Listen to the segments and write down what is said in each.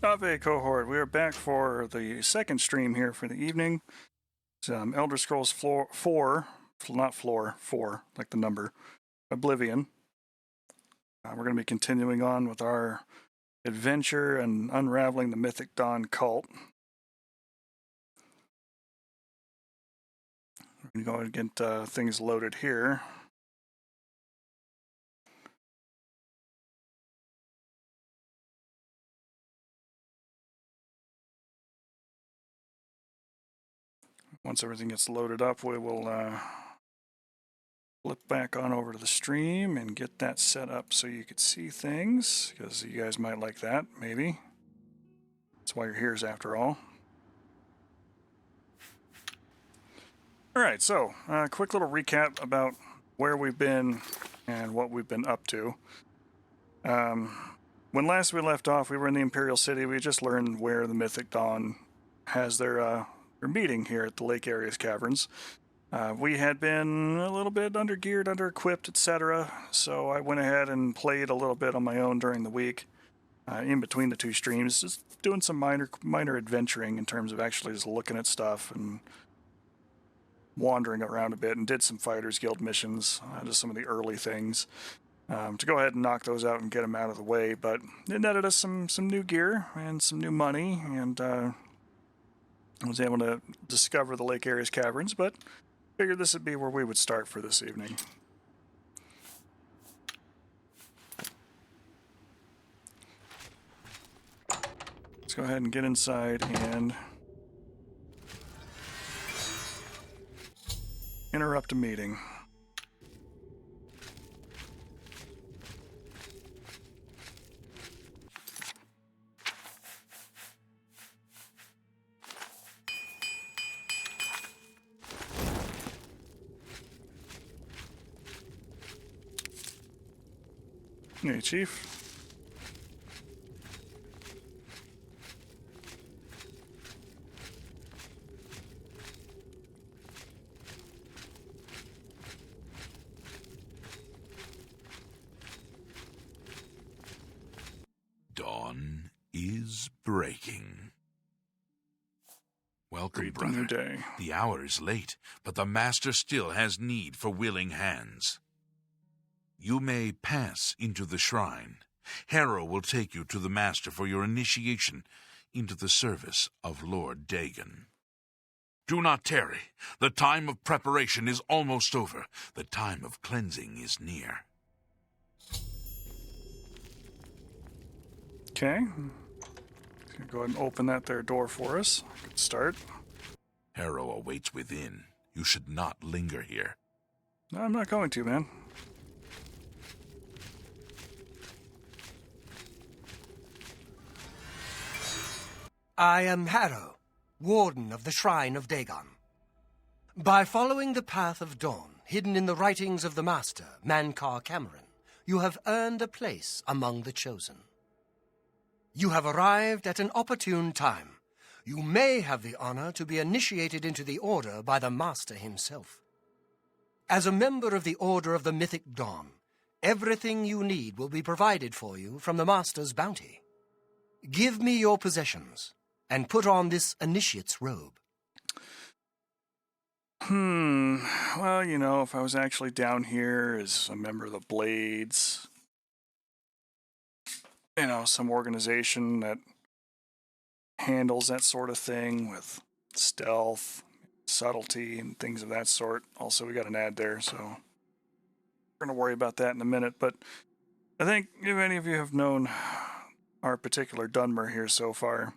Ave cohort, we are back for the second stream here for the evening. It's Elder Scrolls 4, not floor, 4, like the number, Oblivion. We're going to be continuing on with our adventure and unraveling the Mythic Dawn cult. We're going to go ahead and get things loaded here. Once everything gets loaded up, we will flip back on over to the stream and get that set up so you could see things, because you guys might like that, maybe. That's why you're here, after all. Alright, so quick little recap about where we've been and what we've been up to. When last we left off, we were in the Imperial City. We just learned where the Mythic Dawn has their meeting here at the Lake Areas Caverns. We had been a little bit under-geared, under-equipped, etc., so I went ahead and played a little bit on my own during the week, in between the two streams, just doing some minor adventuring in terms of actually just looking at stuff and wandering around a bit, and did some Fighters Guild missions, just some of the early things, to go ahead and knock those out and get them out of the way. But it netted us some new gear and some new money, and I was able to discover the Lake Areas Caverns, but figured this would be where we would start for this evening. Let's go ahead and get inside and interrupt a meeting. Hey, Chief. Dawn is breaking. Welcome, brother. Day. The hour is late, but the Master still has need for willing hands. You may pass into the shrine. Harrow will take you to the Master for your initiation into the service of Lord Dagon. Do not tarry. The time of preparation is almost over. The time of cleansing is near. Okay. Go ahead and open that there door for us. Good start. Harrow awaits within. You should not linger here. No, I'm not going to, man. I am Harrow, Warden of the Shrine of Dagon. By following the path of dawn, hidden in the writings of the Master, Mankar Cameron, you have earned a place among the Chosen. You have arrived at an opportune time. You may have the honor to be initiated into the Order by the Master himself. As a member of the Order of the Mythic Dawn, everything you need will be provided for you from the Master's bounty. Give me your possessions, and put on this initiate's robe. Well, you know, if I was actually down here as a member of the Blades, you know, some organization that handles that sort of thing with stealth, subtlety, and things of that sort. Also, we got an ad there, so we're going to worry about that in a minute. But I think if any of you have known our particular Dunmer here so far,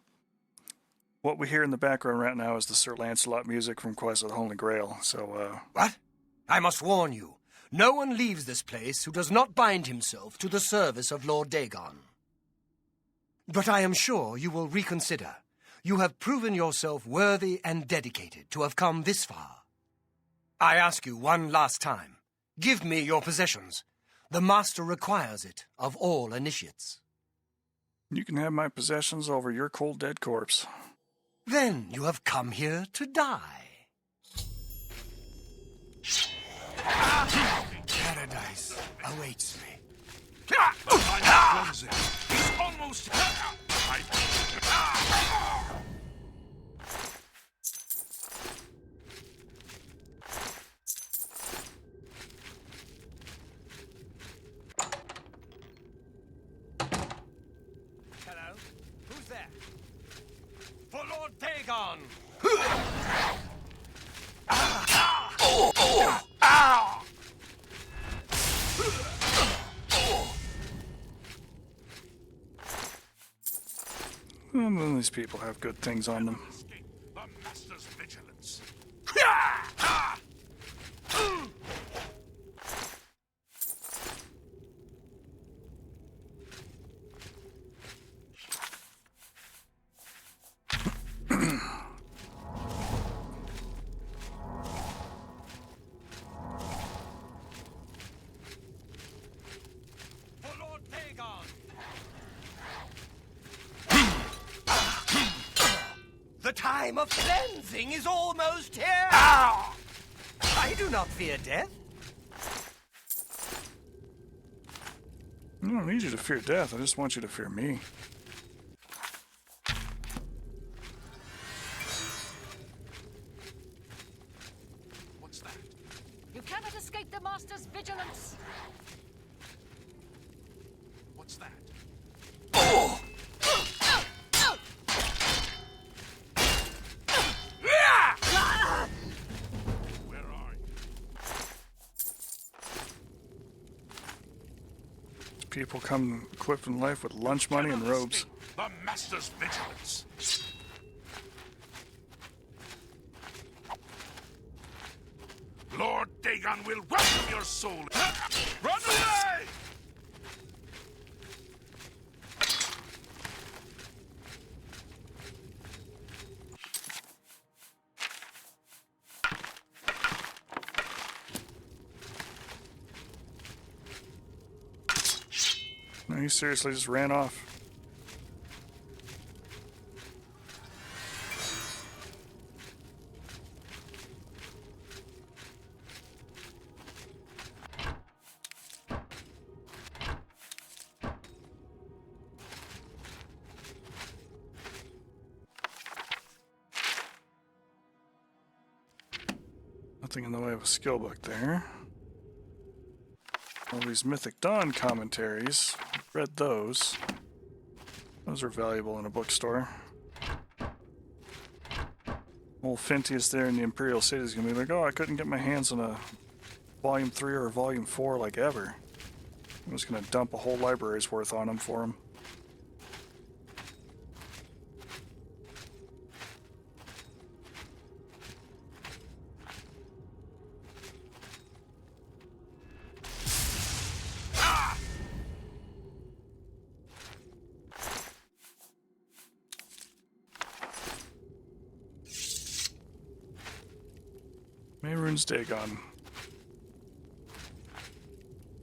what we hear in the background right now is the Sir Lancelot music from Quest of the Holy Grail, so, What? I must warn you, no one leaves this place who does not bind himself to the service of Lord Dagon. But I am sure you will reconsider. You have proven yourself worthy and dedicated to have come this far. I ask you one last time, give me your possessions. The Master requires it of all initiates. you can have my possessions over your cold dead corpse. Then you have come here to die. Paradise awaits me. He's on almost... Hello? Who's there? For Lord Dagon! And then these people have good things on them. Escape the Master's vigilance. For Lord Dagon! The time of cleansing is almost here! I do not fear death. I don't need you to fear death, I just want you to fear me. What's that? You cannot escape the Master's vigilance. What's that? Where are you? People come equipped in life with lunch money and robes. Escape the Master's vigilance. Lord Dagon will welcome your soul. Run away! No, he seriously just ran off. Nothing in the way of a skill book there. All these Mythic Dawn commentaries, read those. Those are valuable in a bookstore. Old Fintius there in the Imperial City is going to be like, oh, I couldn't get my hands on a Volume 3 or a Volume 4 like ever. I'm just going to dump a whole library's worth on him for him. Mayrune's Dagon.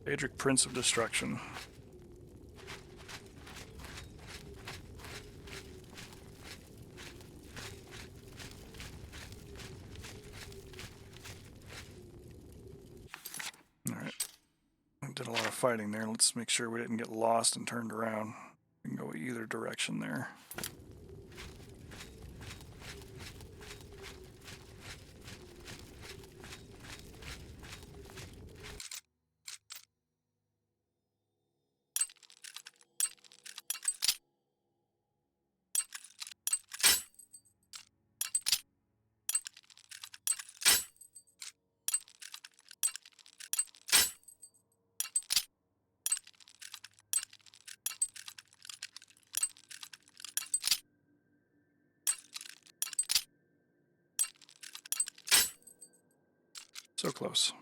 Daedric Prince of Destruction. Alright. I did a lot of fighting there. Let's make sure we didn't get lost and turned around. We can go either direction there. So close.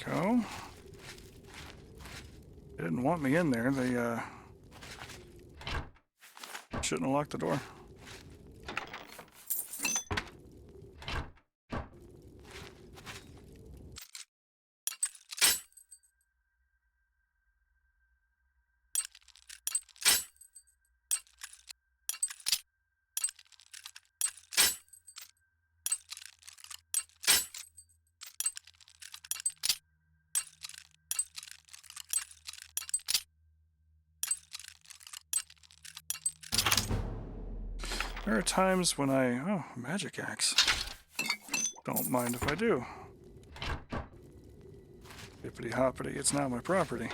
Go. They didn't want me in there. They shouldn't have locked the door. There are times when oh, magic axe. Don't mind if I do. Hippity hoppity, it's now my property.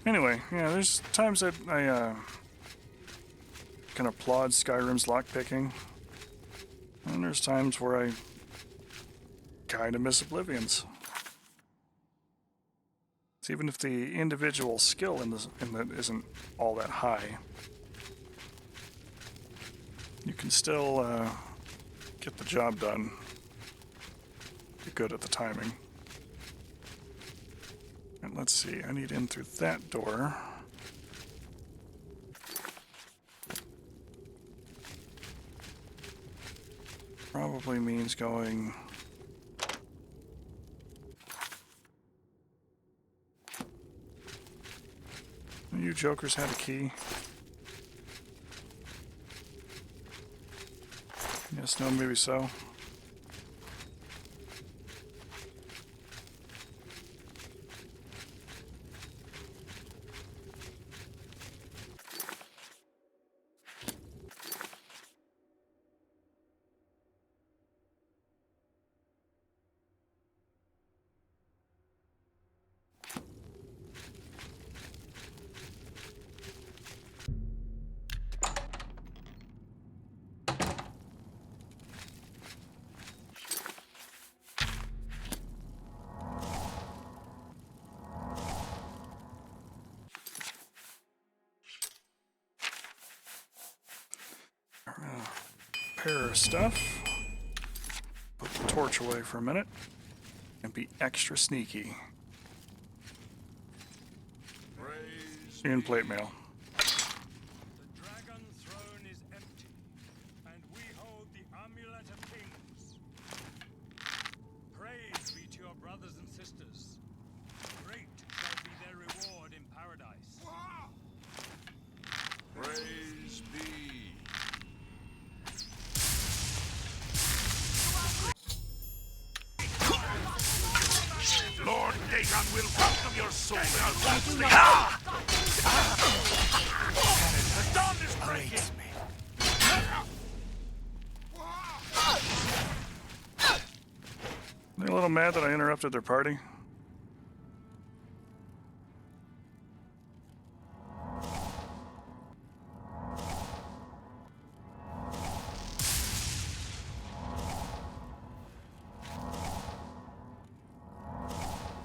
Anyway, yeah, there's times that I can applaud Skyrim's lockpicking, and there's times where I kind of miss Oblivion's. So even if the individual skill in that isn't all that high, you can still get the job done. Be good at the timing. And let's see, I need in through that door. Probably means going... You jokers had a key. Yes, no, maybe so. Pair of stuff. Put the torch away for a minute. And be extra sneaky. In plate mail. The dragon throne is empty, and we hold the amulet of kings. Praise be to your brothers and sisters. Great shall be their reward in paradise. Praise be. Lord Dagon will welcome your soul in our ghostly... The dawn is breaking! They're a little mad that I interrupted their party.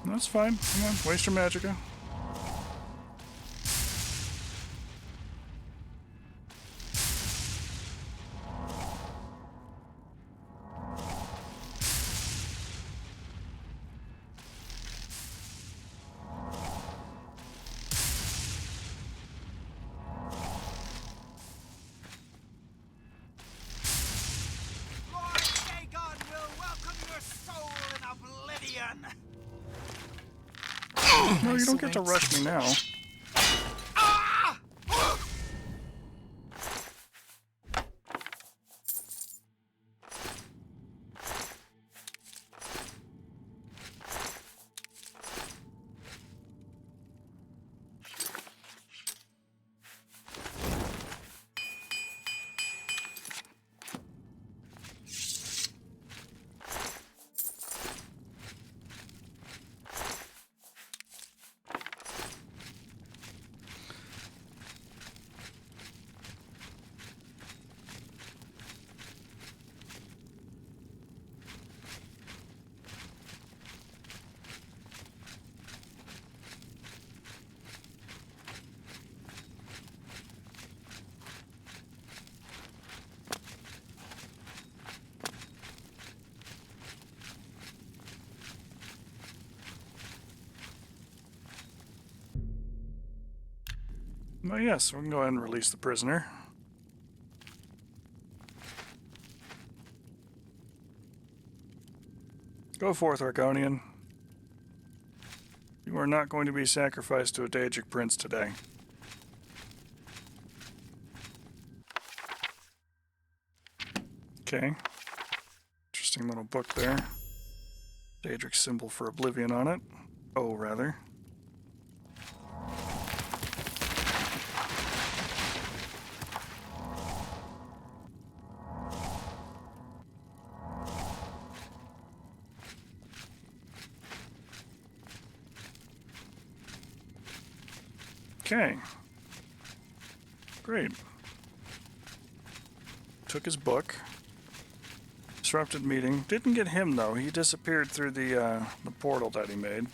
That's fine. Come on, waste your magicka. Lord Dagon will welcome your soul in Oblivion! No, you don't get to rush me now. Well, yes, we can go ahead and release the prisoner. Go forth, Argonian. You are not going to be sacrificed to a Daedric prince today. Okay. Interesting little book there. Daedric symbol for Oblivion on it. Oh, rather. Okay. Great. Took his book. Disrupted meeting. Didn't get him though. He disappeared through the portal that he made.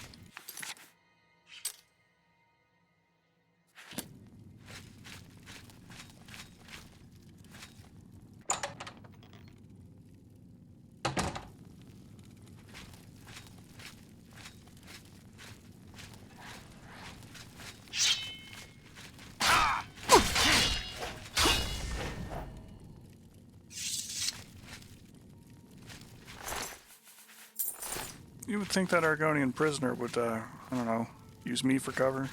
You would think that Argonian prisoner would, I don't know, use me for cover.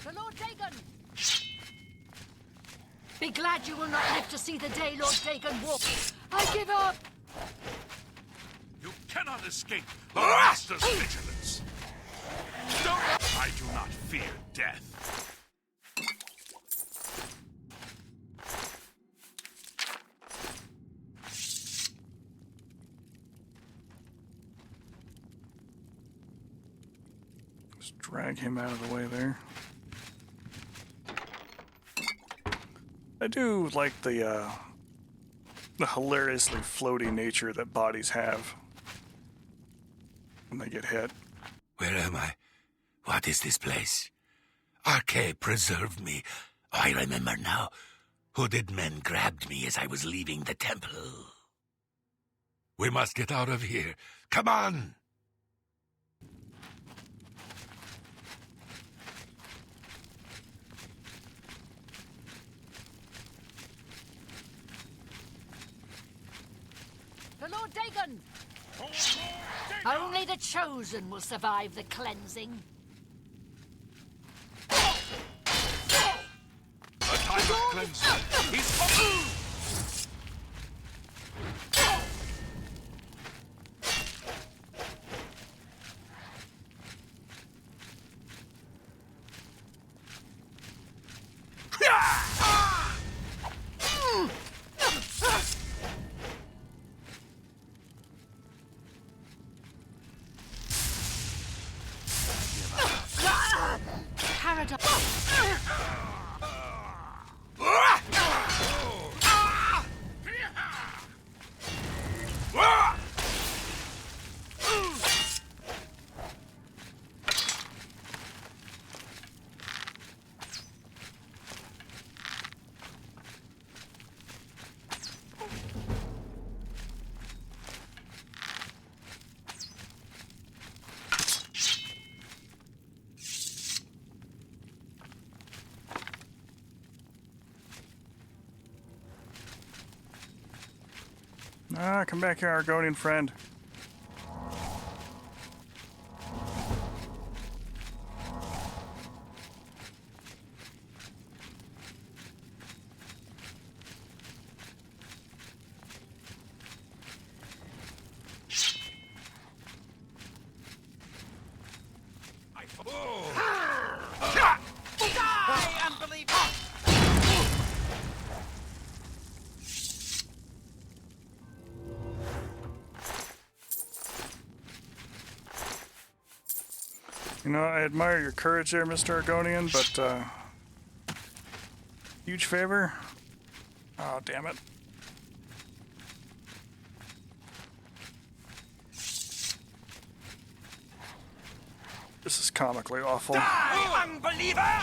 The Lord Dagon! Be glad you will not live to see the day Lord Dagon walks. I give up! You cannot escape the Master's vigilance. I do not fear death. Just drag him out of the way there. I do like the hilariously floaty nature that bodies have when they get hit. Where am I? What is this place? Arche preserved me. Oh, I remember now. Hooded men grabbed me as I was leaving the temple. We must get out of here. Come on! The Lord Dagon! Only the chosen will survive the cleansing. A time of cleansing. He's Ah, come back here, Argonian friend. Die, unbeliever! You know, I admire your courage there, Mr. Argonian, but, huge favor? Oh, damn it. This is comically awful. Die, unbeliever!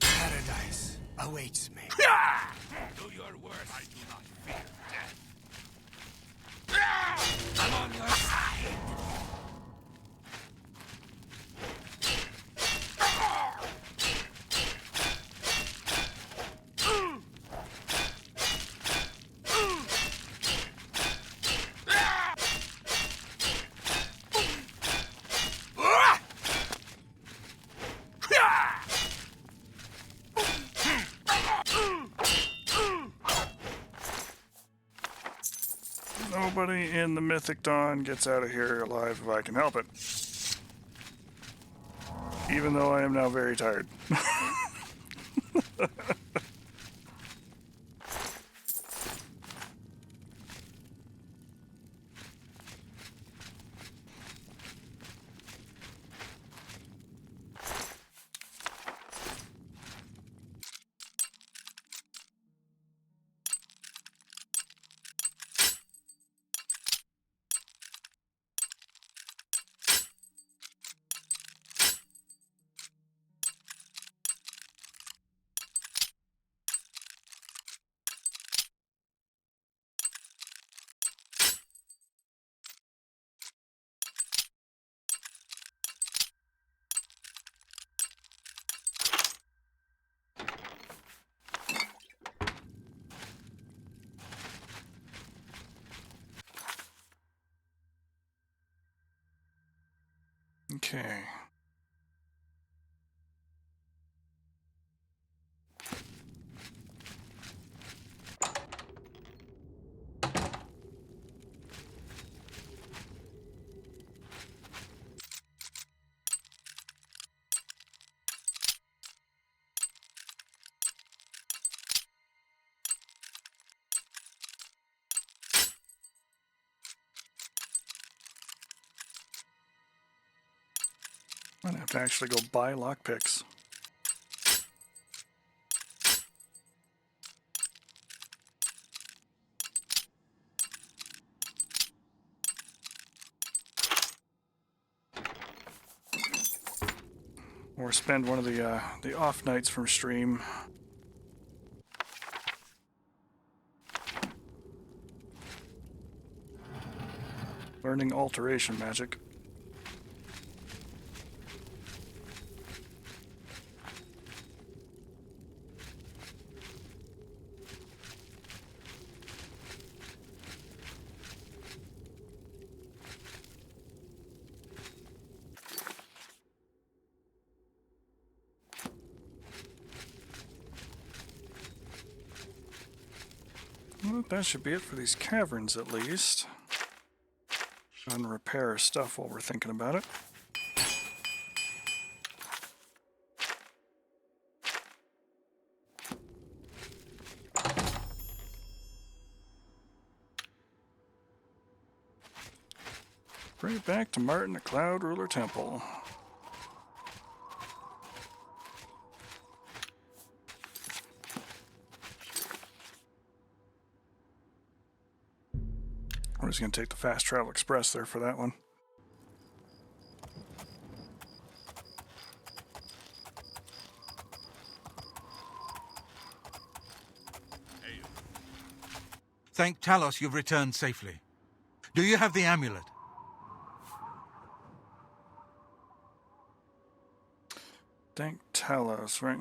Paradise awaits me. Do your worst. I do not fear death. I'm on your side. nobody in the Mythic Dawn gets out of here alive if I can help it. Even though I am now very tired. Okay. I'm gonna have to actually go buy lockpicks. Or spend one of the off nights from stream learning alteration magic. Well, that should be it for these caverns, at least. And repair stuff while we're thinking about it. Bring it back to Martin the Cloud Ruler Temple. We're just going to take the Fast Travel Express there for that one. Thank Talos you've returned safely. Do you have the amulet? Thank Talos, right?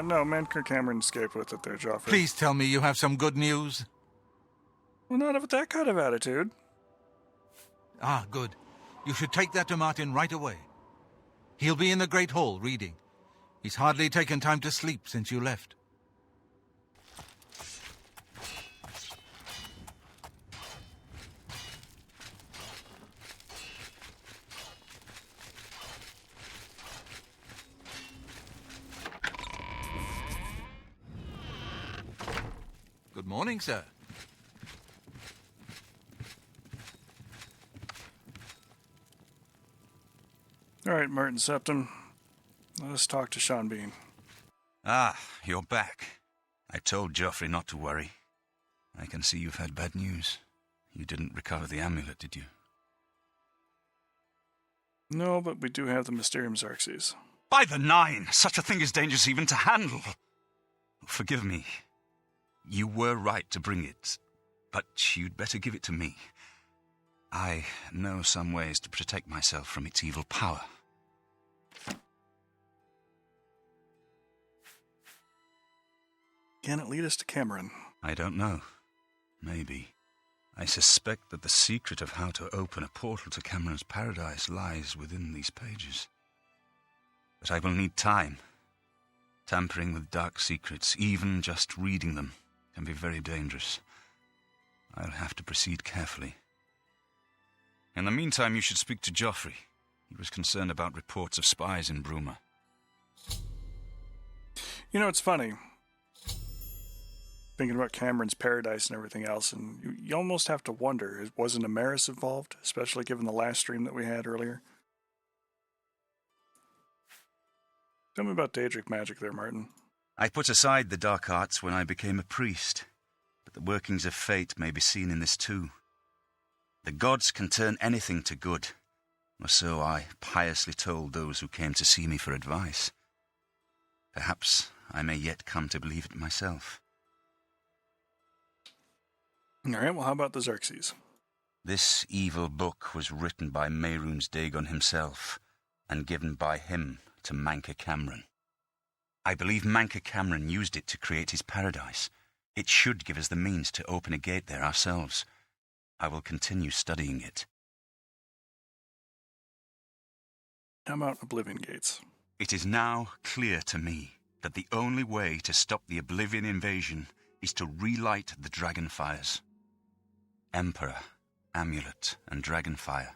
No, Menker Cameron escaped with it there, Joffrey. Please tell me you have some good news. Well, not with that kind of attitude. Ah, good. You should take that to Martin right away. He'll be in the Great Hall reading. He's hardly taken time to sleep since you left. Good morning, sir. All right, Martin Septim. Let us talk to Sean Bean. Ah, you're back. I told Joffrey not to worry. I can see you've had bad news. You didn't recover the amulet, did you? No, but we do have the Mysterium Xerxes. By the Nine! Such a thing is dangerous even to handle. Forgive me. You were right to bring it, but you'd better give it to me. I know some ways to protect myself from its evil power. Can it lead us to Cameron? I don't know. Maybe. I suspect that the secret of how to open a portal to Cameron's paradise lies within these pages. But I will need time. Tampering with dark secrets, even just reading them, can be very dangerous. I'll have to proceed carefully. In the meantime, you should speak to Joffrey. He was concerned about reports of spies in Bruma. You know, it's funny. Thinking about Cameron's paradise and everything else, and you almost have to wonder, wasn't Amaris involved, especially given the last stream that we had earlier? Tell me about Daedric magic there, Martin. I put aside the dark arts when I became a priest, but the workings of fate may be seen in this too. The gods can turn anything to good, or so I piously told those who came to see me for advice. Perhaps I may yet come to believe it myself. All right, well, how about the Xerxes? This evil book was written by Mehrunes Dagon himself, and given by him to Manca Cameron. I believe Manca Cameron used it to create his paradise. It should give us the means to open a gate there ourselves. I will continue studying it. How about Oblivion Gates? It is now clear to me that the only way to stop the Oblivion invasion is to relight the Dragonfires. Emperor, Amulet, and Dragonfire.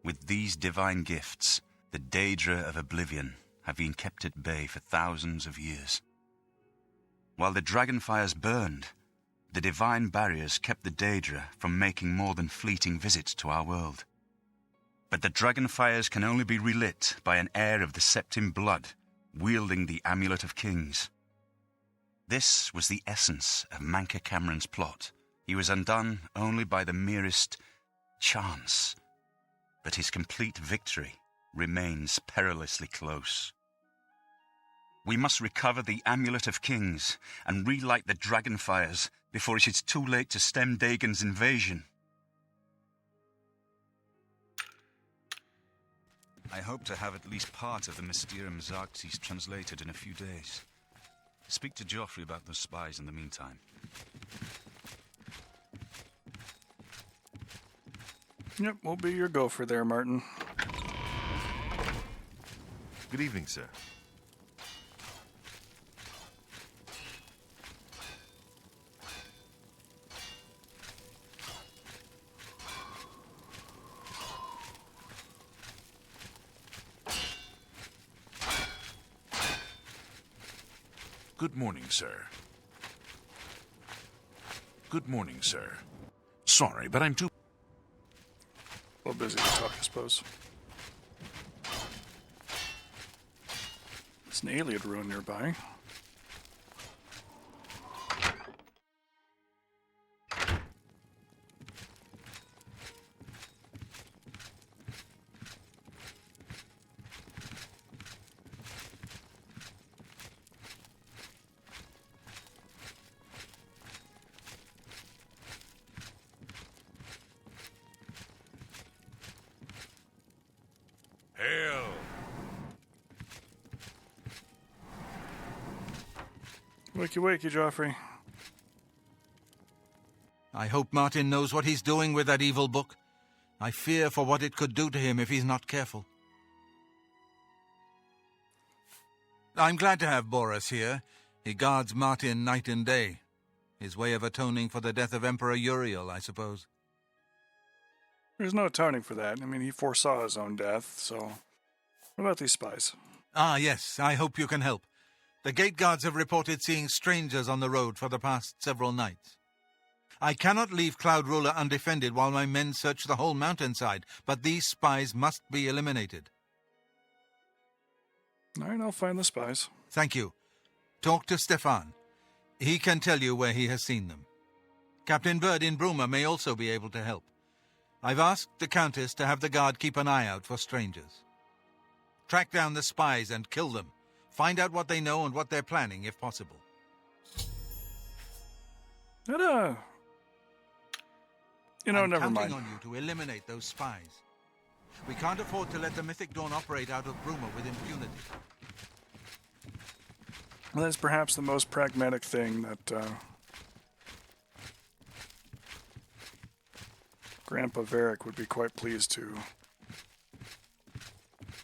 With these divine gifts, the Daedra of Oblivion have been kept at bay for thousands of years. While the Dragonfires burned, the divine barriers kept the Daedra from making more than fleeting visits to our world. But the Dragonfires can only be relit by an heir of the Septim blood, wielding the Amulet of Kings. This was the essence of Manca Cameron's plot. He was undone only by the merest chance, but his complete victory remains perilously close. We must recover the Amulet of Kings and relight the Dragonfires before it is too late to stem Dagon's invasion. I hope to have at least part of the Mysterium Xerxes translated in a few days. Speak to Joffrey about those spies in the meantime. Yep, we'll be your gopher there, Martin. Good evening, sir. Good morning, sir. Good morning, sir. Sorry, but I'm too... A little busy to talk, I suppose. There's an alien ruin nearby. Hail! Wakey, wakey, Joffrey. I hope Martin knows what he's doing with that evil book. I fear for what it could do to him if he's not careful. I'm glad to have Boris here. He guards Martin night and day. His way of atoning for the death of Emperor Uriel, I suppose. There's no atoning for that. I mean, he foresaw his own death, so... What about these spies? Ah, yes, I hope you can help. The gate guards have reported seeing strangers on the road for the past several nights. I cannot leave Cloud Ruler undefended while my men search the whole mountainside, but these spies must be eliminated. All right, I'll find the spies. Thank you. Talk to Stefan. He can tell you where he has seen them. Captain Bird in Bruma may also be able to help. I've asked the Countess to have the guard keep an eye out for strangers. Track down the spies and kill them. Find out what they know and what they're planning, if possible. You know, I'm never counting mind. on you to eliminate those spies. We can't afford to let the Mythic Dawn operate out of Bruma with impunity. Well, that's perhaps the most pragmatic thing that Grandpa Varric would be quite pleased to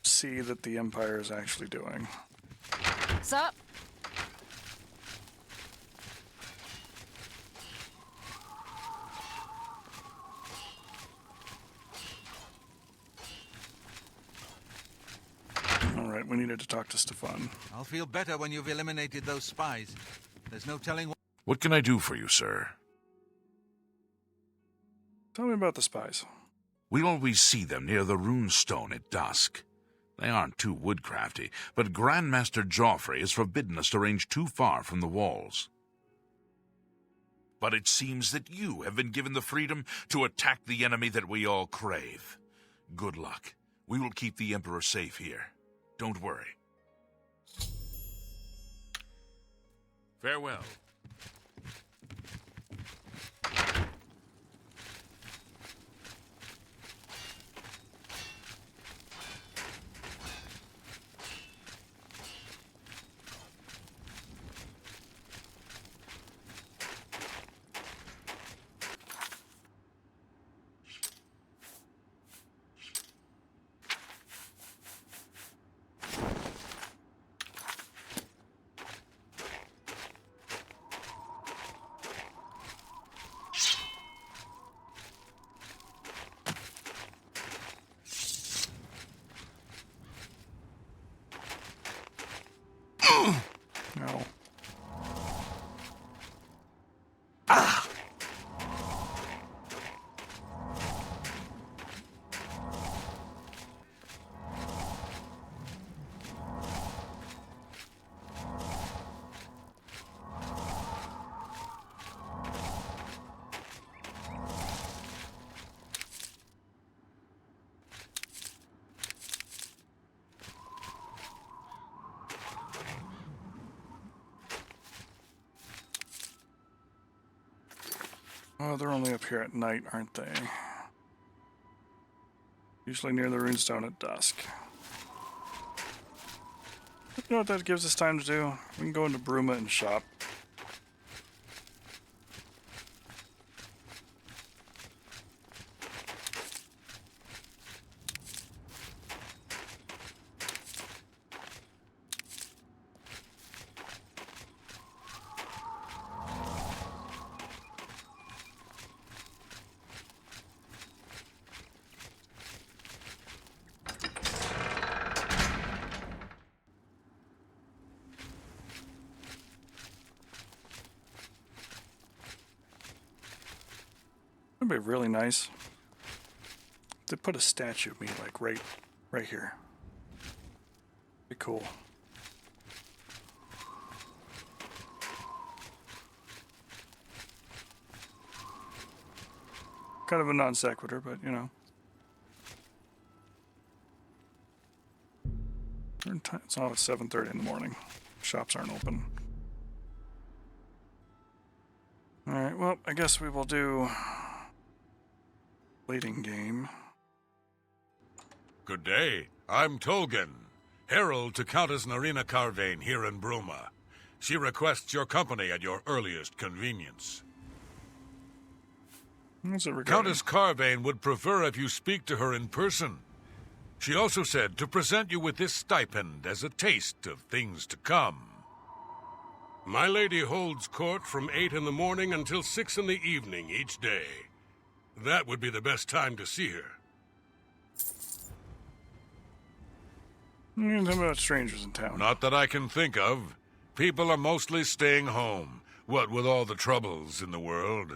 see that the Empire is actually doing. Sir? we needed to talk to Stefan. I'll feel better when you've eliminated those spies. There's no telling What can I do for you, sir? Tell me about the spies. We always see them near the rune stone at dusk. They aren't too woodcrafty, but Grandmaster Joffrey has forbidden us to range too far from the walls. But it seems that you have been given the freedom to attack the enemy that we all crave. Good luck. We will keep the Emperor safe here. Don't worry. Farewell. No. Oh, they're only up here at night, aren't they? Usually near the runestone at dusk. You know what that gives us time to do? We can go into Bruma and shop. That'd be really nice. They put a statue of me like right here. Be cool. Kind of a non sequitur, but you know. It's on at 7:30 in the morning. Shops aren't open. Alright, well, I guess we will do waiting game. Good day. I'm Tolgan, herald to Countess Narina Carvane here in Bruma. She requests your company at your earliest convenience. What's it regarding? Countess Carvane would prefer if you speak to her in person. She also said to present you with this stipend as a taste of things to come. My lady holds court from 8 in the morning until 6 in the evening each day. That would be the best time to see her. Tell me about strangers in town. Not that I can think of. People are mostly staying home, what with all the troubles in the world.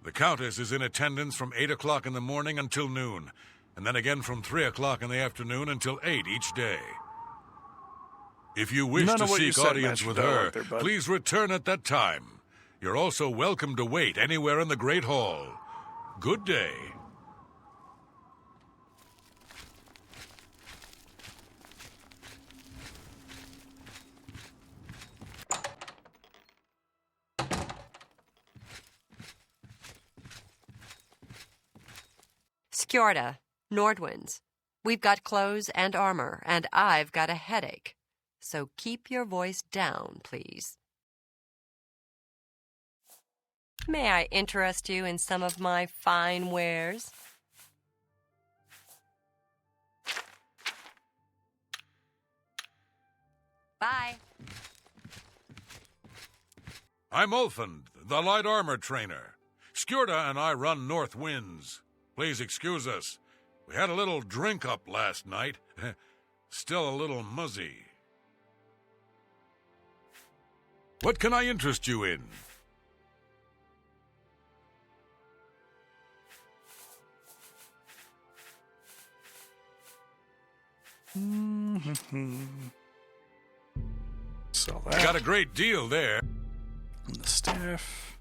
The Countess is in attendance from 8 o'clock in the morning until noon, and then again from 3 o'clock in the afternoon until 8 each day. If you wish to seek audience with her, please return at that time. You're also welcome to wait anywhere in the Great Hall. Good day. Skjorda, Nordwinds. We've got clothes and armor, and I've got a headache. So keep your voice down, please. May I interest you in some of my fine wares? Bye. I'm Ulfund, the light armor trainer. Skjorda and I run North Winds. Please excuse us. We had a little drink up last night. Still a little muzzy. What can I interest you in? Sell that. Got a great deal there. And the staff.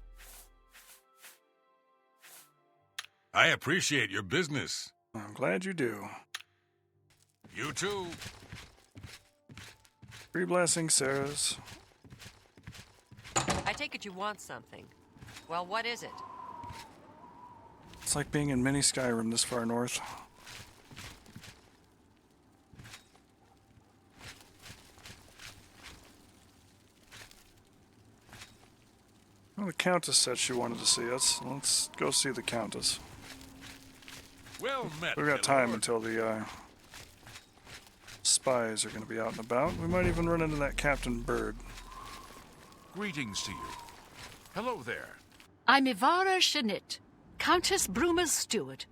I appreciate your business. I'm glad you do. You too. 3 blessings, Sarah's. I take it you want something. Well, what is it? It's like being in mini Skyrim this far north. Well, the Countess said she wanted to see us. Let's go see the Countess. Well met. We've got time until the spies are going to be out and about. We might even run into that Captain Bird. Greetings to you. Hello there. I'm Ivara Shanit, Countess Bruma's steward.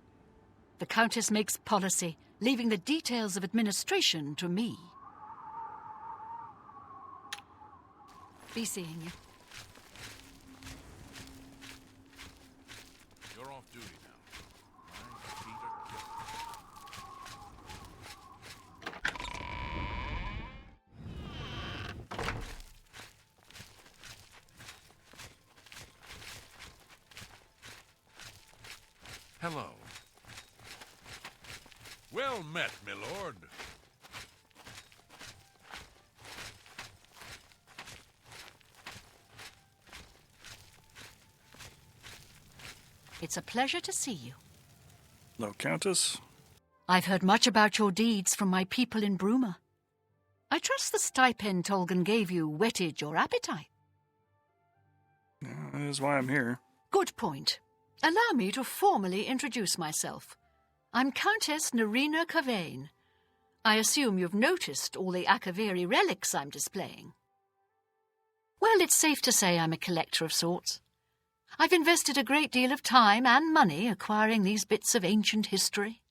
The Countess makes policy, leaving the details of administration to me. Be seeing you. You're off duty now. My feet are killing. Hello. Well met, milord. It's a pleasure to see you. Hello, Countess. I've heard much about your deeds from my people in Bruma. I trust the stipend Tolgan gave you whetted your appetite. That is why I'm here. Good point. Allow me to formally introduce myself. I'm Countess Narina Kavane. I assume you've noticed all the Akaviri relics I'm displaying. Well, it's safe to say I'm a collector of sorts. I've invested a great deal of time and money acquiring these bits of ancient history.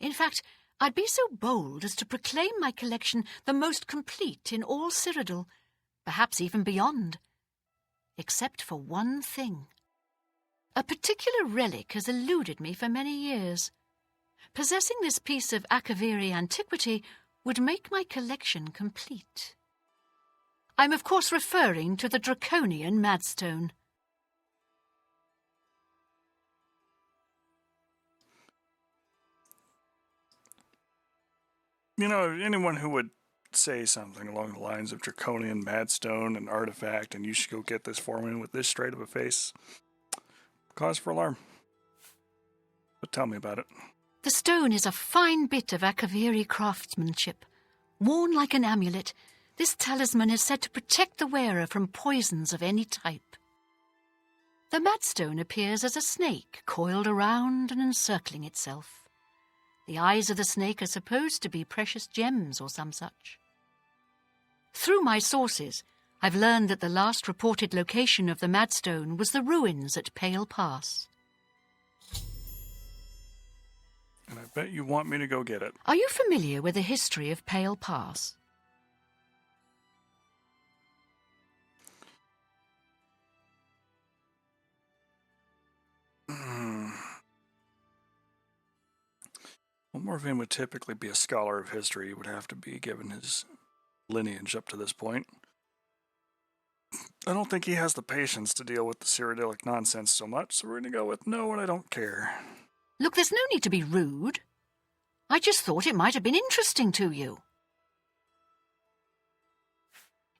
In fact, I'd be so bold as to proclaim my collection the most complete in all Cyrodiil, perhaps even beyond. Except for one thing. A particular relic has eluded me for many years. Possessing this piece of Akaviri antiquity would make my collection complete. I'm of course referring to the Draconian Madstone. You know, anyone who would say something along the lines of Draconian Madstone and artifact and you should go get this for me with this straight of a face, cause for alarm. But tell me about it. The stone is a fine bit of Akaviri craftsmanship. Worn like an amulet, this talisman is said to protect the wearer from poisons of any type. The Madstone appears as a snake coiled around and encircling itself. The eyes of the snake are supposed to be precious gems or some such. Through my sources, I've learned that the last reported location of the Madstone was the ruins at Pale Pass. And I bet you want me to go get it. Are you familiar with the history of Pale Pass? Well, Morvain would typically be a scholar of history. He would have to be, given his lineage up to this point. I don't think he has the patience to deal with the Cyrodiilic nonsense so much, so we're going to go with no and I don't care. Look, there's no need to be rude. I just thought it might have been interesting to you.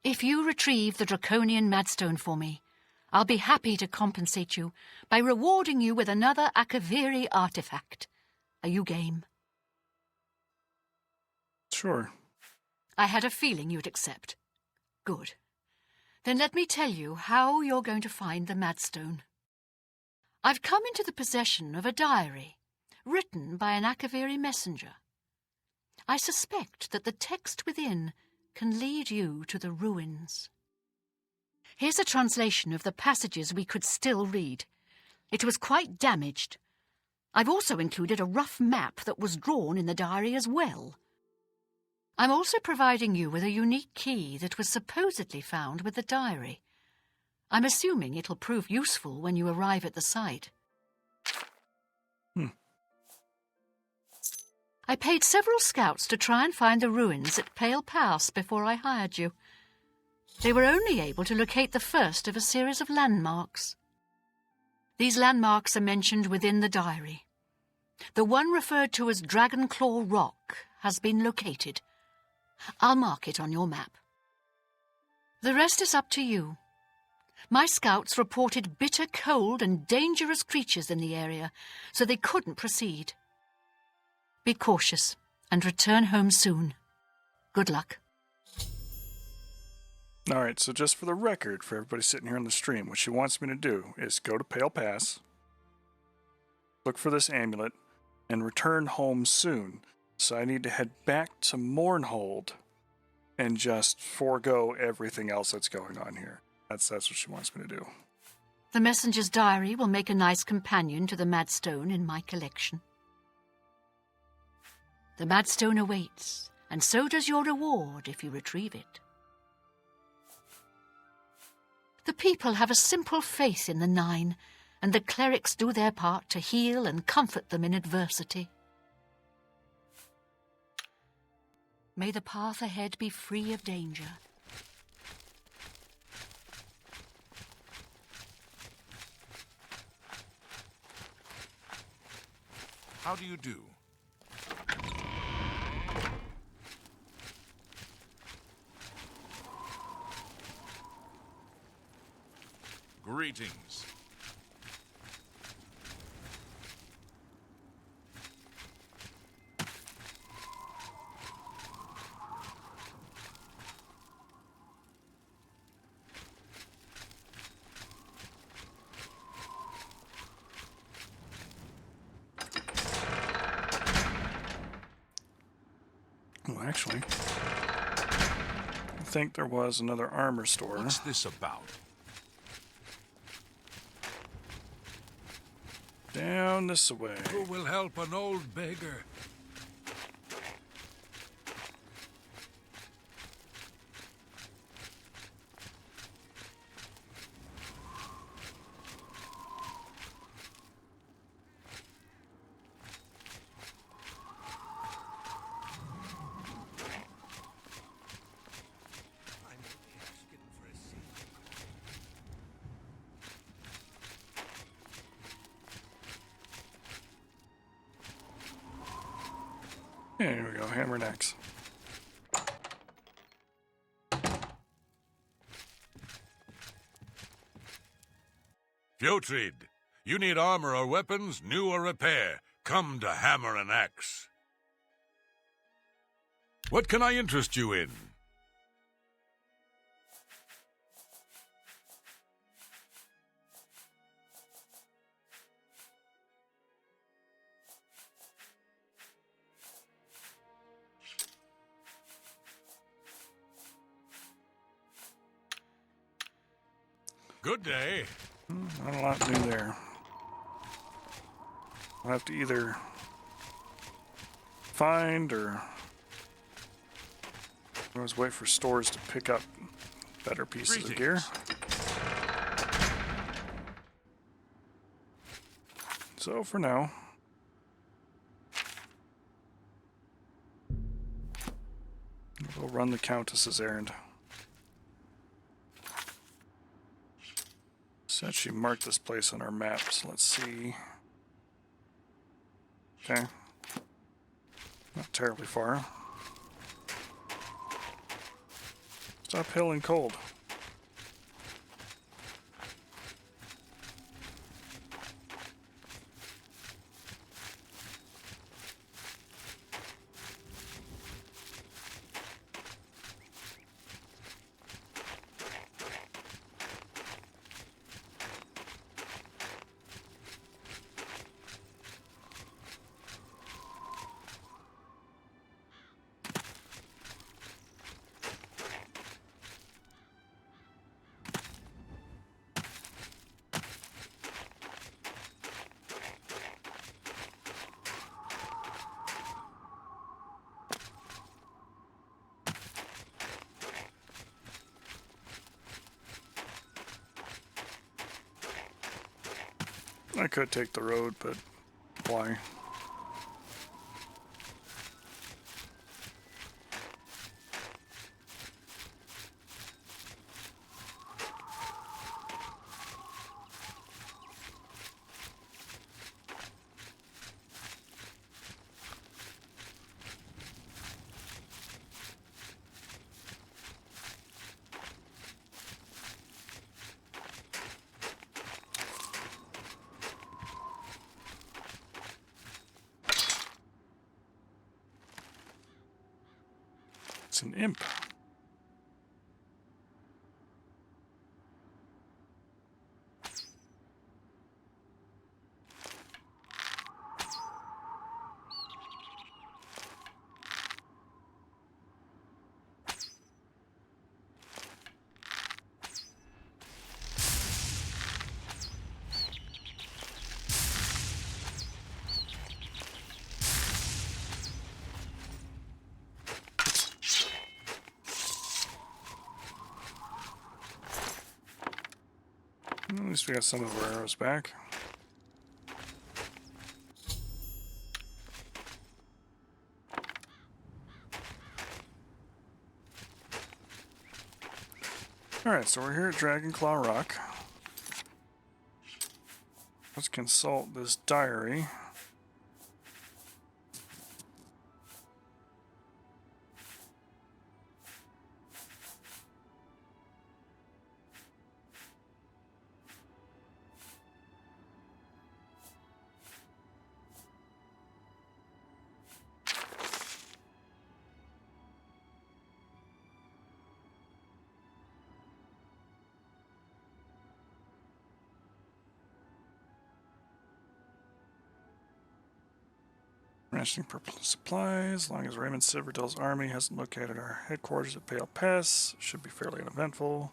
If you retrieve the Draconian Madstone for me, I'll be happy to compensate you by rewarding you with another Akaviri artifact. Are you game? Sure. I had a feeling you'd accept. Good. Then let me tell you how you're going to find the Madstone. I've come into the possession of a diary, written by an Akaviri messenger. I suspect that the text within can lead you to the ruins. Here's a translation of the passages we could still read. It was quite damaged, I've also included a rough map that was drawn in the diary as well. I'm also providing you with a unique key that was supposedly found with the diary. I'm assuming it'll prove useful when you arrive at the site. I paid several scouts to try and find the ruins at Pale Pass before I hired you. They were only able to locate the first of a series of landmarks. These landmarks are mentioned within the diary. The one referred to as Dragon Claw Rock has been located. I'll mark it on your map. The rest is up to you. My scouts reported bitter cold and dangerous creatures in the area, so they couldn't proceed. Be cautious and return home soon. Good luck. Alright, so just for the record, for everybody sitting here on the stream, what she wants me to do is go to Pale Pass, look for this amulet, and return home soon. So I need to head back to Mournhold and just forego everything else that's going on here. That's what she wants me to do. The messenger's diary will make a nice companion to the Madstone in my collection. The Madstone awaits, and so does your reward if you retrieve it. The people have a simple faith in the Nine, and the clerics do their part to heal and comfort them in adversity. May the path ahead be free of danger. How do you do? Greetings. Well, actually, I think there was another armor store. What's this about? Down this way. Who will help an old beggar? Here we go, hammer and axe. Fjotrid, you need armor or weapons, new or repair. Come to Hammer and Axe. What can I interest you in? Good day. Not a lot new there. I'll have to either find or always wait for stores to pick up better pieces of gear. So for now, we'll run the Countess's errand. So actually mark this place on our map, so let's see. Okay. Not terribly far. It's uphill and cold. I could take the road, but why? It's an imp. At least we got some of our arrows back. Alright, so we're here at Dragonclaw Rock. Let's consult this diary. Rationing purple supplies. As long as Raymond Silverdale's army hasn't located our headquarters at Pale Pass, should be fairly uneventful.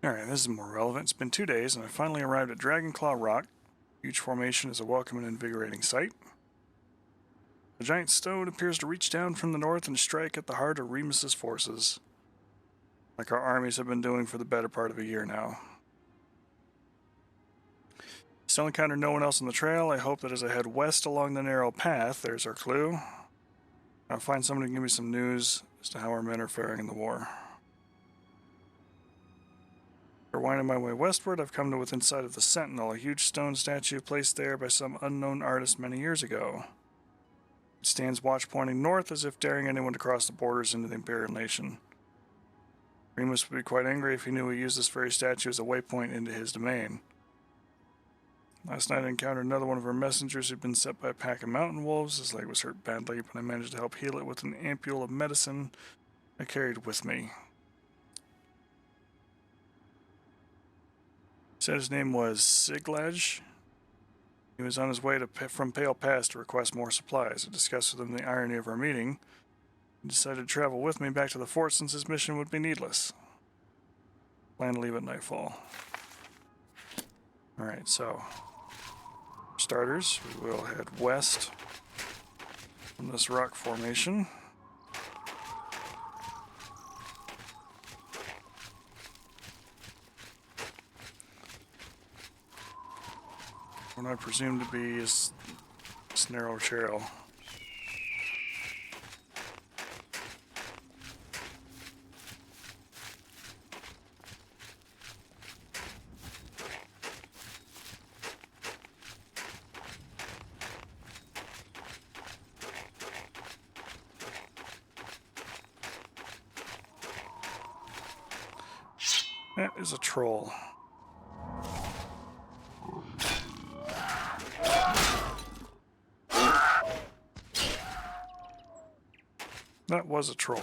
Alright, this is more relevant. It's been 2 days, and I finally arrived at Dragonclaw Rock. Huge formation is a welcome and invigorating sight. The giant stone appears to reach down from the north and strike at the heart of Remus's forces, like our armies have been doing for the better part of a year now. Still encountered no one else on the trail. I hope that as I head west along the narrow path, there's our clue. I'll find someone who can give me some news as to how our men are faring in the war. After winding my way westward, I've come to within sight of the Sentinel, a huge stone statue placed there by some unknown artist many years ago. It stands watch pointing north as if daring anyone to cross the borders into the Imperial Nation. Remus would be quite angry if he knew we used this very statue as a waypoint into his domain. Last night I encountered another one of our messengers who'd been set by a pack of mountain wolves. His leg was hurt badly, but I managed to help heal it with an ampule of medicine I carried with me. He said his name was Siglaj. He was on his way from Pale Pass to request more supplies. I discussed with him the irony of our meeting. He decided to travel with me back to the fort since his mission would be needless. Plan to leave at nightfall. Alright, so for starters, we will head west from this rock formation. What I presume to be is this narrow trail. That is a troll. That was a troll.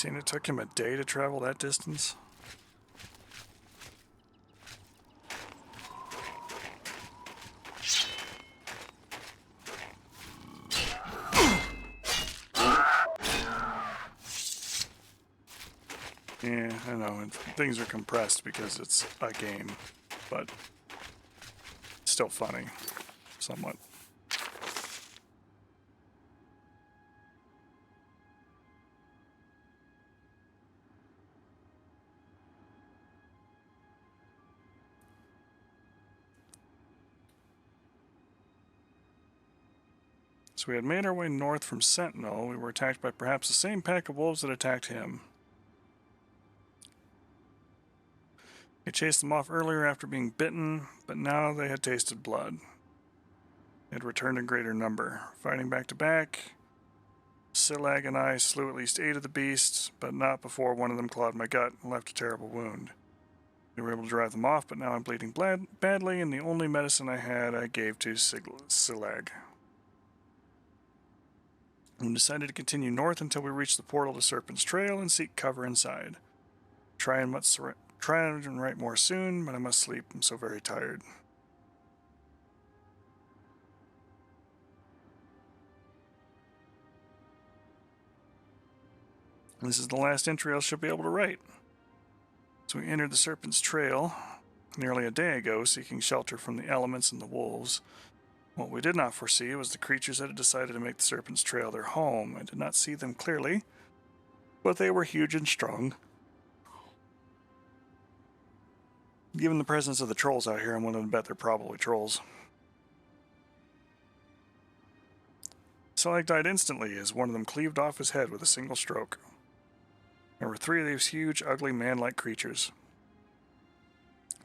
Saying it took him a day to travel that distance? Yeah, I know, and things are compressed because it's a game, but still funny, somewhat. So we had made our way north from Sentinel. We were attacked by perhaps the same pack of wolves that attacked him. They chased them off earlier after being bitten, but now they had tasted blood. They had returned in greater number. Fighting back to back, Silag and I slew at least 8 of the beasts, but not before one of them clawed my gut and left a terrible wound. We were able to drive them off, but now I'm bleeding badly, and the only medicine I had I gave to Silag. We decided to continue north until we reached the portal to Serpent's Trail and seek cover inside. Try and write more soon, but I must sleep. I'm so very tired. This is the last entry I shall be able to write. So we entered the Serpent's Trail nearly a day ago, seeking shelter from the elements and the wolves. What we did not foresee was the creatures that had decided to make the Serpent's Trail their home. I did not see them clearly, but they were huge and strong. Given the presence of the trolls out here, I'm willing to bet they're probably trolls. Silag died instantly as one of them cleaved off his head with a single stroke. There were 3 of these huge, ugly, man-like creatures.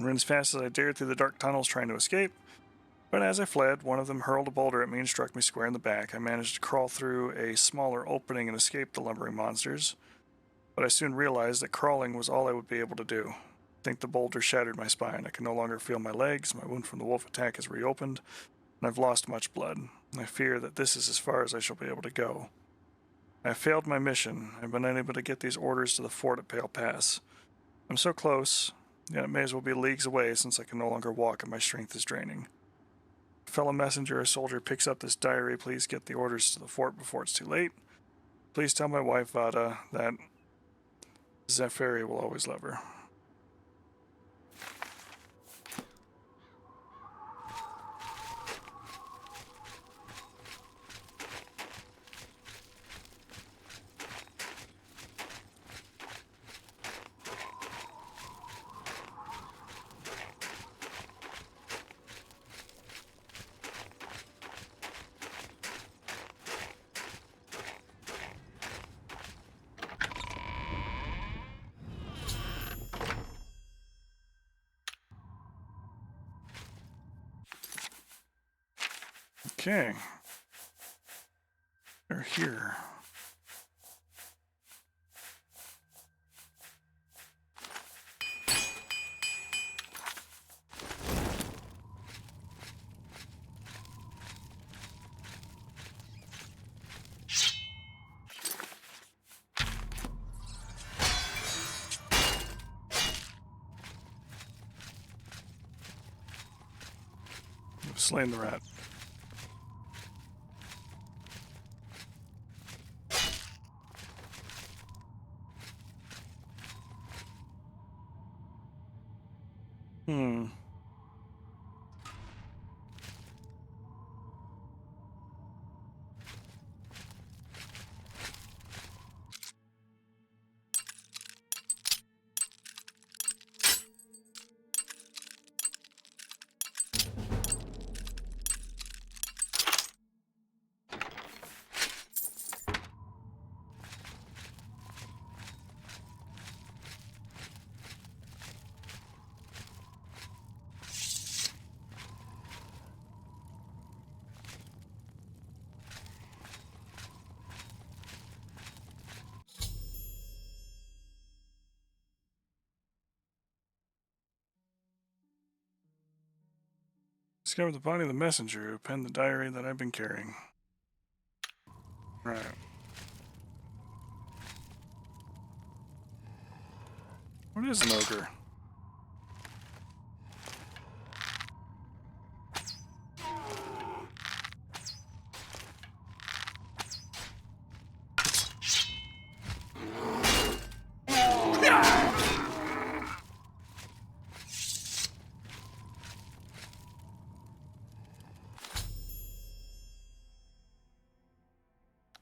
I ran as fast as I dared through the dark tunnels trying to escape, but as I fled, one of them hurled a boulder at me and struck me square in the back. I managed to crawl through a smaller opening and escape the lumbering monsters, but I soon realized that crawling was all I would be able to do. I think the boulder shattered my spine. I can no longer feel my legs, my wound from the wolf attack has reopened, and I've lost much blood. I fear that this is as far as I shall be able to go. I have failed my mission. I've been unable to get these orders to the fort at Pale Pass. I'm so close, yet it may as well be leagues away since I can no longer walk and my strength is draining. A fellow messenger or soldier picks up this diary. Please get the orders to the fort before it's too late. Please tell my wife, Vada, that Zephyri will always love her. Okay. They're here. I've slain the rat. Discovered the body of the messenger who penned the diary that I've been carrying. Right. What is an ogre?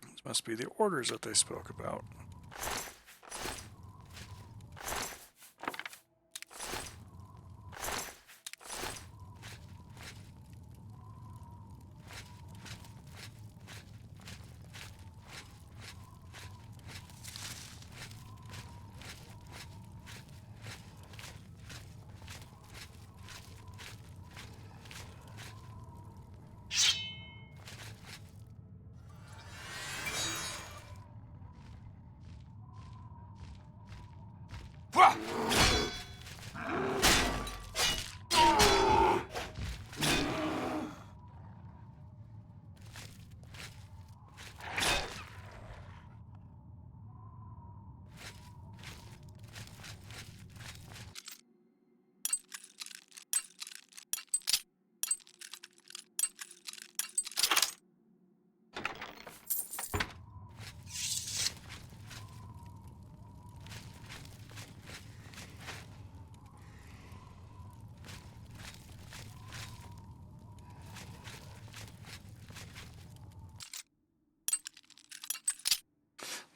These must be the orders that they spoke about.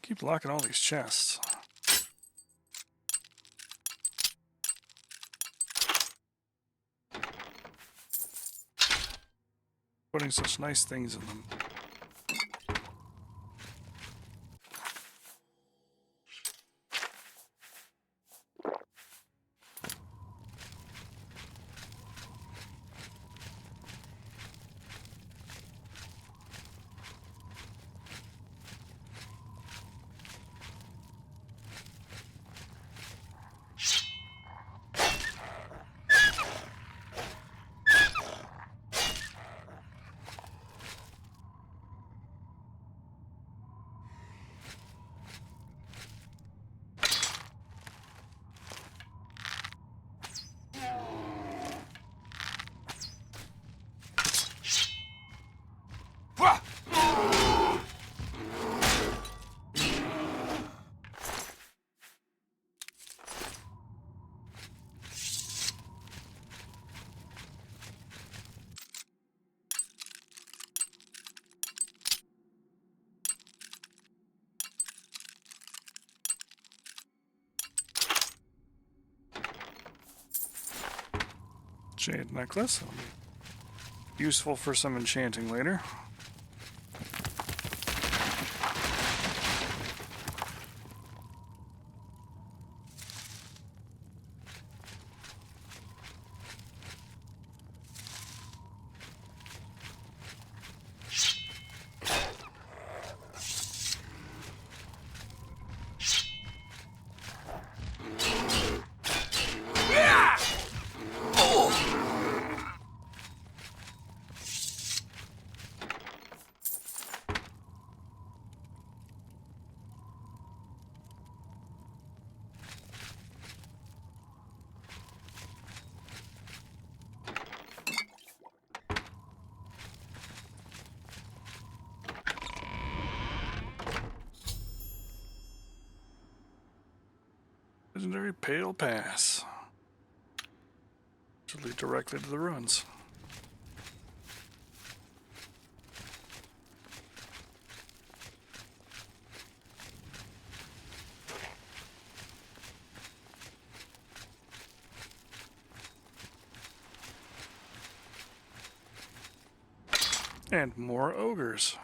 Keep locking all these chests. Putting such nice things in them. Jade necklace. It'll be useful for some enchanting later. Legendary Pale Pass. Should lead directly to the ruins. And more ogres.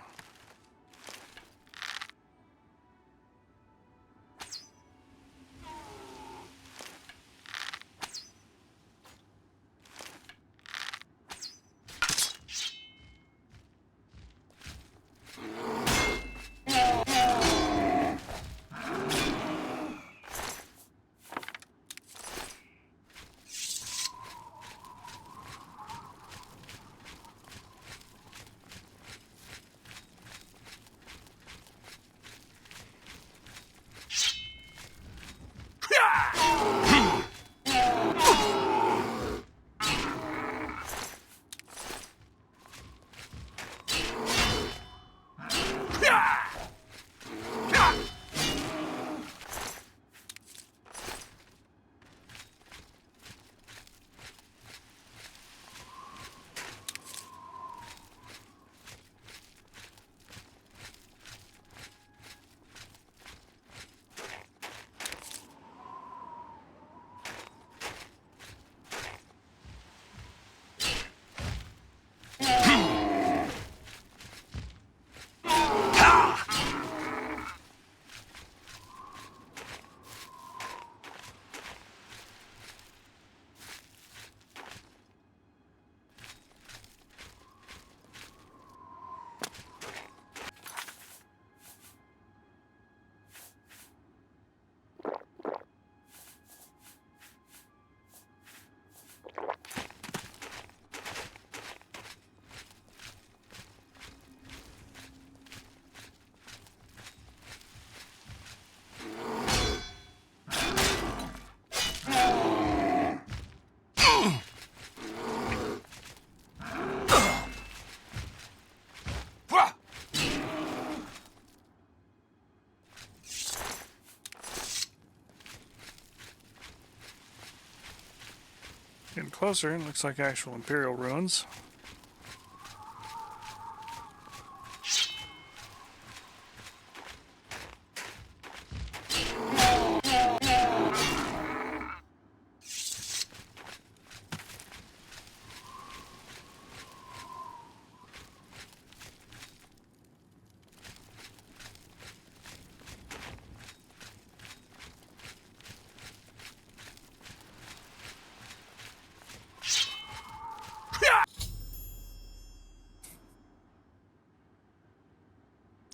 closer, it looks like actual Imperial ruins.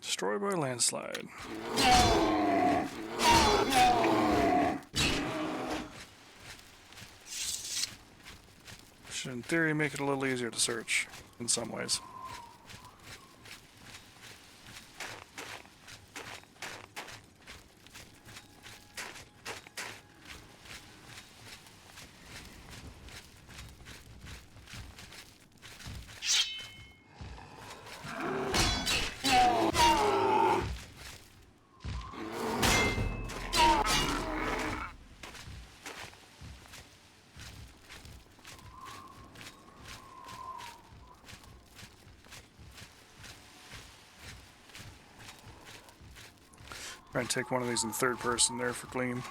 Destroyed by landslide. Should in theory make it a little easier to search in some ways. Try and take one of these in third person there for Gleam.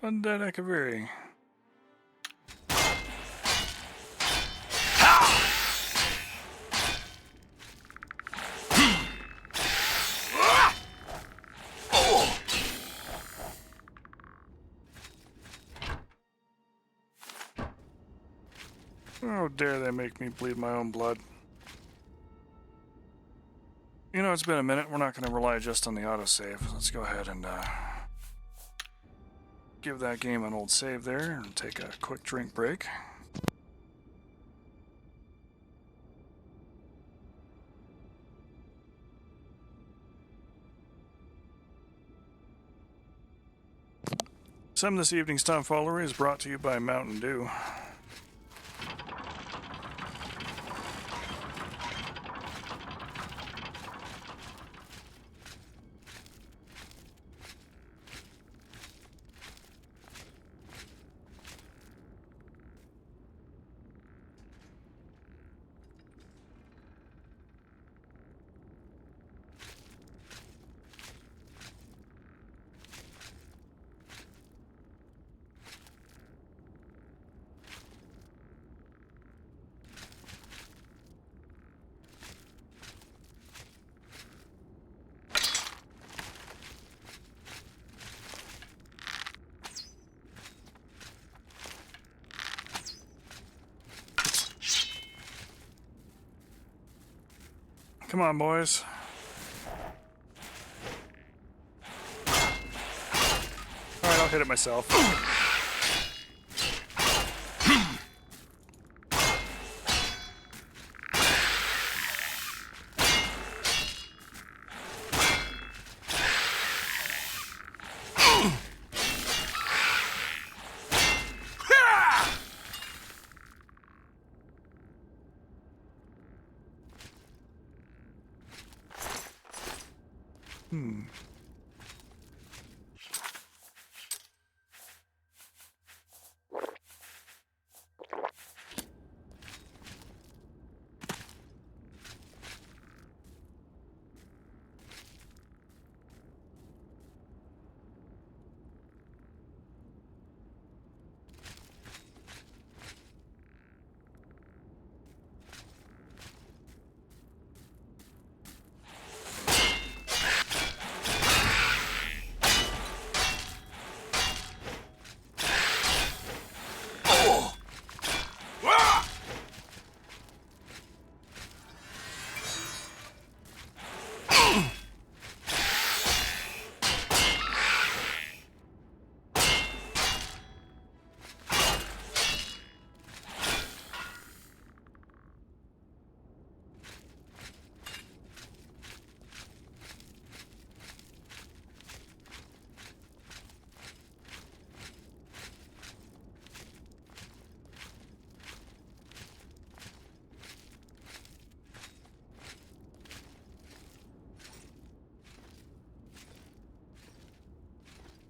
Undead Akaviri. How dare they make me bleed my own blood. You know, it's been a minute. We're not going to rely just on the autosave. Let's go ahead and give that game an old save there and take a quick drink break. Some of this evening's tomfoolery is brought to you by Mountain Dew. Come on, boys. Alright, I'll hit it myself.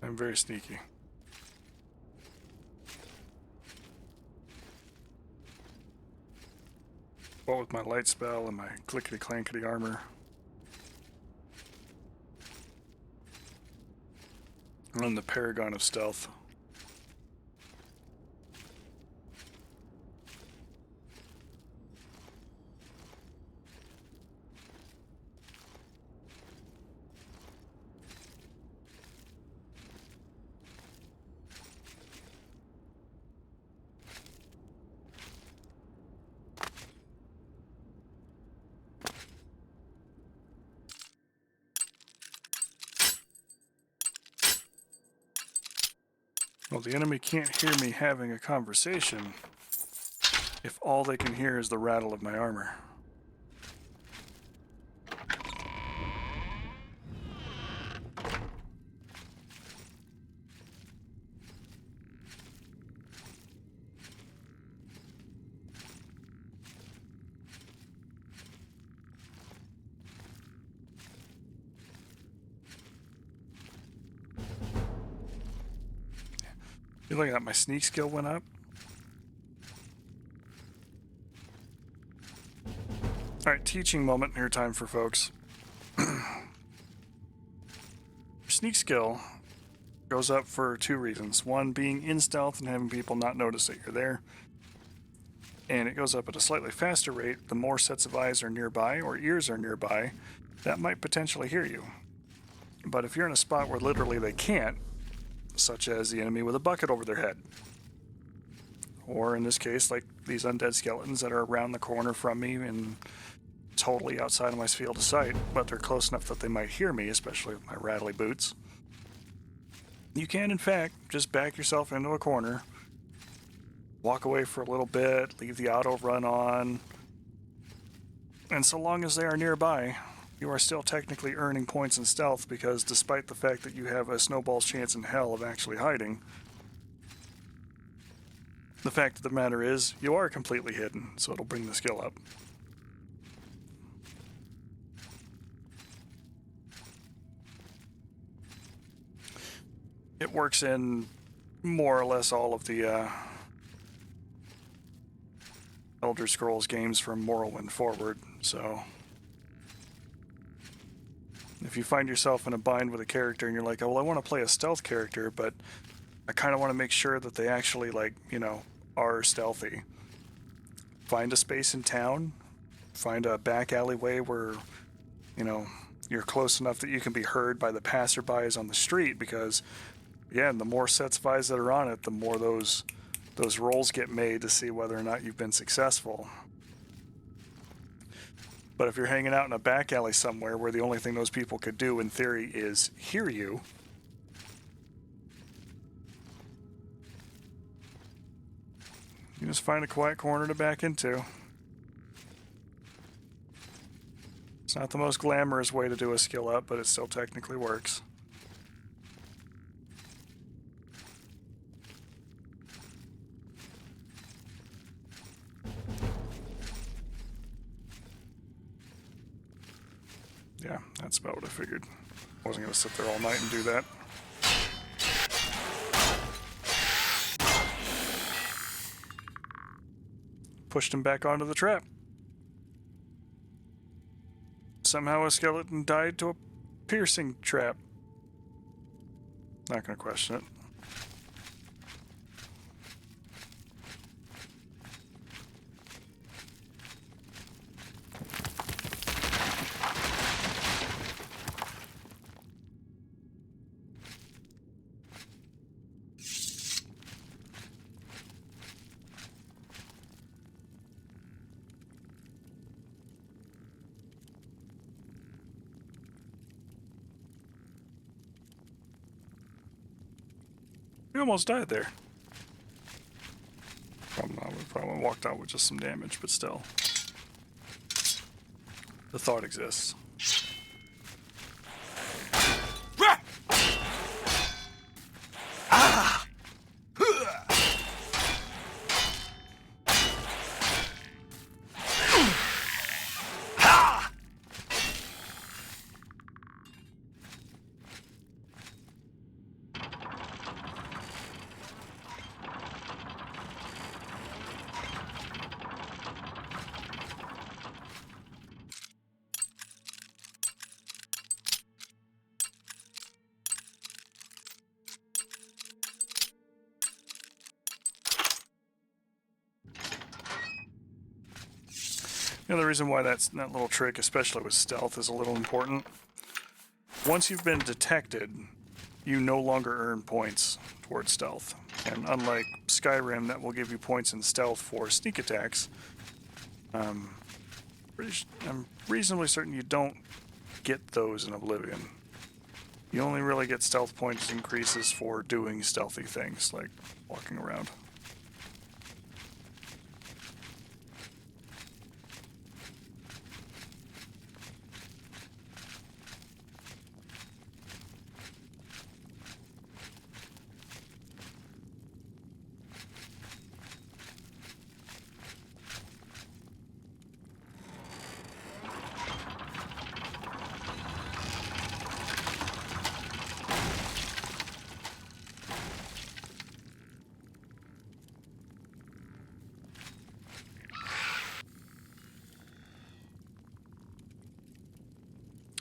I'm very sneaky. What with my light spell and my clickety-clankety armor. I'm the paragon of stealth. Well, the enemy can't hear me having a conversation if all they can hear is the rattle of my armor. You look at that, my sneak skill went up. Alright, teaching moment here time for folks. Your sneak skill goes up for two reasons. One, being in stealth and having people not notice that you're there. And it goes up at a slightly faster rate the more sets of eyes are nearby or ears are nearby that might potentially hear you. But if you're in a spot where literally they can't, such as the enemy with a bucket over their head, or in this case, like these undead skeletons that are around the corner from me and totally outside of my field of sight, but they're close enough that they might hear me, especially with my rattly boots. You can, in fact, just back yourself into a corner, walk away for a little bit, leave the auto run on, and so long as they are nearby, you are still technically earning points in stealth, because despite the fact that you have a snowball's chance in hell of actually hiding, the fact of the matter is you are completely hidden, so it'll bring the skill up. It works in more or less all of the Elder Scrolls games from Morrowind forward, so if you find yourself in a bind with a character and you're like, oh, well, I want to play a stealth character, but I kind of want to make sure that they actually, like, you know, are stealthy. Find a space in town, find a back alleyway where, you know, you're close enough that you can be heard by the passerbys on the street, because, again, the more sets of eyes that are on it, the more those rolls get made to see whether or not you've been successful. But if you're hanging out in a back alley somewhere where the only thing those people could do, in theory, is hear you, you just find a quiet corner to back into. It's not the most glamorous way to do a skill up, but it still technically works. Yeah, that's about what I figured. Wasn't going to sit there all night and do that. Pushed him back onto the trap. Somehow a skeleton died to a piercing trap. Not going to question it. We almost died there. We probably walked out with just some damage, but still. The thought exists. The other reason why that little trick, especially with stealth, is a little important. Once you've been detected, you no longer earn points towards stealth. And unlike Skyrim, that will give you points in stealth for sneak attacks, I'm reasonably certain you don't get those in Oblivion. You only really get stealth points increases for doing stealthy things, like walking around.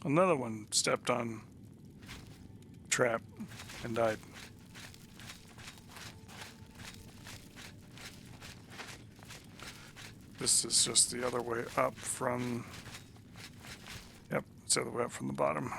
Another one stepped on trap and died. This is just the other way up from... Yep, it's the other way up from the bottom.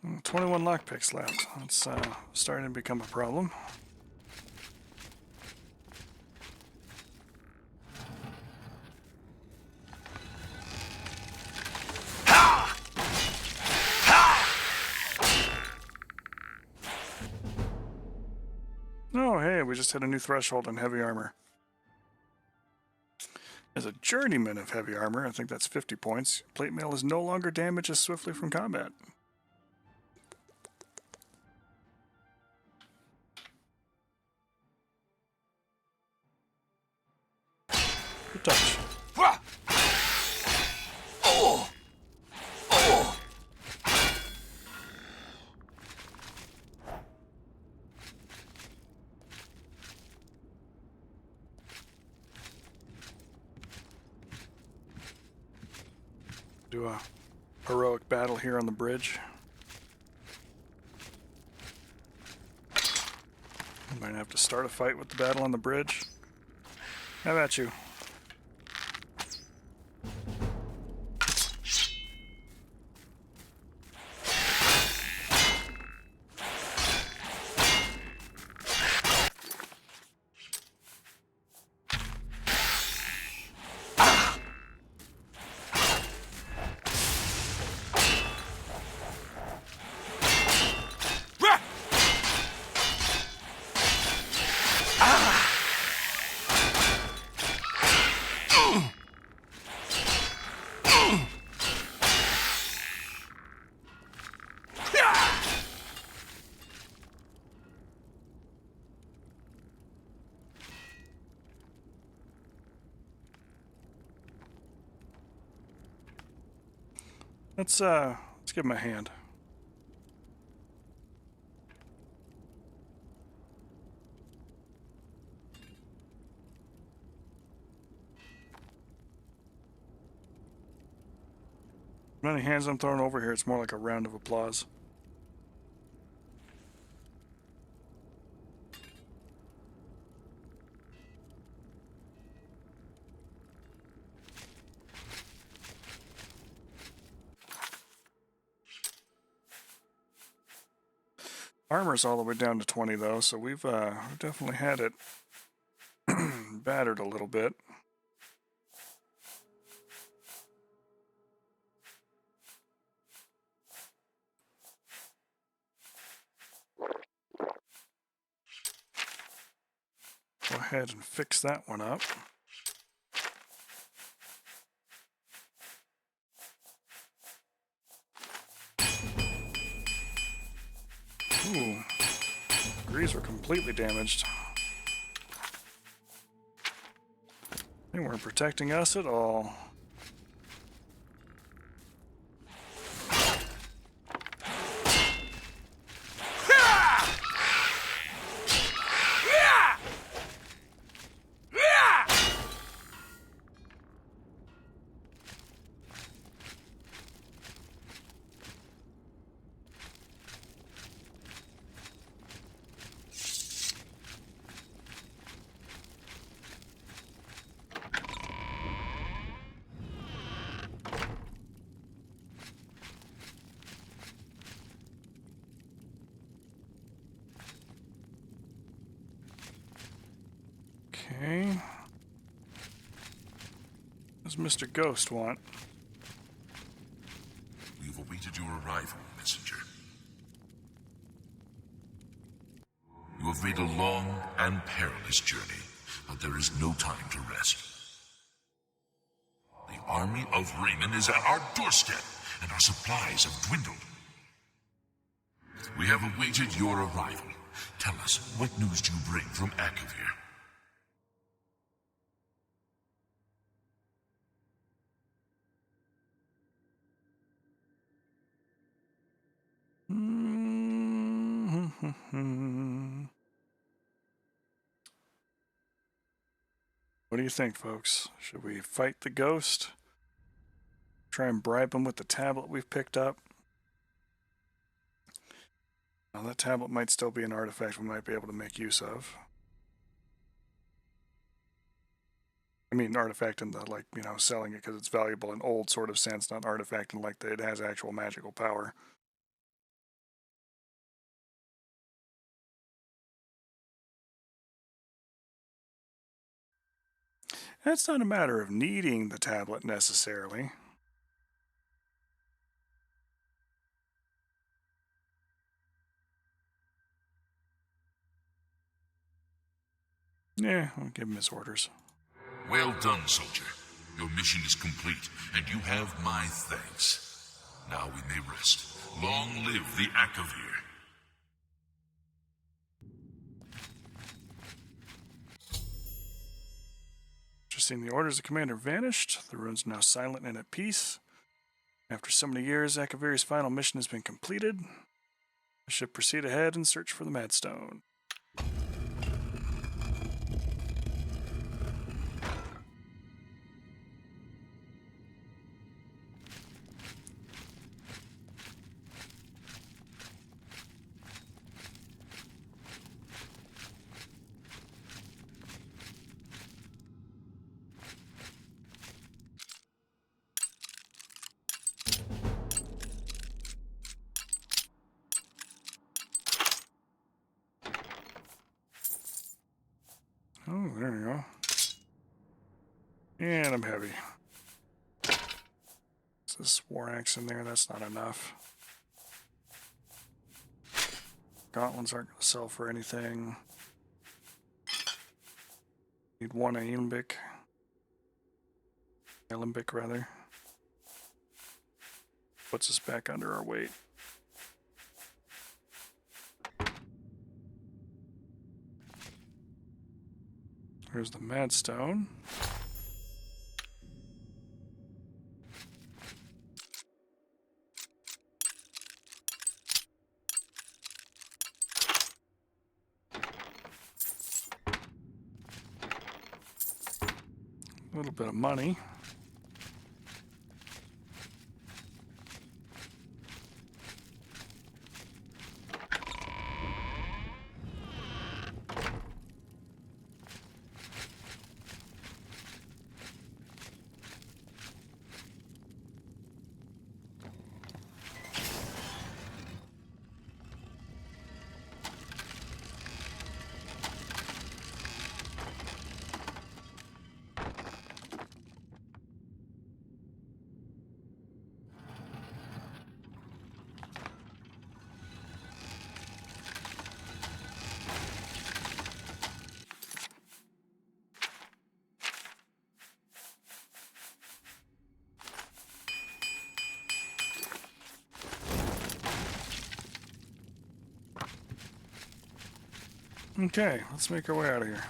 Mm, 21 lockpicks left. That's starting to become a problem. Oh, hey, we just hit a new threshold in heavy armor. As a journeyman of heavy armor, I think that's 50 points. Plate mail is no longer damaged as swiftly from combat. Good touch. Do a heroic battle here on the bridge. Might have to start a fight with the battle on the bridge. How about you? Let's give him a hand. How many hands I'm throwing over here? It's more like a round of applause. Armor's all the way down to 20 though, so we've definitely had it battered a little bit. Go ahead and fix that one up. Ooh, degrees were completely damaged. They weren't protecting us at all. Okay. What does Mr. Ghost want? We've awaited your arrival, messenger. You have made a long and perilous journey, but there is no time to rest. The army of Raymond is at our doorstep, and our supplies have dwindled. We have awaited your arrival. Tell us, what news do you bring from Akavir? What do you think, folks? Should we fight the ghost? Try and bribe him with the tablet we've picked up? Now, that tablet might still be an artifact we might be able to make use of. I mean, artifact in the, like, selling it because it's valuable in old sort of sense, not artifact in like that it has actual magical power. That's not a matter of needing the tablet necessarily. Yeah, I'll give him his orders. Well done, soldier. Your mission is complete, and you have my thanks. Now we may rest. Long live the Akavir. Interesting, the orders of commander vanished. The rune's now silent and at peace. After so many years, Akavir's final mission has been completed. I should proceed ahead and search for the Madstone. And I'm heavy. Is this war axe in there? That's not enough. Gauntlets aren't going to sell for anything. Need one alembic. Alembic, rather. Puts us back under our weight. Here's the Madstone. A little bit of money. Okay, let's make our way out of here.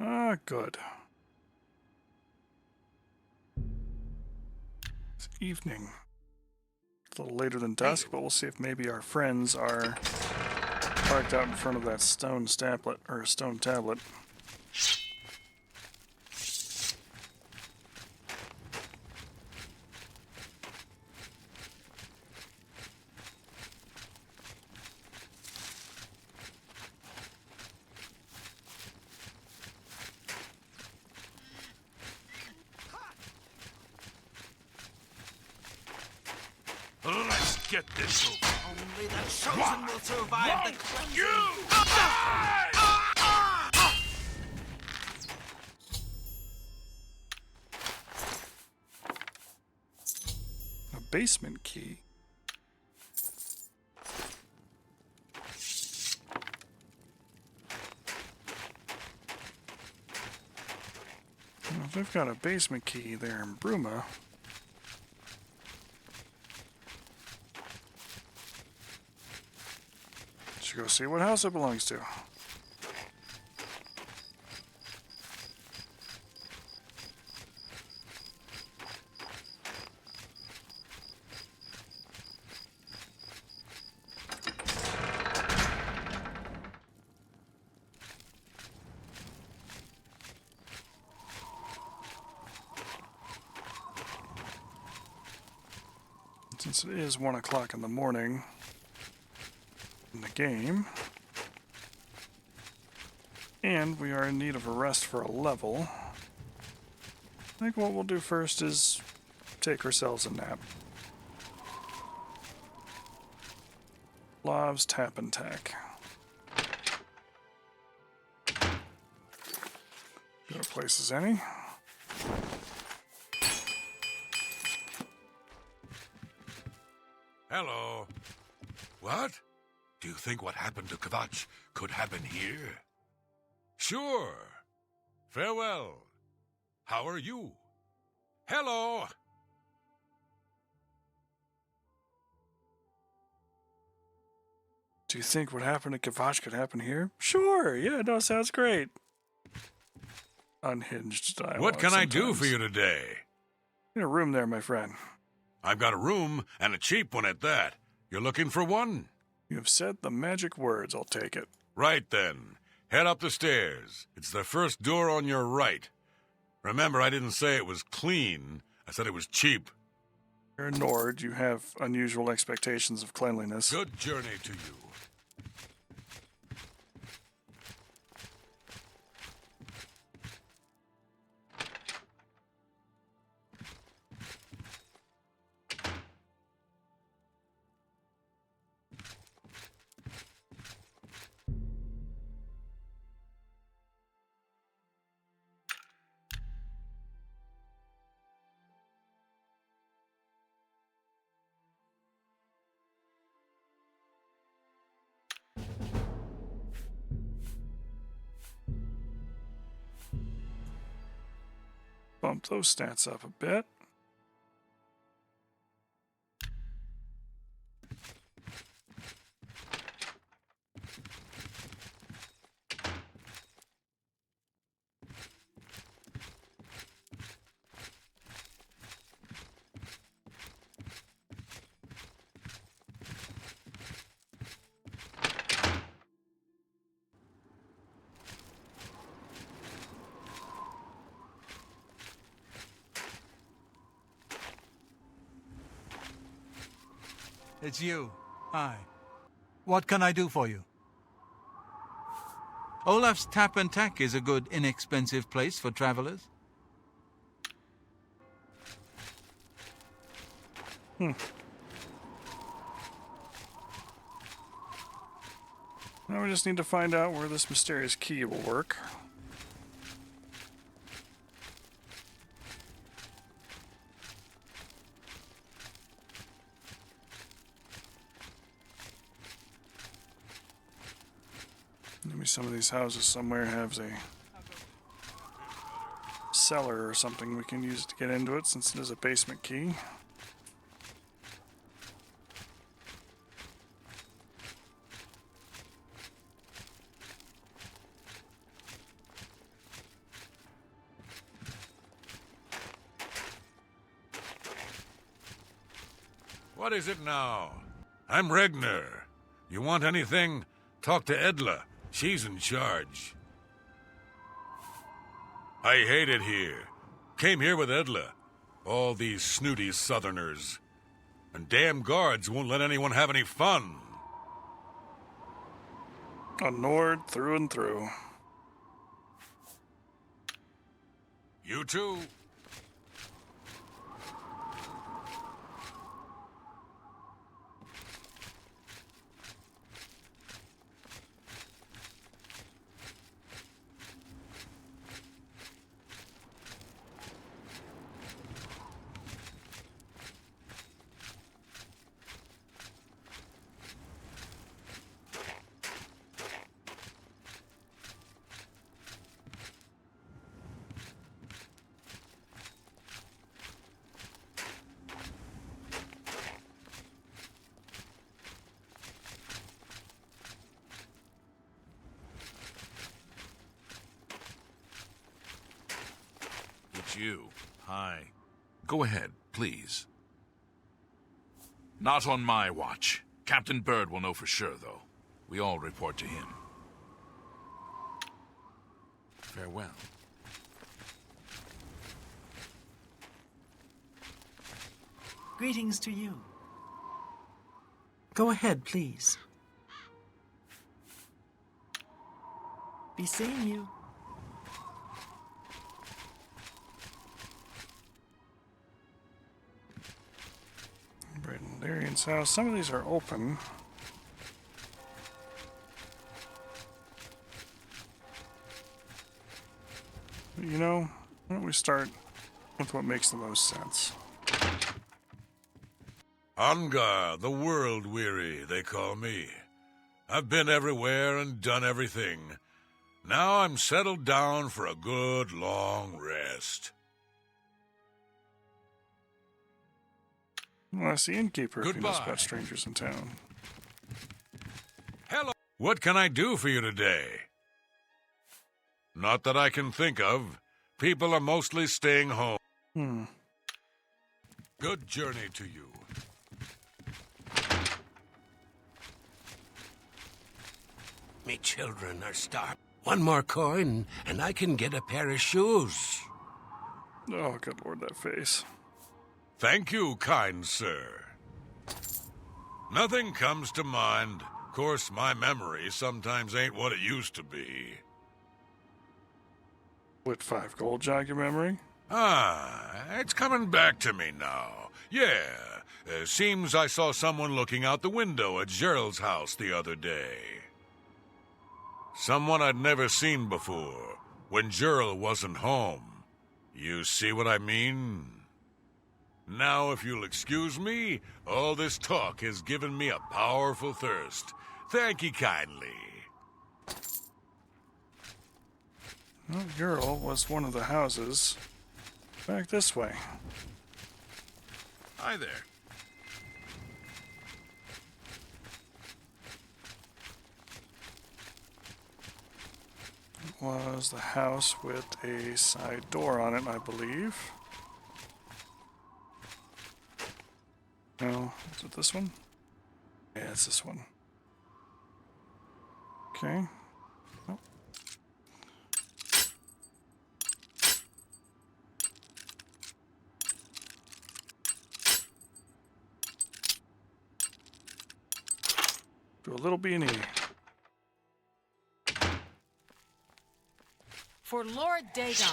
Ah, good. It's evening. A little later than dusk, but we'll see if maybe our friends are parked out in front of that stone tablet. Let's get this over. Only the chosen will survive the cleansing. A basement key. Well, if they've got a basement key there in Bruma, should go see what house it belongs to. Since it is 1 o'clock in the morning in the game, and we are in need of a rest for a level, I think what we'll do first is take ourselves a nap. Lav's Tap and Tack. Good places any. Hello. What? Do you think what happened to Kvatch could happen here? Sure. Farewell. How are you? Hello. Do you think what happened to Kavash could happen here? Sure, yeah, no, sounds great. Unhinged dialogue. What can I do sometimes. for you today? In a room there, my friend. I've got a room, and a cheap one at that. You're looking for one? You have said the magic words, I'll take it. Right then. Head up the stairs. It's the first door on your right. Remember, I didn't say it was clean. I said it was cheap. You're a Nord. You have unusual expectations of cleanliness. Good journey to you. Bump those stats up a bit. It's you. Hi. What can I do for you? Olaf's Tap and Tack is a good, inexpensive place for travelers. Now we just need to find out where this mysterious key will work. Maybe some of these houses somewhere have a cellar or something we can use to get into it, since it is a basement key. What is it now? I'm Regner. You want anything? Talk to Edla. She's in charge. I hate it here. Came here with Edla. All these snooty southerners. And damn guards won't let anyone have any fun. A Nord through and through. You too. It's you. Hi. Go ahead, please. Not on my watch. Captain Bird will know for sure, though. We all report to him. Farewell. Greetings to you. Go ahead, please. Be seeing you. Darian's house. Some of these are open. But you know, why don't we start with what makes the most sense? Angar, the world weary, they call me. I've been everywhere and done everything. Now I'm settled down for a good long rest. Well, that's the innkeeper if he knows Goodbye. about strangers in town. What can I do for you today? Not that I can think of. People are mostly staying home. Good journey to you. Me children are starved. One more coin, and I can get a pair of shoes. Oh, good lord, that face. Thank you, kind sir. Nothing comes to mind. Of course, my memory sometimes ain't what it used to be. Would 5 gold jog your memory? It's coming back to me now. Yeah, seems I saw someone looking out the window at Gerald's house the other day. Someone I'd never seen before, when Gerald wasn't home. You see what I mean? Now, if you'll excuse me, all this talk has given me a powerful thirst. Thank you kindly. Well, Ural was one of the houses back this way. Hi there. It was the house with a side door on it, I believe. No, is it this one? Yeah, it's this one. Okay. Oh. Do a little B&E. For Lord Dagon.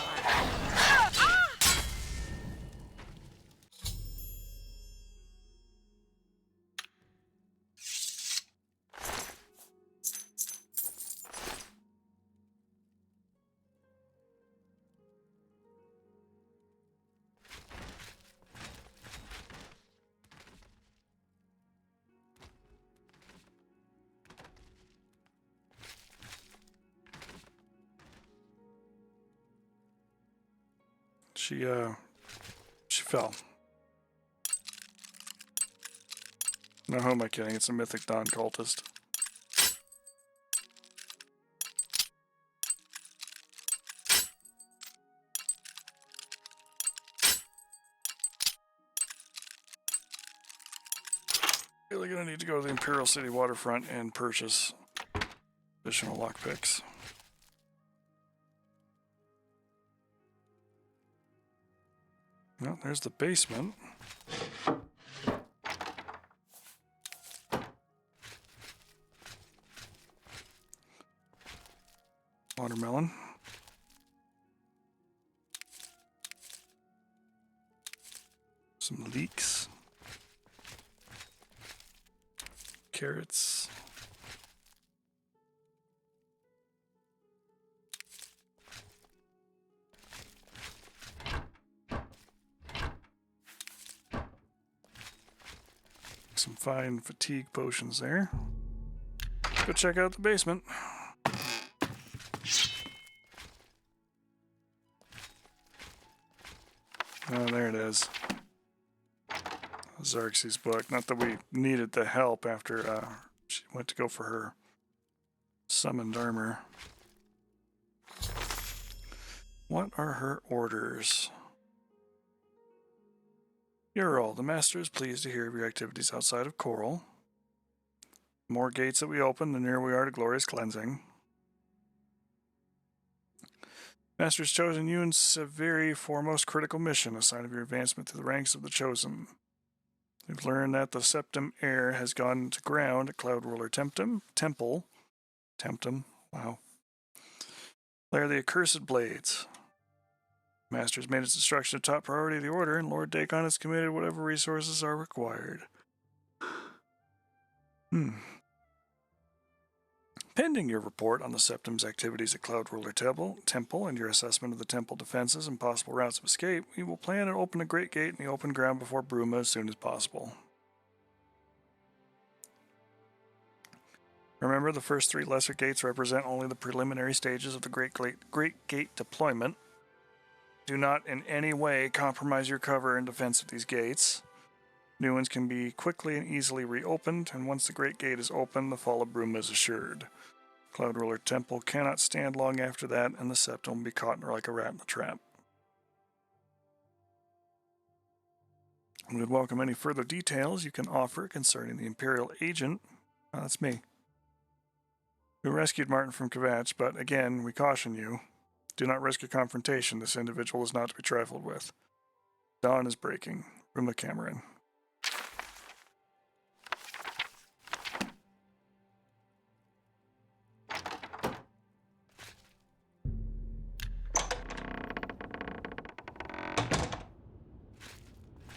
She fell. No, who am I kidding? It's a mythic non-cultist. Really gonna need to go to the Imperial City waterfront and purchase additional lockpicks. Well, there's the basement. Watermelon. Some leeks. Carrots. Some fine fatigue potions there. Go check out the basement. Oh, there it is. Xerxes' book. Not that we needed the help after she went to go for her summoned armor. What are her orders? Ural, the master is pleased to hear of your activities outside of Coral. The more gates that we open, the nearer we are to glorious cleansing. Master has chosen you in Severi for a most critical mission, a sign of your advancement through the ranks of the Chosen. We've learned that the Septim heir has gone to ground at Cloud Ruler Temptum, wow. They are the accursed blades. Master has made its destruction a top priority of the Order, and Lord Dagon has committed whatever resources are required. Pending your report on the Septim's activities at Cloud Ruler Temple and your assessment of the temple defenses and possible routes of escape, we will plan to open a great gate in the open ground before Bruma as soon as possible. Remember, the first 3 lesser gates represent only the preliminary stages of the Great Gate deployment. Do not in any way compromise your cover and defense of these gates. New ones can be quickly and easily reopened, and once the Great Gate is open, the fall of Bruma is assured. Cloud Ruler Temple cannot stand long after that, and the Septum will be caught like a rat in the trap. We would welcome any further details you can offer concerning the Imperial agent. That's me. Who rescued Martin from Kvatch, but again, we caution you. Do not risk a confrontation. This individual is not to be trifled with. Dawn is breaking. Bruma Cameron.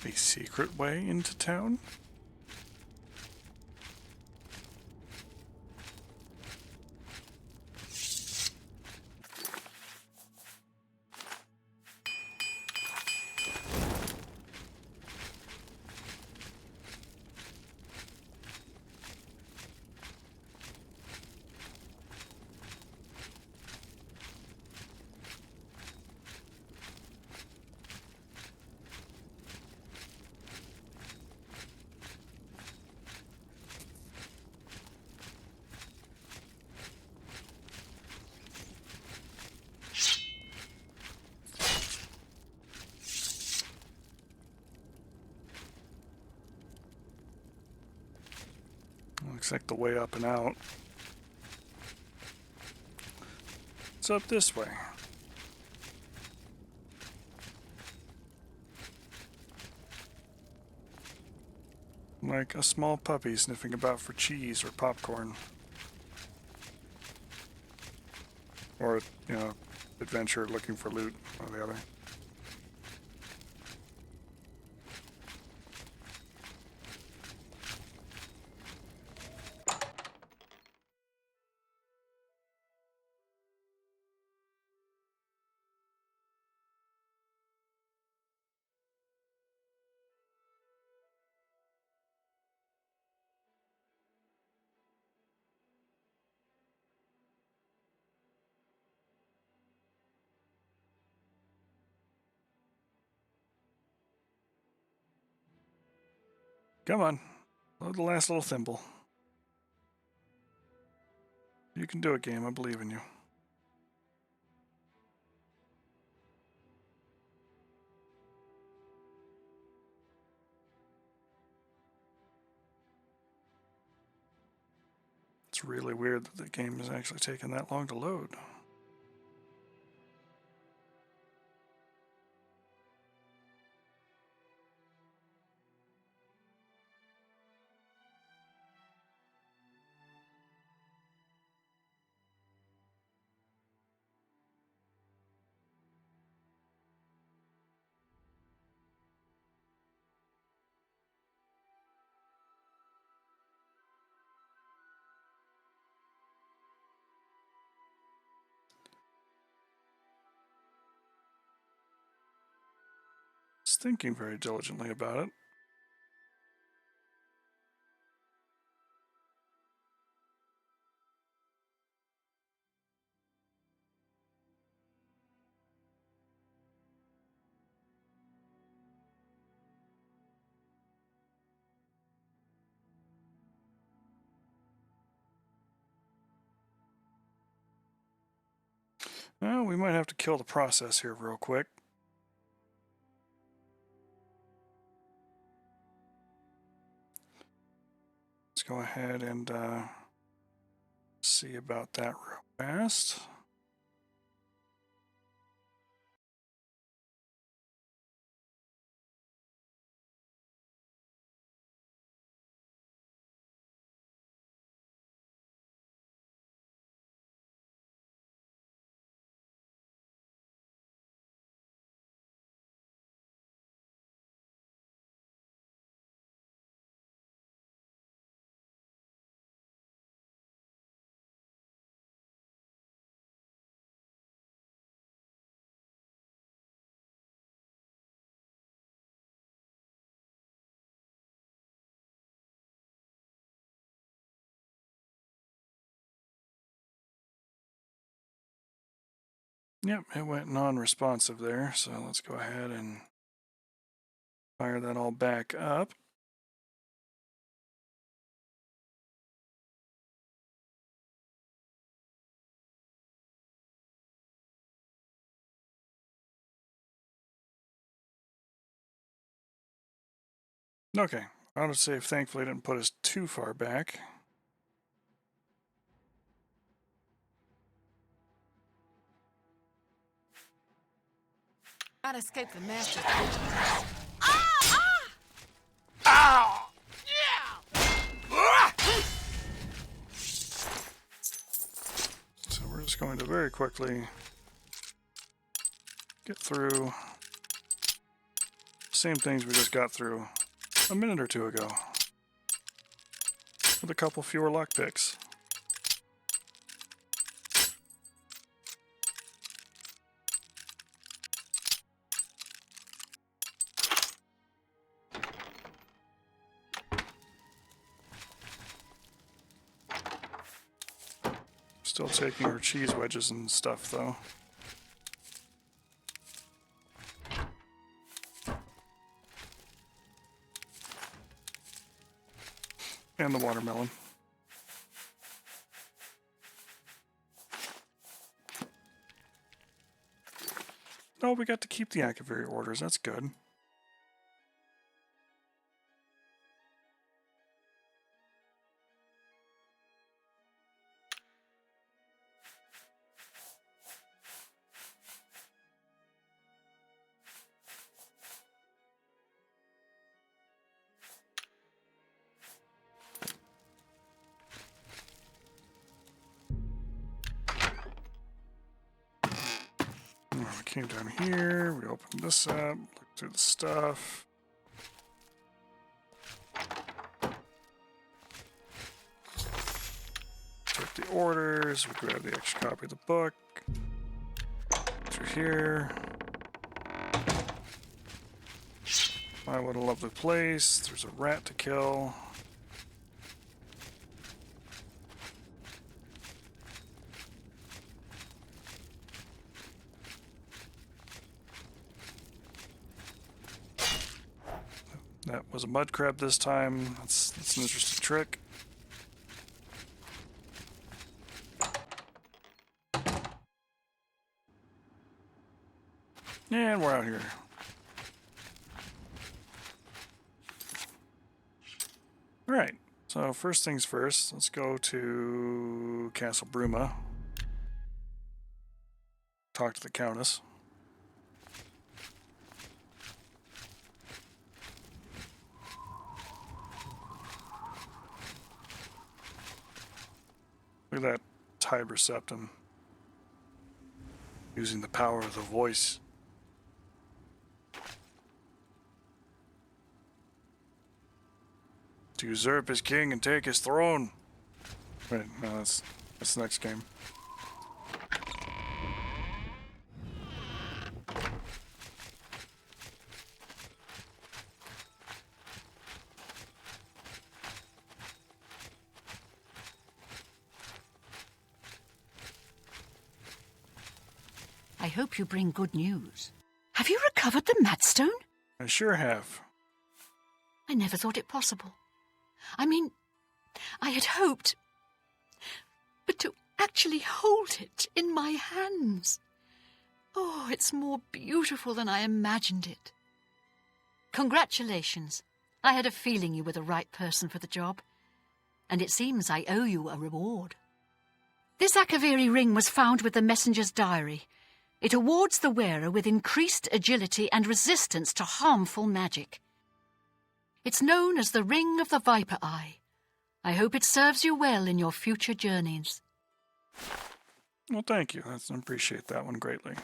A secret way into town? Looks like the way up and out. It's up this way. Like a small puppy sniffing about for cheese or popcorn. Or, adventure looking for loot, or the other. Come on. Load the last little thimble. You can do it, game. I believe in you. It's really weird that the game is actually taking that long to load. It's thinking very diligently about it. Well, we might have to kill the process here real quick. Let's go ahead and see about that real fast. Yep, it went non-responsive there, so let's go ahead and fire that all back up. Okay, autosave thankfully didn't put us too far back. Not escape the master. Ow! So we're just going to very quickly get through same things we just got through a minute or two ago with a couple fewer lockpicks. Still taking our cheese wedges and stuff, though. And the watermelon. Oh, we got to keep the Akaviri orders. That's good. We came down here, we opened this up, looked through the stuff. Took the orders, we grabbed the extra copy of the book. Through here. My, what a lovely place. There's a rat to kill. That was a mud crab this time. That's an interesting trick. And we're out here. Alright, so first things first, let's go to Castle Bruma. Talk to the Countess. Look at that Tiber Septum. Using the power of the voice. To usurp his king and take his throne. Wait, no, that's the next game. I hope you bring good news. Have you recovered the Madstone? I sure have. I never thought it possible. I mean, I had hoped, but to actually hold it in my hands. Oh, it's more beautiful than I imagined it. Congratulations. I had a feeling you were the right person for the job, and it seems I owe you a reward. This Akaviri ring was found with the messenger's diary. It awards the wearer with increased agility and resistance to harmful magic. It's known as the Ring of the Viper Eye. I hope it serves you well in your future journeys. Well, thank you. I appreciate that one greatly.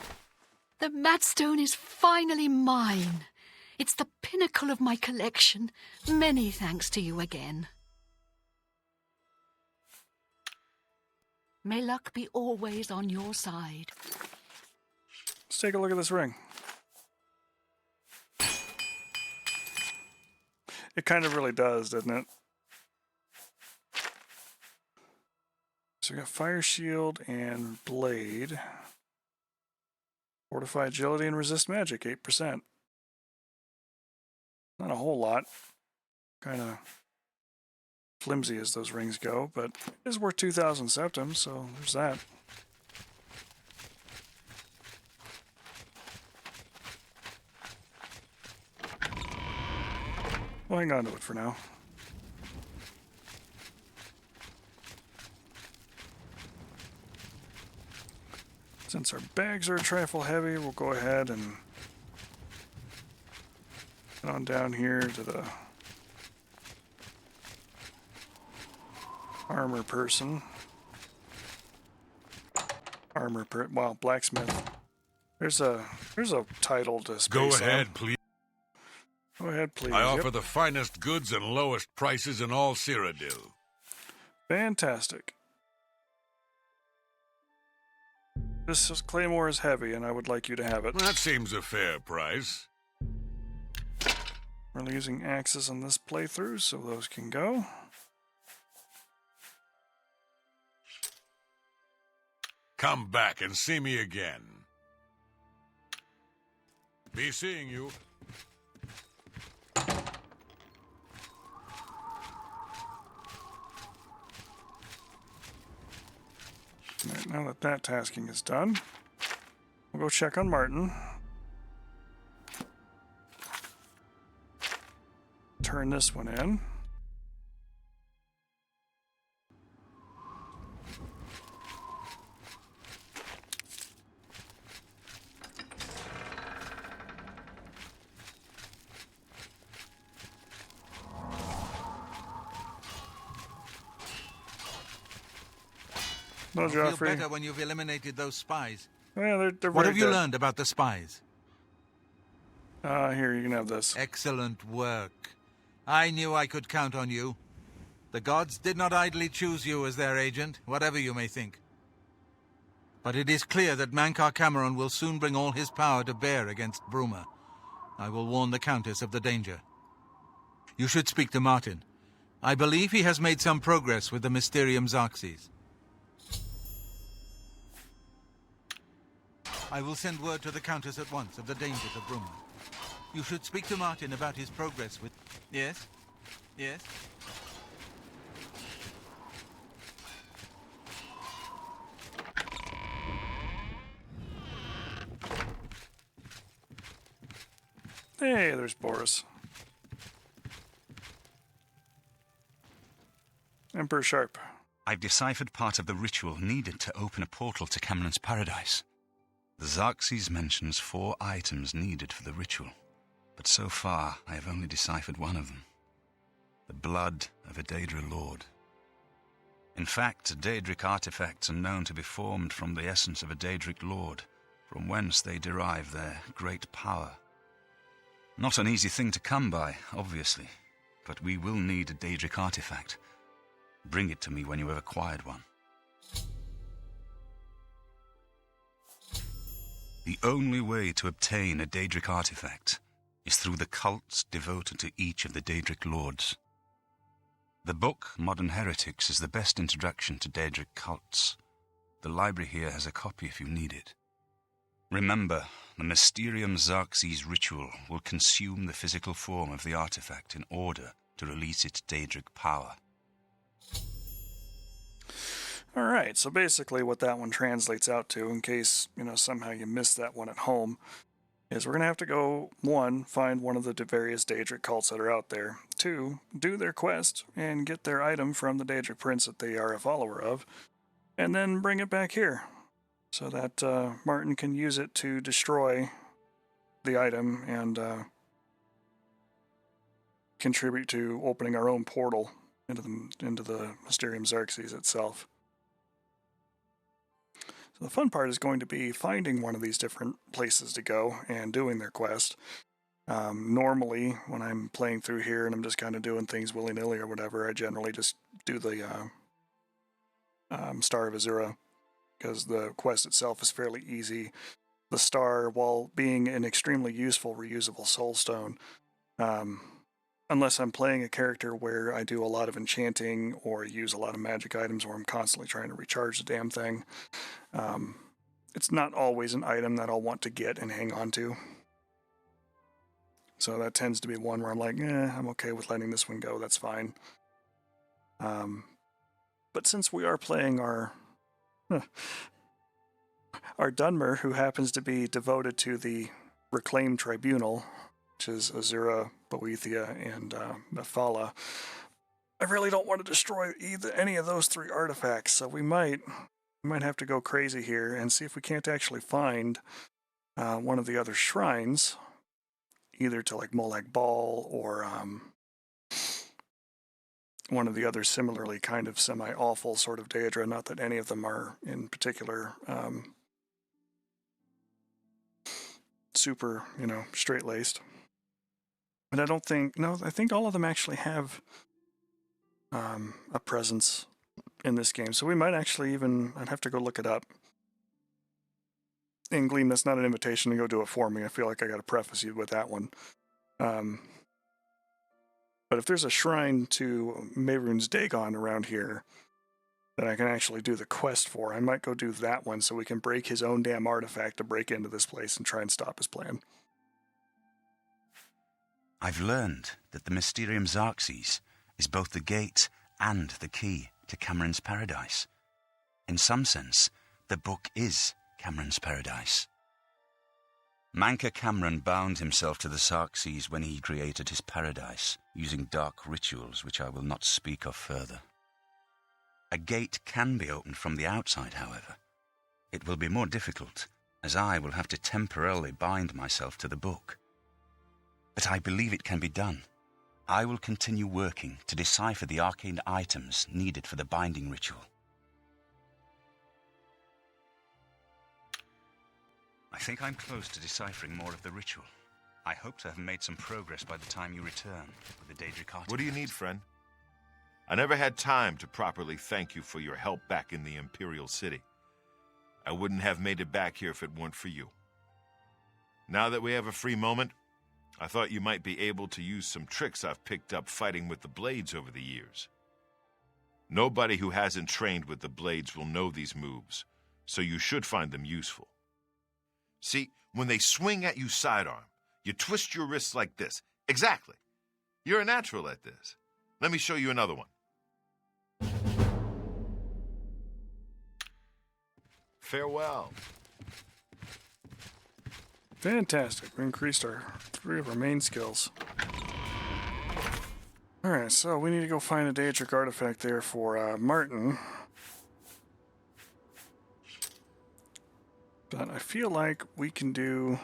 The Madstone is finally mine. It's the pinnacle of my collection. Many thanks to you again. May luck be always on your side. Let's take a look at this ring. It kind of really does, doesn't it? So we got Fire Shield and Blade. Fortify Agility and Resist Magic, 8%. Not a whole lot. Kind of flimsy as those rings go, but it is worth 2,000 septums, so there's that. We'll hang on to it for now. Since our bags are a trifle heavy, we'll go ahead and get on down here to the armor person. Wow, blacksmith. There's a title to space. Go ahead, please. Go ahead, please. I offer the finest goods and lowest prices in all Cyrodiil. Fantastic. This claymore is heavy, and I would like you to have it. That seems a fair price. We're using axes on this playthrough, so those can go. Come back and see me again. Be seeing you. Right, now that that tasking is done, we'll go check on Martin. Turn this one in. No, I'll feel Joffrey. better when you've eliminated those spies. Yeah, they're What very have you dead. learned about the spies? Here, you can have this. Excellent work. I knew I could count on you. The gods did not idly choose you as their agent, whatever you may think. But it is clear that Mankar Cameron will soon bring all his power to bear against Bruma. I will warn the Countess of the danger. You should speak to Martin. I believe he has made some progress with the Mysterium Xerxes. I will send word to the Countess at once of the danger to Bruma. You should speak to Martin about his progress with... Yes? Yes? Hey, there's Boris. Emperor Sharp. I've deciphered part of the ritual needed to open a portal to Cameron's paradise. The Xerxes mentions 4 items needed for the ritual, but so far I have only deciphered one of them. The blood of a Daedra Lord. In fact, Daedric artifacts are known to be formed from the essence of a Daedric Lord, from whence they derive their great power. Not an easy thing to come by, obviously, but we will need a Daedric artifact. Bring it to me when you have acquired one. The only way to obtain a Daedric artifact is through the cults devoted to each of the Daedric Lords. The book, Modern Heretics, is the best introduction to Daedric cults. The library here has a copy if you need it. Remember, the Mysterium Xerxes ritual will consume the physical form of the artifact in order to release its Daedric power. Alright, so basically what that one translates out to, in case, somehow you missed that one at home, is we're going to have to go, 1, find one of the various Daedric cults that are out there. 2, do their quest and get their item from the Daedric prince that they are a follower of, and then bring it back here, so that Martin can use it to destroy the item and contribute to opening our own portal into the Mysterium Xerxes itself. So the fun part is going to be finding one of these different places to go and doing their quest. Normally, when I'm playing through here and I'm just kind of doing things willy-nilly or whatever, I generally just do the Star of Azura, because the quest itself is fairly easy. The star, while being an extremely useful reusable soul stone, unless I'm playing a character where I do a lot of enchanting or use a lot of magic items or I'm constantly trying to recharge the damn thing, it's not always an item that I'll want to get and hang on to. So that tends to be one where I'm like, I'm okay with letting this one go, that's fine. But since we are playing our Dunmer, who happens to be devoted to the Reclaimed Tribunal, which is Azura, Boethia, and Mephala. I really don't want to destroy any of those 3 artifacts, so we might have to go crazy here and see if we can't actually find one of the other shrines, either to like Molag Bal or one of the other similarly kind of semi-awful sort of Daedra. Not that any of them are in particular super, straight-laced. But I don't think, no, I think all of them actually have a presence in this game. So we might actually even, I'd have to go look it up. And Gleam, that's not an invitation to go do it for me. I feel like I got to preface you with that one. But if there's a shrine to Mehrunes Dagon around here that I can actually do the quest for, I might go do that one so we can break his own damn artifact to break into this place and try and stop his plan. I've learned that the Mysterium Xarxes is both the gate and the key to Cameron's paradise. In some sense, the book is Cameron's paradise. Manca Cameron bound himself to the Xarxes when he created his paradise, using dark rituals which I will not speak of further. A gate can be opened from the outside, however. It will be more difficult, as I will have to temporarily bind myself to the book. But I believe it can be done. I will continue working to decipher the arcane items needed for the binding ritual. I think I'm close to deciphering more of the ritual. I hope to have made some progress by the time you return with the Daedric artifact. What do you need, friend? I never had time to properly thank you for your help back in the Imperial City. I wouldn't have made it back here if it weren't for you. Now that we have a free moment, I thought you might be able to use some tricks I've picked up fighting with the blades over the years. Nobody who hasn't trained with the blades will know these moves, so you should find them useful. See, when they swing at you sidearm, you twist your wrists like this. Exactly. You're a natural at this. Let me show you another one. Farewell. Fantastic. We increased 3 of our main skills. Alright, so we need to go find a Daedric artifact there for Martin. But I feel like we can do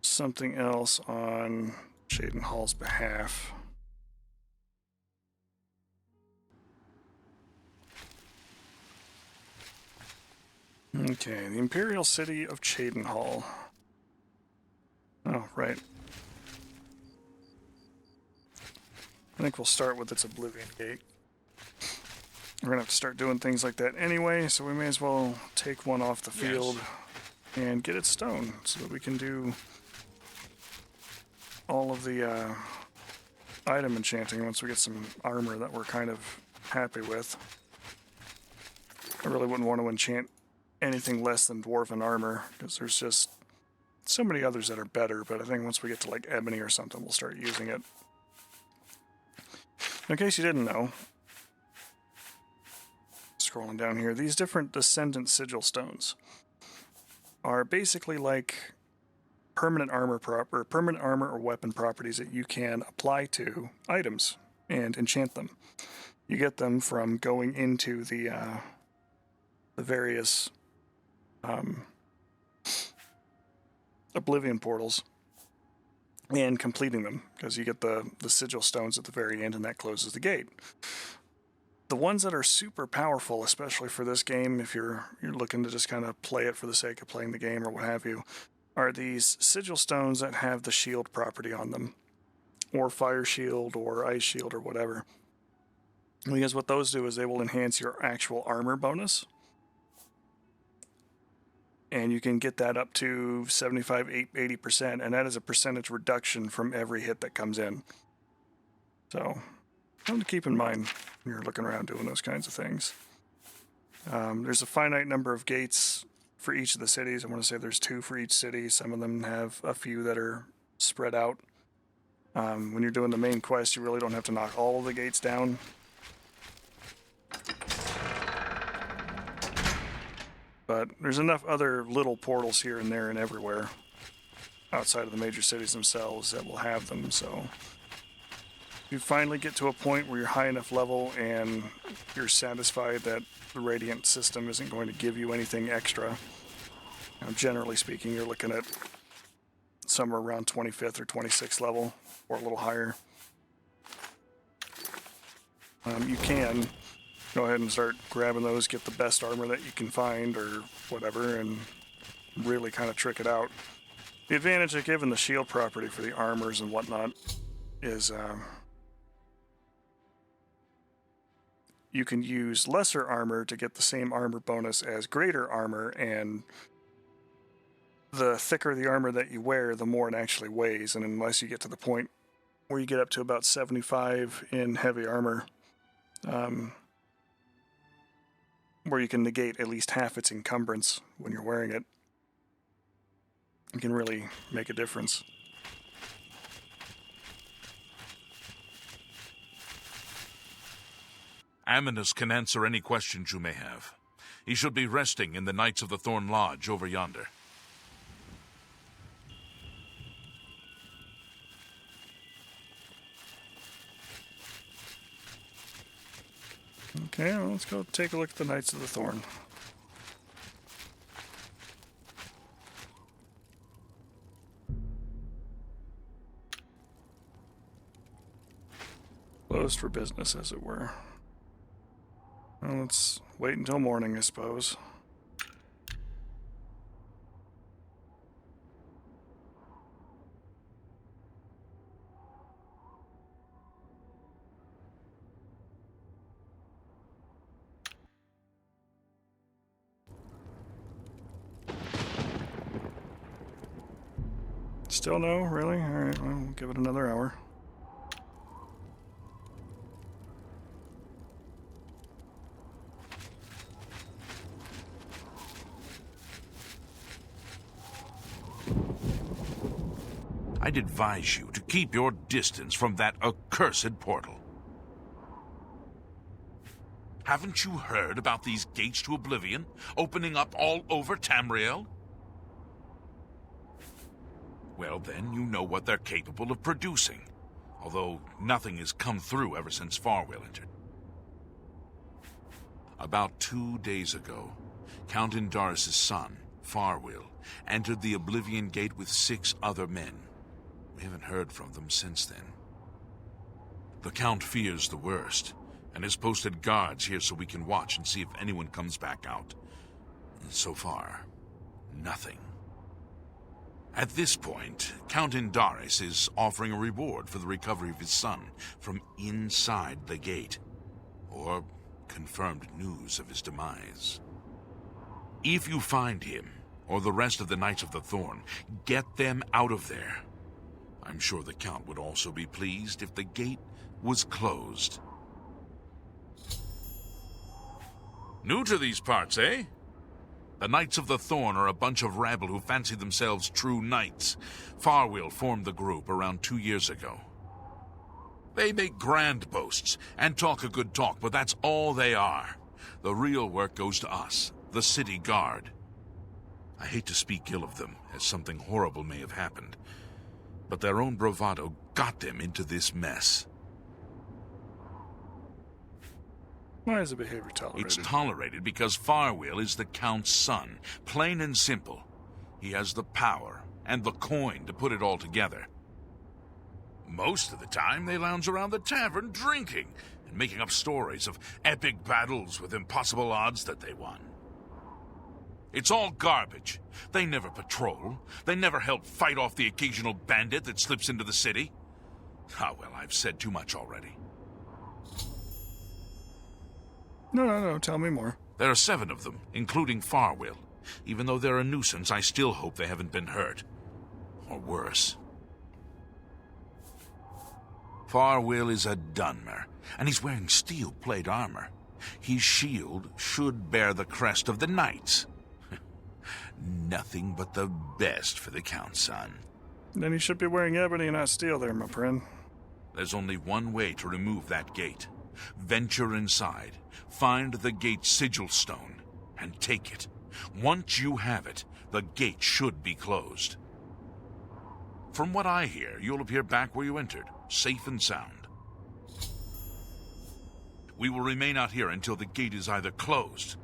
something else on Cheydinhall's behalf. Okay, the Imperial City of Cheydinhall. Oh, right. I think we'll start with its Oblivion Gate. We're going to have to start doing things like that anyway, so we may as well take one off the field and get it stone so that we can do all of the item enchanting once we get some armor that we're kind of happy with. I really wouldn't want to enchant anything less than Dwarven armor, because there's just so many others that are better, but I think once we get to like Ebony or something, we'll start using it. In case you didn't know, scrolling down here, these different Descendant Sigil stones are basically like permanent armor or weapon properties that you can apply to items and enchant them. You get them from going into the various Oblivion portals and completing them, because you get the sigil stones at the very end and that closes the gate. The ones that are super powerful, especially for this game, if you're looking to just kind of play it for the sake of playing the game or what have you, are these sigil stones that have the shield property on them, or fire shield or ice shield or whatever. Because what those do is they will enhance your actual armor bonus. And you can get that up to 75, 80%, and that is a percentage reduction from every hit that comes in. So, something to keep in mind when you're looking around doing those kinds of things. There's a finite number of gates for each of the cities. I want to say there's 2 for each city. Some of them have a few that are spread out. When you're doing the main quest, you really don't have to knock all of the gates down. But there's enough other little portals here and there and everywhere outside of the major cities themselves that will have them, so if you finally get to a point where you're high enough level and you're satisfied that the Radiant system isn't going to give you anything extra, generally speaking, you're looking at somewhere around 25th or 26th level, or a little higher. You can go ahead and start grabbing those, get the best armor that you can find or whatever, and really kind of trick it out. The advantage of giving the shield property for the armors and whatnot is you can use lesser armor to get the same armor bonus as greater armor, and the thicker the armor that you wear, the more it actually weighs, and unless you get to the point where you get up to about 75 in heavy armor, where you can negate at least half its encumbrance when you're wearing it, it can really make a difference. Aminus can answer any questions you may have. He should be resting in the Knights of the Thorn Lodge over yonder. Okay, well, let's go take a look at the Knights of the Thorn. Closed for business, as it were. Well, let's wait until morning, I suppose. Still no? Really? Alright, well, we'll give it another hour. I'd advise you to keep your distance from that accursed portal. Haven't you heard about these gates to Oblivion opening up all over Tamriel? Well, then you know what they're capable of producing, although nothing has come through ever since Farwell entered. About 2 days ago, Count Indaris' son, Farwell, entered the Oblivion Gate with 6 other men. We haven't heard from them since then. The Count fears the worst, and has posted guards here so we can watch and see if anyone comes back out. So far, nothing. At this point, Count Indaris is offering a reward for the recovery of his son from inside the gate, or confirmed news of his demise. If you find him, or the rest of the Knights of the Thorn, get them out of there. I'm sure the Count would also be pleased if the gate was closed. New to these parts, eh? The Knights of the Thorn are a bunch of rabble who fancy themselves true knights. Farwell formed the group around 2 years ago. They make grand boasts and talk a good talk, but that's all they are. The real work goes to us, the city guard. I hate to speak ill of them, as something horrible may have happened, but their own bravado got them into this mess. Why is the behavior tolerated? It's tolerated because Farwell is the Count's son, plain and simple. He has the power and the coin to put it all together. Most of the time, they lounge around the tavern drinking and making up stories of epic battles with impossible odds that they won. It's all garbage. They never patrol. They never help fight off the occasional bandit that slips into the city. Ah, well, I've said too much already. No, tell me more. There are 7 of them, including Farwell. Even though they're a nuisance, I still hope they haven't been hurt. Or worse. Farwell is a Dunmer, and he's wearing steel plate armor. His shield should bear the crest of the Knights. Nothing but the best for the Count's son. Then he should be wearing ebony and not steel there, my friend. There's only one way to remove that gate. Venture inside, find the gate's sigil stone, and take it. Once you have it, the gate should be closed. From what I hear, you'll appear back where you entered, safe and sound. We will remain out here until the gate is either closed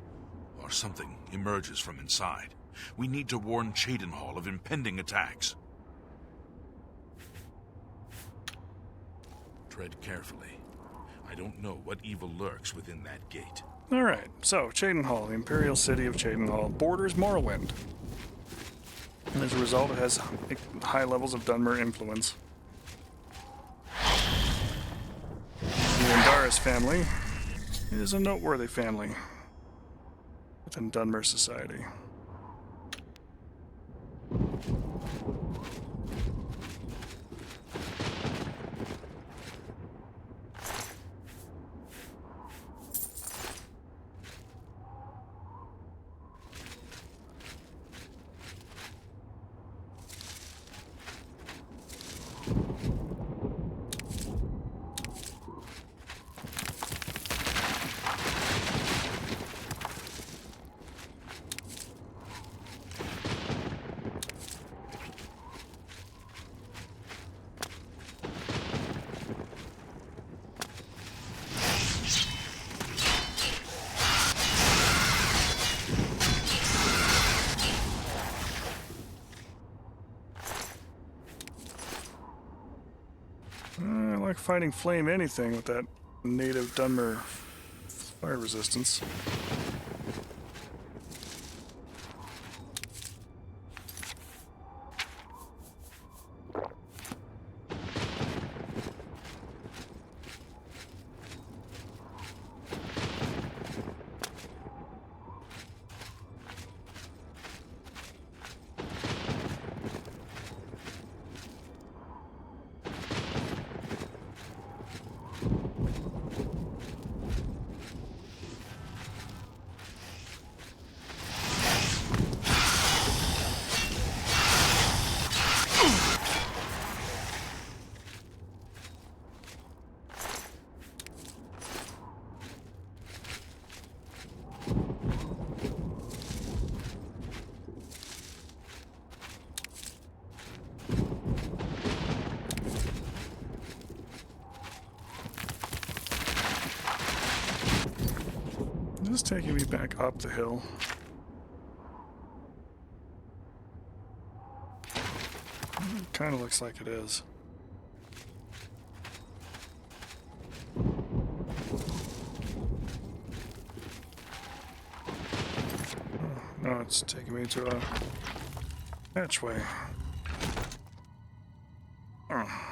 or something emerges from inside. We need to warn Cheydinhal of impending attacks. Tread carefully. I don't know what evil lurks within that gate. Alright, so Cheydinhal, the Imperial City of Cheydinhal, borders Morrowind. And as a result, it has high levels of Dunmer influence. The Andaris family is a noteworthy family within Dunmer society. I like fighting flame anything with that native Dunmer fire resistance. This is taking me back up the hill. It kind of looks like it is. Oh, no, it's taking me to a hatchway. Oh.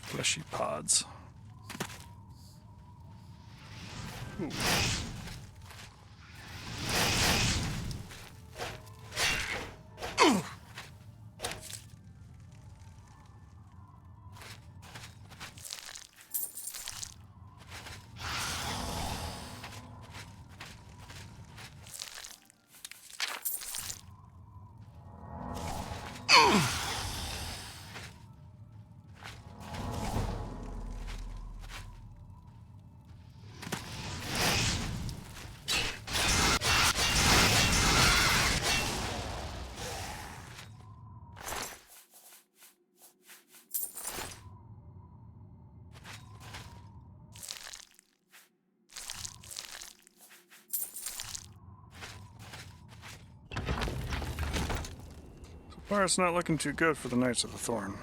Fleshy pods. Ooh. So far, it's not looking too good for the Knights of the Thorn.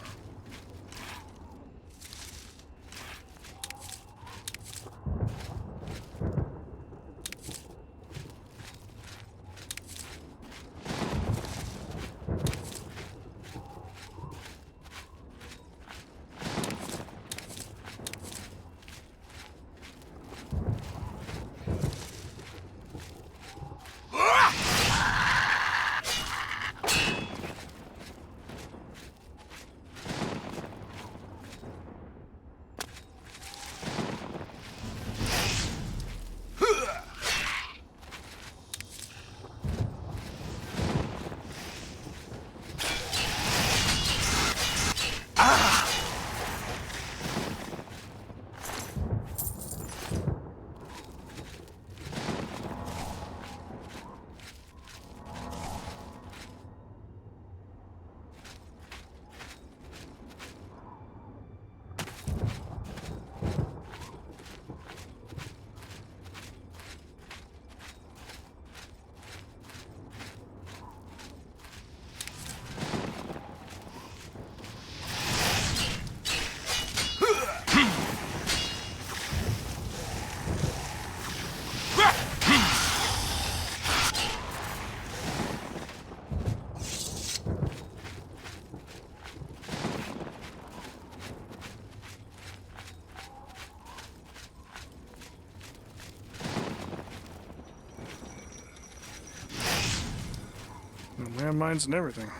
Landmines and everything.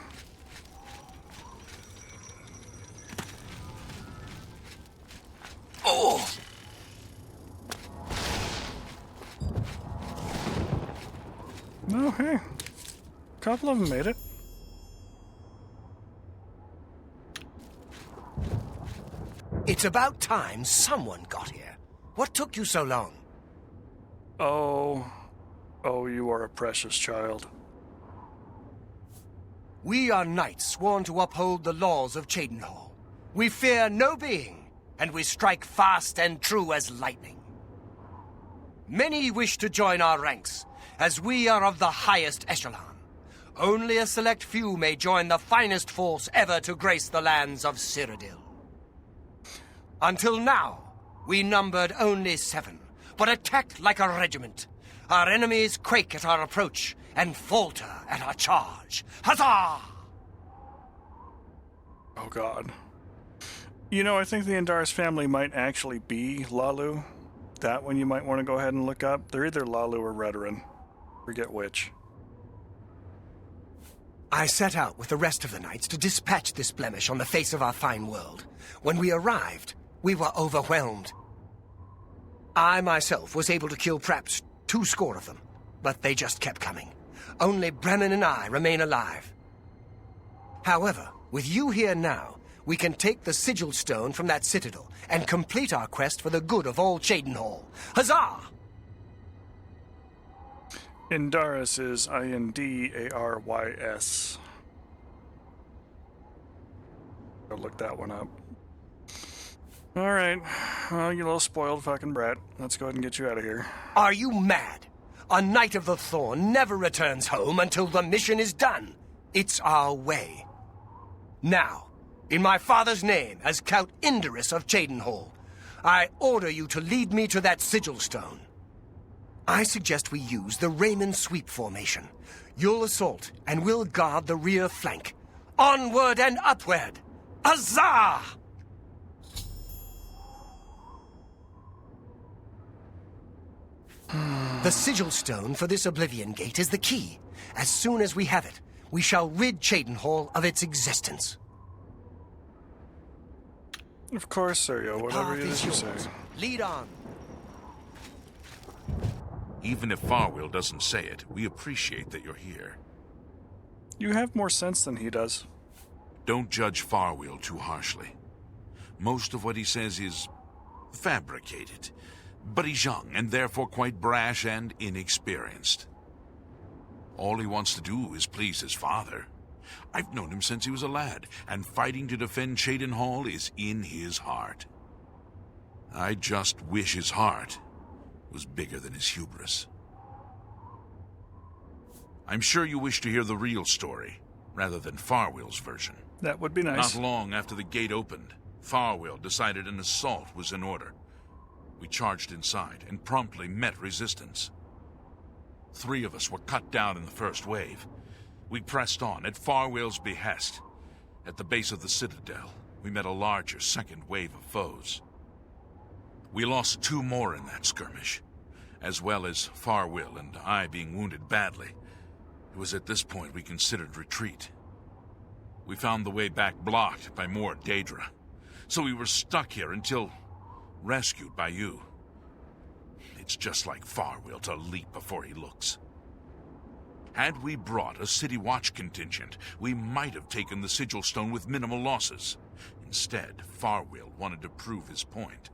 Oh! No, hey. A couple of them made it. It's about time someone got here. What took you so long? Oh, you are a precious child. We are knights sworn to uphold the laws of Cheydinhal. We fear no being, and we strike fast and true as lightning. Many wish to join our ranks, as we are of the highest echelon. Only a select few may join the finest force ever to grace the lands of Cyrodiil. Until now, we numbered only 7, but attacked like a regiment. Our enemies quake at our approach and falter at our charge. Huzzah! Oh god. You know, I think the Indaris family might actually be Lalu. That one you might want to go ahead and look up. They're either Lalu or Redoran. Forget which. I set out with the rest of the knights to dispatch this blemish on the face of our fine world. When we arrived, we were overwhelmed. I myself was able to kill perhaps 20 of them, but they just kept coming. Only Bremen and I remain alive. However, with you here now, we can take the sigil stone from that citadel and complete our quest for the good of all Cheydinhal. Huzzah! Indaris is Indarys. Go look that one up. Alright, well, you little spoiled fucking brat. Let's go ahead and get you out of here. Are you mad? A Knight of the Thorn never returns home until the mission is done. It's our way. Now, in my father's name, as Count Indaris of Cheydinhal, I order you to lead me to that sigil stone. I suggest we use the Raymond sweep formation. You'll assault, and we'll guard the rear flank. Onward and upward! Huzzah! The sigil stone for this Oblivion gate is the key. As soon as we have it, we shall rid Cheydinhal of its existence. Of course, Sergio, whatever it is you say. Lead on. Even if Farwell doesn't say it, we appreciate that you're here. You have more sense than he does. Don't judge Farwell too harshly. Most of what he says is fabricated. But he's young, and therefore quite brash and inexperienced. All he wants to do is please his father. I've known him since he was a lad, and fighting to defend Cheydinhal is in his heart. I just wish his heart was bigger than his hubris. I'm sure you wish to hear the real story, rather than Farwell's version. That would be nice. Not long after the gate opened, Farwell decided an assault was in order. We charged inside and promptly met resistance. 3 of us were cut down in the first wave. We pressed on at Farwell's behest. At the base of the citadel, we met a larger second wave of foes. We lost 2 more in that skirmish, as well as Farwell and I being wounded badly. It was at this point we considered retreat. We found the way back blocked by more Daedra, so we were stuck here until rescued by you. It's just like Farwell to leap before he looks. Had we brought a City Watch contingent, we might have taken the Sigil Stone with minimal losses. Instead, Farwell wanted to prove his point.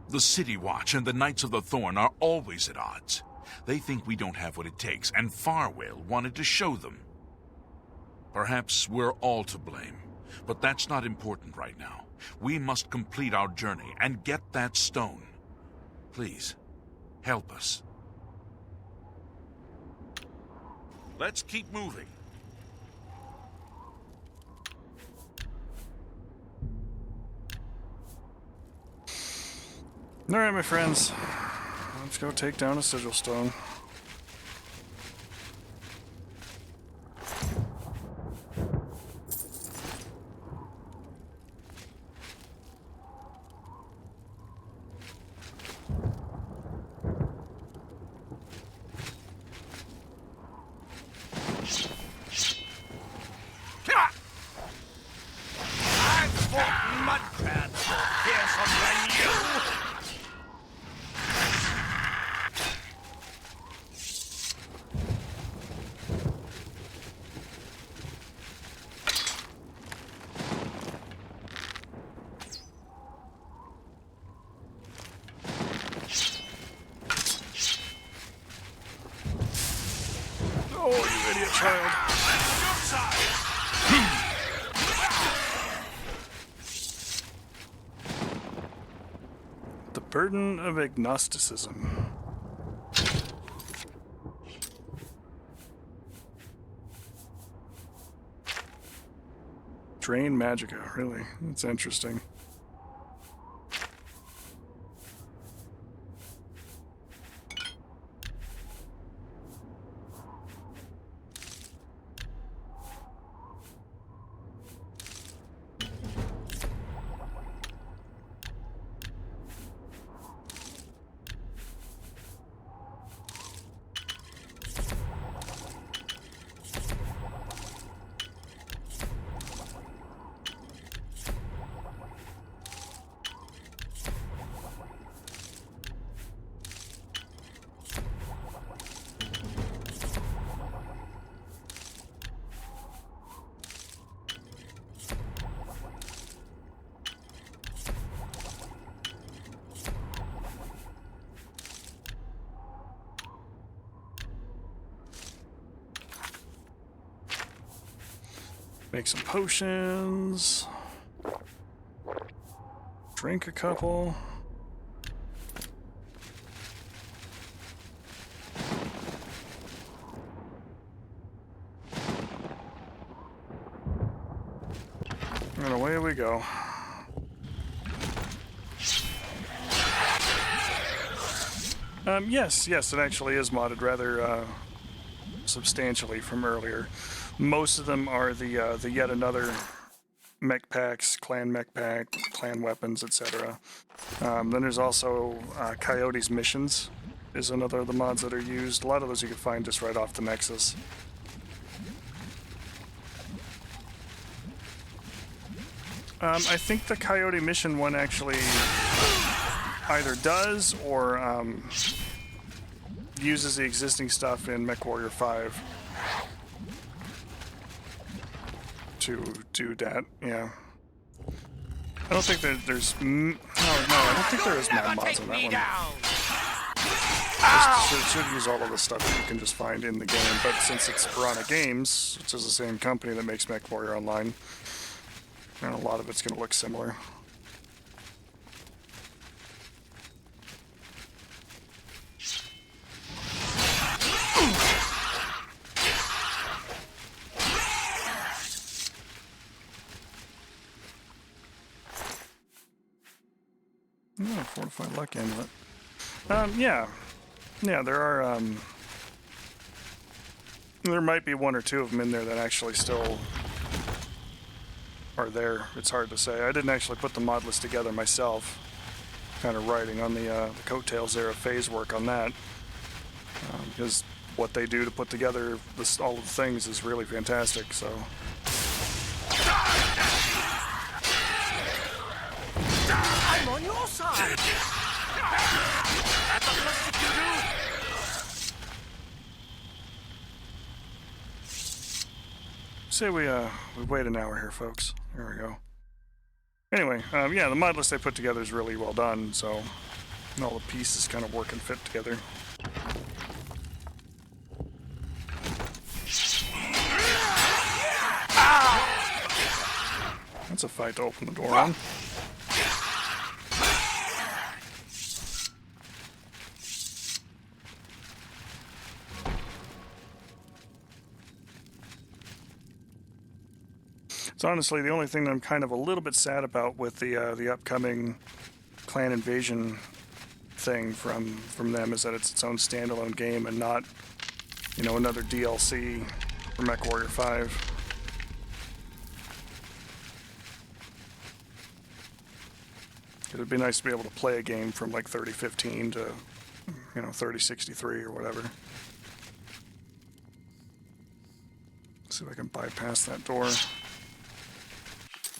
The City Watch and the Knights of the Thorn are always at odds. They think we don't have what it takes, and Farwell wanted to show them. Perhaps we're all to blame, but that's not important right now. We must complete our journey and get that stone. Please, help us. Let's keep moving. Alright, my friends. Let's go take down a sigil stone. it, child. The burden of agnosticism. Drain Magica, really? That's interesting. Make some potions. Drink a couple. And away we go. Yes, it actually is modded rather substantially from earlier. Most of them are the yet another mech packs, clan mech pack, clan weapons, etc. Then there's also Coyote's missions is another of the mods that are used. A lot of those you can find just right off the Nexus. I think the Coyote mission one actually either does or uses the existing stuff in MechWarrior 5 to do that. Yeah. I don't think that there's no, I don't think there is mod mods on that one. Should use all of the stuff that you can just find in the game, but since it's Piranha Games, which is the same company that makes MechWarrior Online, and a lot of it's going to look similar. Oh, fortified luck amulet. Yeah, there are, there might be one or two of them in there that actually still are there. It's hard to say. I didn't actually put the mod list together myself. Kind of riding on the coattails there of phase work on that. Because what they do to put together all of the things is really fantastic, so... I'm on your side! That's a blessing you do! Say we wait an hour here, folks. There we go. Anyway, yeah, the mod list they put together is really well done, so all the pieces kind of work and fit together. That's a fight to open the door on. It's honestly the only thing that I'm kind of a little bit sad about with the upcoming clan invasion thing from them is that it's its own standalone game and not, you know, another DLC for MechWarrior 5. It'd be nice to be able to play a game from like 3015 to, you know, 3063 or whatever. Let's see if I can bypass that door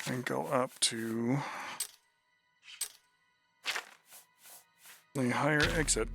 and go up to the higher exit.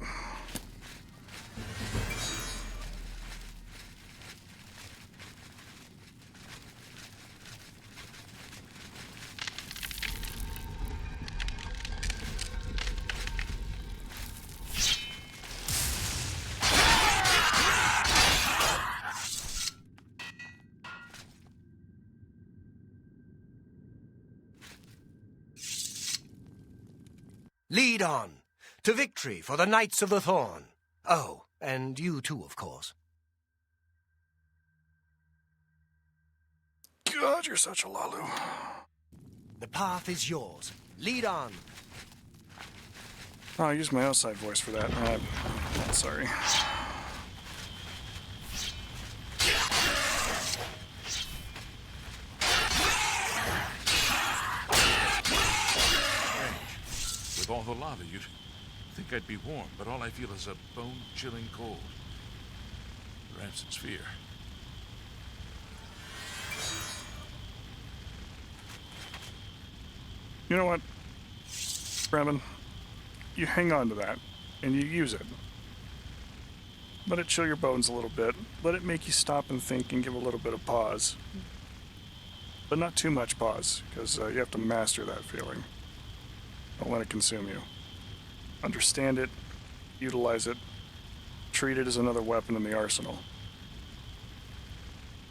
Lead on! To victory for the Knights of the Thorn! Oh, and you too, of course. God, you're such a lalu. The path is yours. Lead on! Oh, I used my outside voice for that. Sorry. With all the lava, you'd think I'd be warm, but all I feel is a bone-chilling cold. Perhaps it's fear. You know what, Bremen? You hang on to that, and you use it. Let it chill your bones a little bit. Let it make you stop and think and give a little bit of pause. But not too much pause, because you have to master that feeling. Don't let it consume you. Understand it, utilize it, treat it as another weapon in the arsenal.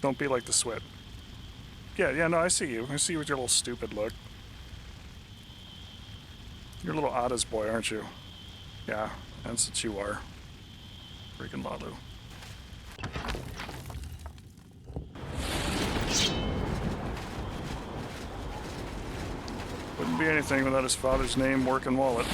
Don't be like the Sweat. Yeah, no, I see you. I see you with your little stupid look. You're a little Ada's boy, aren't you? Yeah, that's what you are. Freaking Lalu. Wouldn't be anything without his father's name, work, and wallet.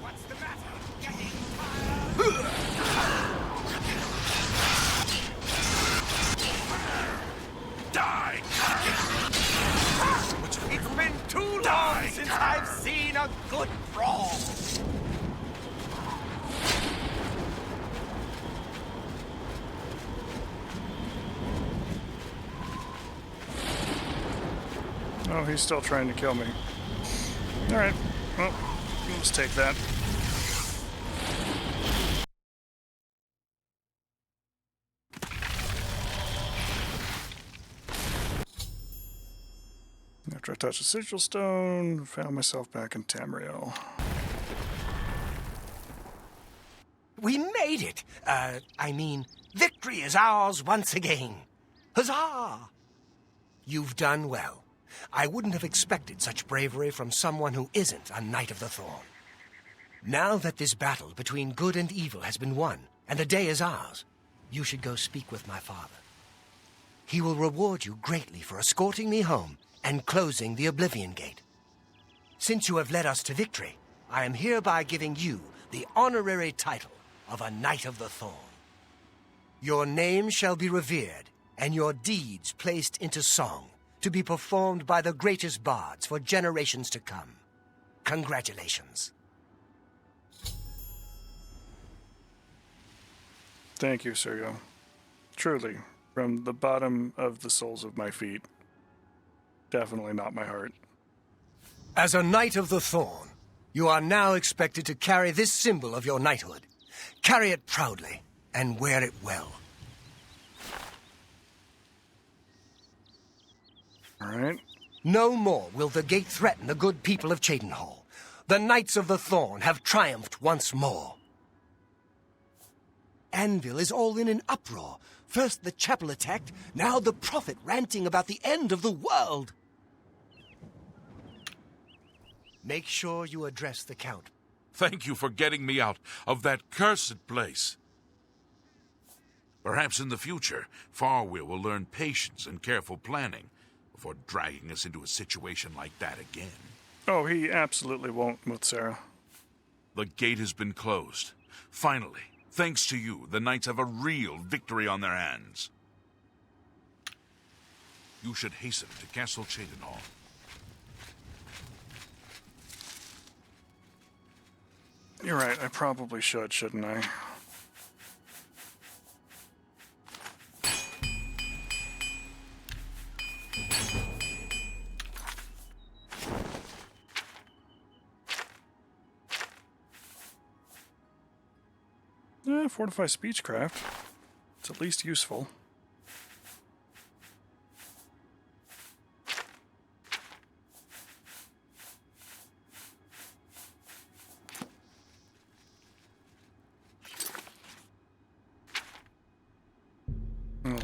What's the matter? Getting Die! It's been too long since I've seen a good brawl. Oh, he's still trying to kill me. Alright, well, let's take that. After I touched the sigil stone, found myself back in Tamriel. We made it! I mean, victory is ours once again. Huzzah! You've done well. I wouldn't have expected such bravery from someone who isn't a Knight of the Thorn. Now that this battle between good and evil has been won, and the day is ours, you should go speak with my father. He will reward you greatly for escorting me home and closing the Oblivion Gate. Since you have led us to victory, I am hereby giving you the honorary title of a Knight of the Thorn. Your name shall be revered, and your deeds placed into song, to be performed by the greatest bards for generations to come. Congratulations. Thank you, Sergio. Truly, from the bottom of the soles of my feet. Definitely not my heart. As a Knight of the Thorn, you are now expected to carry this symbol of your knighthood. Carry it proudly, and wear it well. All right. No more will the gate threaten the good people of Cheydinhal. The Knights of the Thorn have triumphed once more. Anvil is all in an uproar. First the chapel attacked, now the prophet ranting about the end of the world. Make sure you address the Count. Thank you for getting me out of that cursed place. Perhaps in the future, Farwell will learn patience and careful planning before dragging us into a situation like that again. Oh, he absolutely won't, Mutsara. The gate has been closed. Finally, thanks to you, the Knights have a real victory on their hands. You should hasten to Castle Cheydinhal. You're right, I probably should, shouldn't I? Fortify speechcraft. It's at least useful.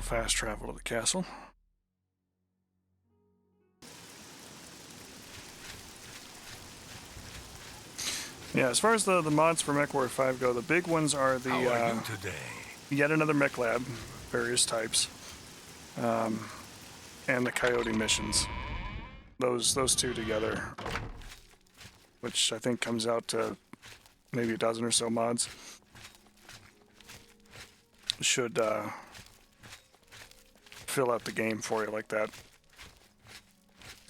fast travel to the castle. Yeah, as far as the mods for MechWarrior 5 go, the big ones are the How are you today? yet another mech lab, various types, and the Coyote missions. Those two together, which I think comes out to maybe a dozen or so mods, should fill out the game for you like that.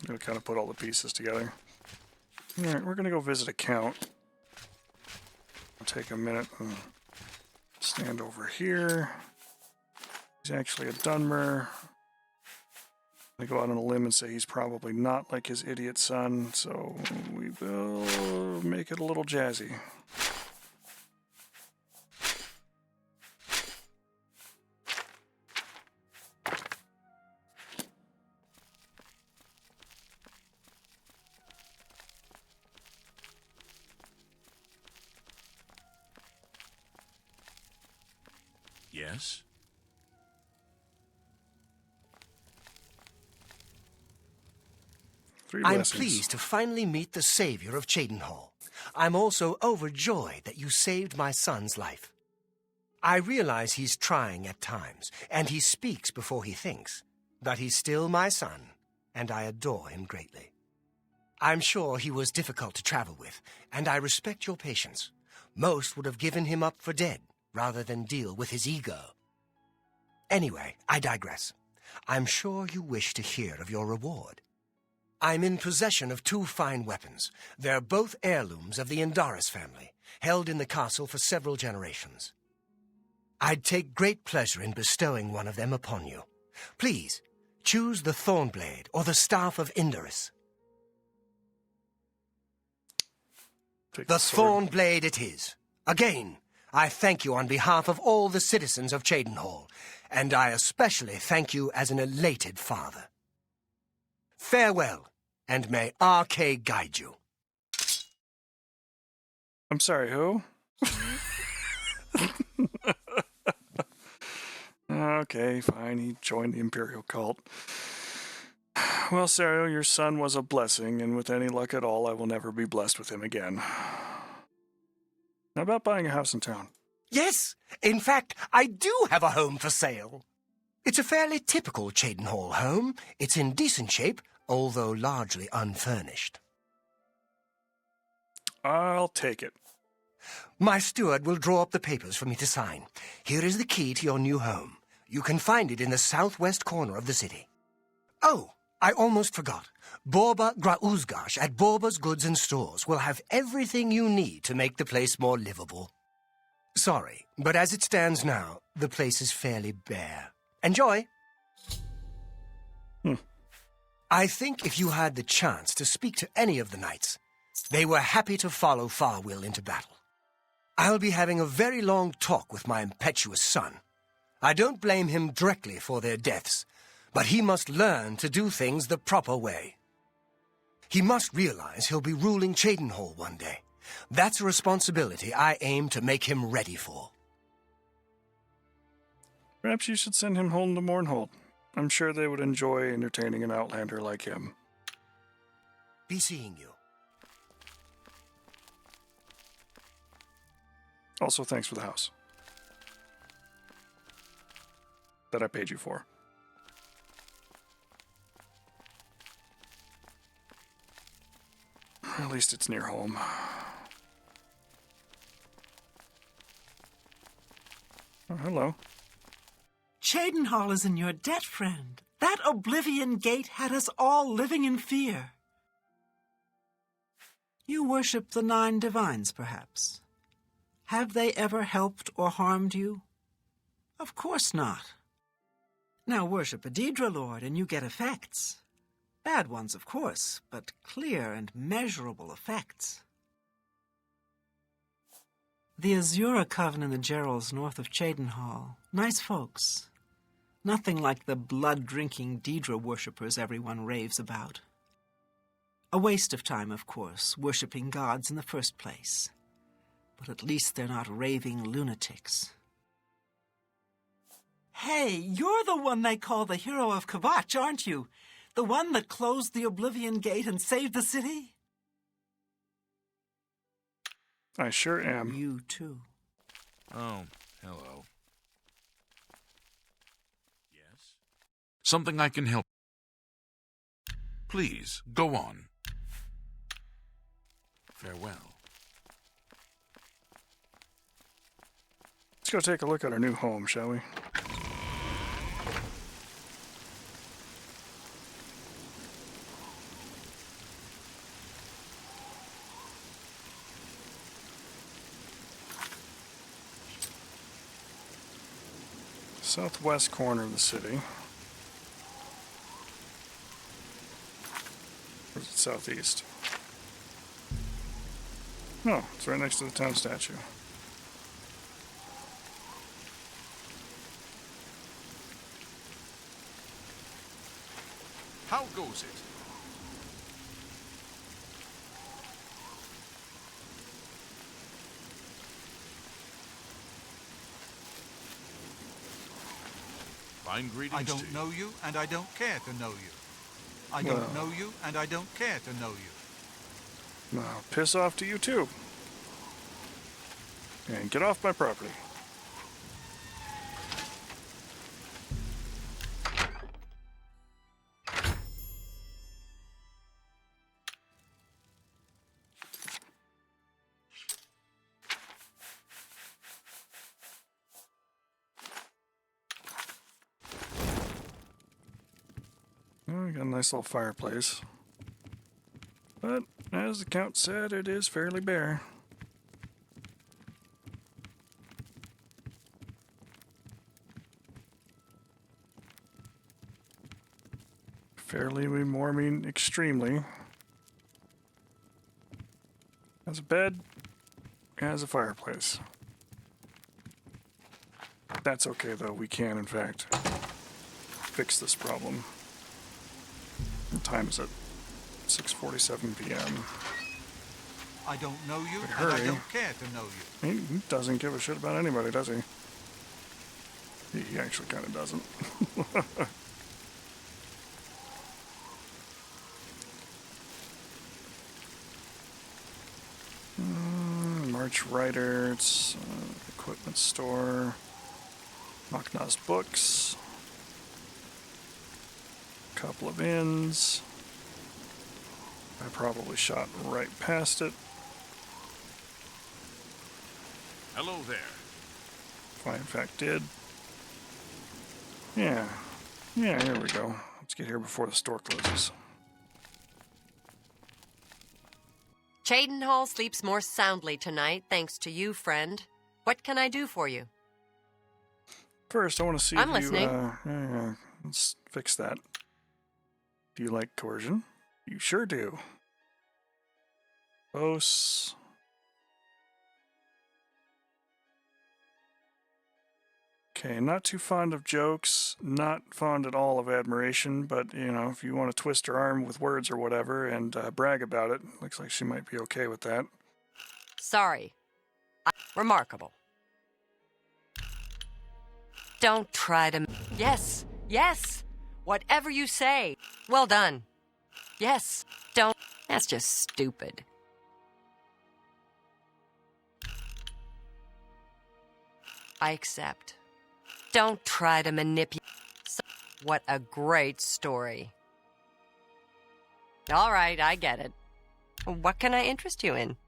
It'll kind of put all the pieces together. All right, we're gonna go visit a count. I'll take a minute and stand over here. He's actually a Dunmer. I go out on a limb and say he's probably not like his idiot son, so we will make it a little jazzy. Yes? I'm pleased to finally meet the savior of Cheydinhal. I'm also overjoyed that you saved my son's life. I realize he's trying at times, and he speaks before he thinks, but he's still my son, and I adore him greatly. I'm sure he was difficult to travel with, and I respect your patience. Most would have given him up for dead, rather than deal with his ego. Anyway, I digress. I'm sure you wish to hear of your reward. I'm in possession of 2 fine weapons. They're both heirlooms of the Indaris family, held in the castle for several generations. I'd take great pleasure in bestowing one of them upon you. Please, choose the Thornblade or the Staff of Indaris. The Thornblade it is. Again, I thank you on behalf of all the citizens of Cheydinhal, and I especially thank you as an elated father. Farewell, and may RK guide you. I'm sorry, who? Okay, fine, he joined the Imperial cult. Well, Sario, your son was a blessing, and with any luck at all, I will never be blessed with him again. How about buying a house in town? Yes, in fact, I do have a home for sale. It's a fairly typical Cheydinhal home. It's in decent shape, although largely unfurnished. I'll take it. My steward will draw up the papers for me to sign. Here is the key to your new home. You can find it in the southwest corner of the city. Oh, I almost forgot. Borba Grauzgash at Borba's Goods and Stores will have everything you need to make the place more livable. Sorry, but as it stands now, the place is fairly bare. Enjoy! I think if you had the chance to speak to any of the knights, they were happy to follow Farwill into battle. I'll be having a very long talk with my impetuous son. I don't blame him directly for their deaths, but he must learn to do things the proper way. He must realize he'll be ruling Cheydinhal one day. That's a responsibility I aim to make him ready for. Perhaps you should send him home to Mournhold. I'm sure they would enjoy entertaining an outlander like him. Be seeing you. Also, thanks for the house. That I paid you for. At least it's near home. Oh, hello. Cheydinhal is in your debt, friend. That Oblivion gate had us all living in fear. You worship the 9 divines, perhaps. Have they ever helped or harmed you? Of course not. Now worship a Daedra Lord and you get effects. Bad ones, of course, but clear and measurable effects. The Azura Coven and the Gerals north of Cheydinhal. Nice folks. Nothing like the blood-drinking Daedra worshippers everyone raves about. A waste of time, of course, worshipping gods in the first place. But at least they're not raving lunatics. Hey, you're the one they call the hero of Kvatch, aren't you? The one that closed the Oblivion Gate and saved the city? I sure am. You too. Oh, hello. Yes? Something I can help. Please, go on. Farewell. Let's go take a look at our new home, shall we? Southwest corner of the city. Or is it southeast? No, it's right next to the town statue. How goes it? Fine greetings I to don't you. know you, and I don't care to know you. I don't know you, and I don't care to know you. Well, piss off to you too. And get off my property. Well, we got a nice little fireplace. But, as the Count said, it is fairly bare. Fairly, we more mean extremely. Has a bed, has a fireplace. That's okay though, we can in fact fix this problem. What time is it? 6:47 p.m. I don't know you, But and I hurry. don't care to know you. He doesn't give a shit about anybody, does he? He actually kind of doesn't. March Writer, it's equipment store, Makna's books, couple of inns. I probably shot right past it. Hello there. If I in fact did. Yeah, here we go. Let's get here before the store closes. Cheydinhall sleeps more soundly tonight, thanks to you, friend. What can I do for you? First, I want to see I'm if listening. you, let's fix that. Do you like coercion? You sure do. Boss. Okay, not too fond of jokes, not fond at all of admiration, but, you know, if you want to twist her arm with words or whatever and brag about it, looks like she might be okay with that. Sorry. Remarkable. Don't try to... Yes, yes! Whatever you say. Well done. Yes, don't... That's just stupid. I accept. Don't try to manipulate... What a great story. All right, I get it. What can I interest you in?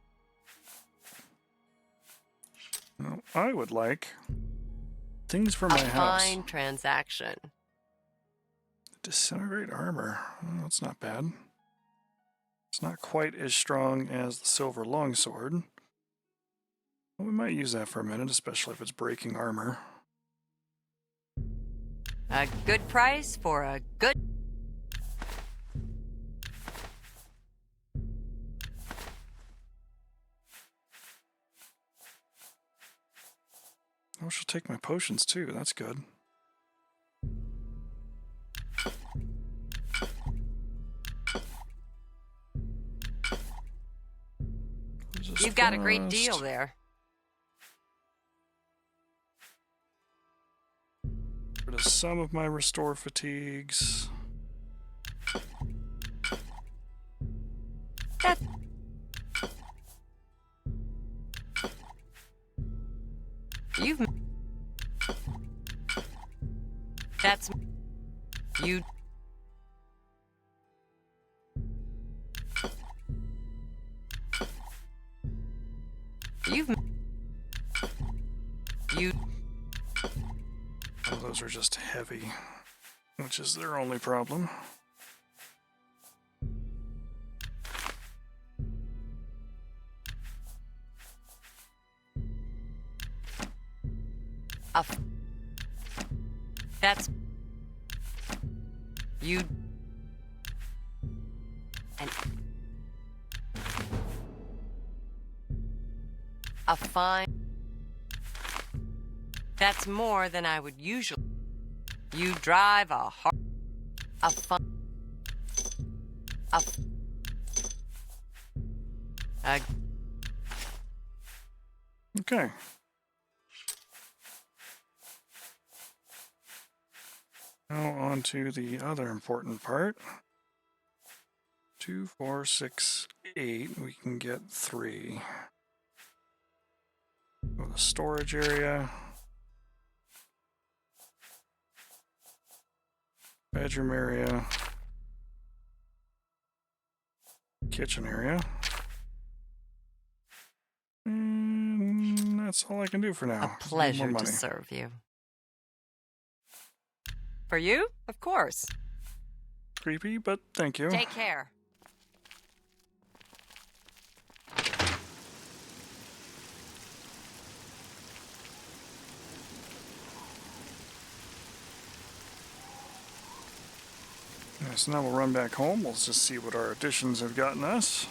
Well, I would like things for my house. Fine transaction. Disintegrate armor. Oh, that's not bad. It's not quite as strong as the silver longsword. Well, we might use that for a minute, especially if it's breaking armor. A good price for a good... Oh, she'll take my potions too. That's good. You've got a great deal there. some of my restore fatigues. That... You've... That's... You... You've... You... Oh, those are just heavy, which is their only problem. That's... You... And... A fine... That's more than I would usually... You drive a hard... A fun... A... Okay. Now on to the other important part. 2, 4, 6, 8. We can get 3. Go to the storage area. Bedroom area. Kitchen area. And that's all I can do for now. A pleasure to serve you. For you? Of course. Creepy, but thank you. Take care. Yeah, so now we'll run back home. We'll just see what our additions have gotten us.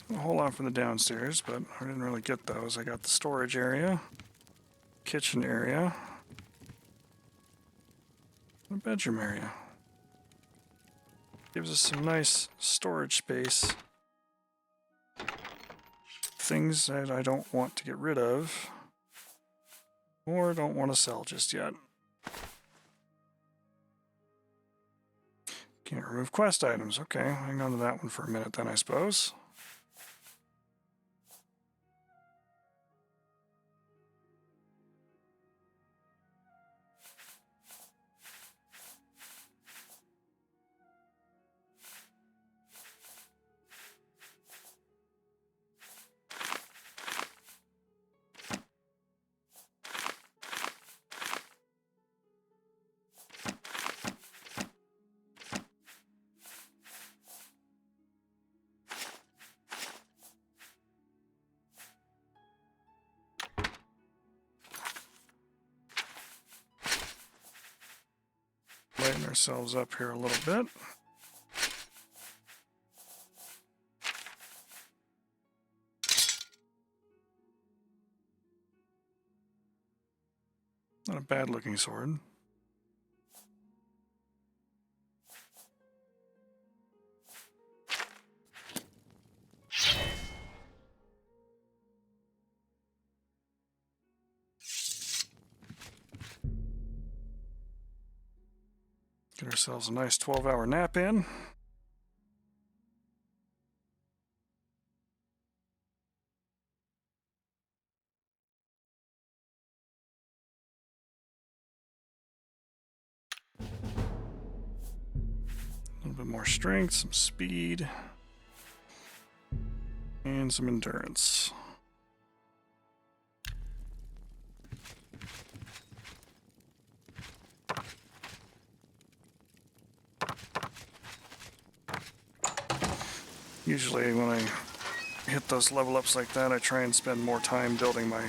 A whole lot for the downstairs, but I didn't really get those. I got the storage area, kitchen area, and a bedroom area. Gives us some nice storage space. Things that I don't want to get rid of, or don't want to sell just yet. Can't remove quest items. Okay, hang on to that one for a minute then, I suppose. Lighten ourselves up here a little bit. Not a bad looking sword. Get ourselves a nice 12-hour nap in. A little bit more strength, some speed, and some endurance. Usually when I hit those level ups like that, I try and spend more time building my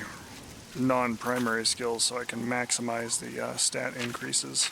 non-primary skills so I can maximize the stat increases.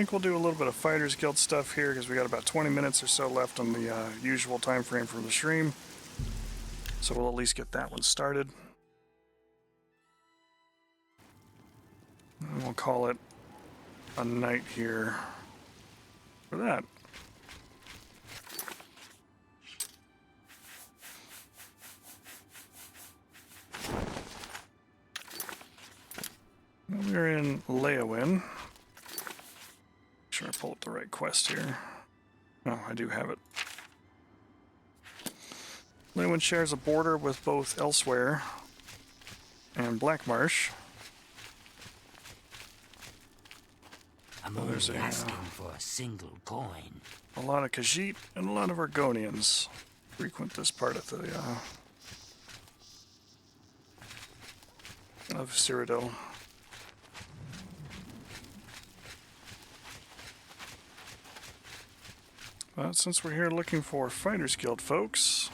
think we'll do a little bit of Fighters Guild stuff here because we got about 20 minutes or so left on the usual time frame for the stream. So we'll at least get that one started. And we'll call it a night here for that. We're in Leowin. Make sure I pull up the right quest here. Oh, I do have it. Leowin shares a border with both Elsewhere and Blackmarsh. I'm only asking for a single coin. A lot of Khajiit and a lot of Argonians frequent this part of the of Cyrodiil. But since we're here looking for Fighters Guild folks,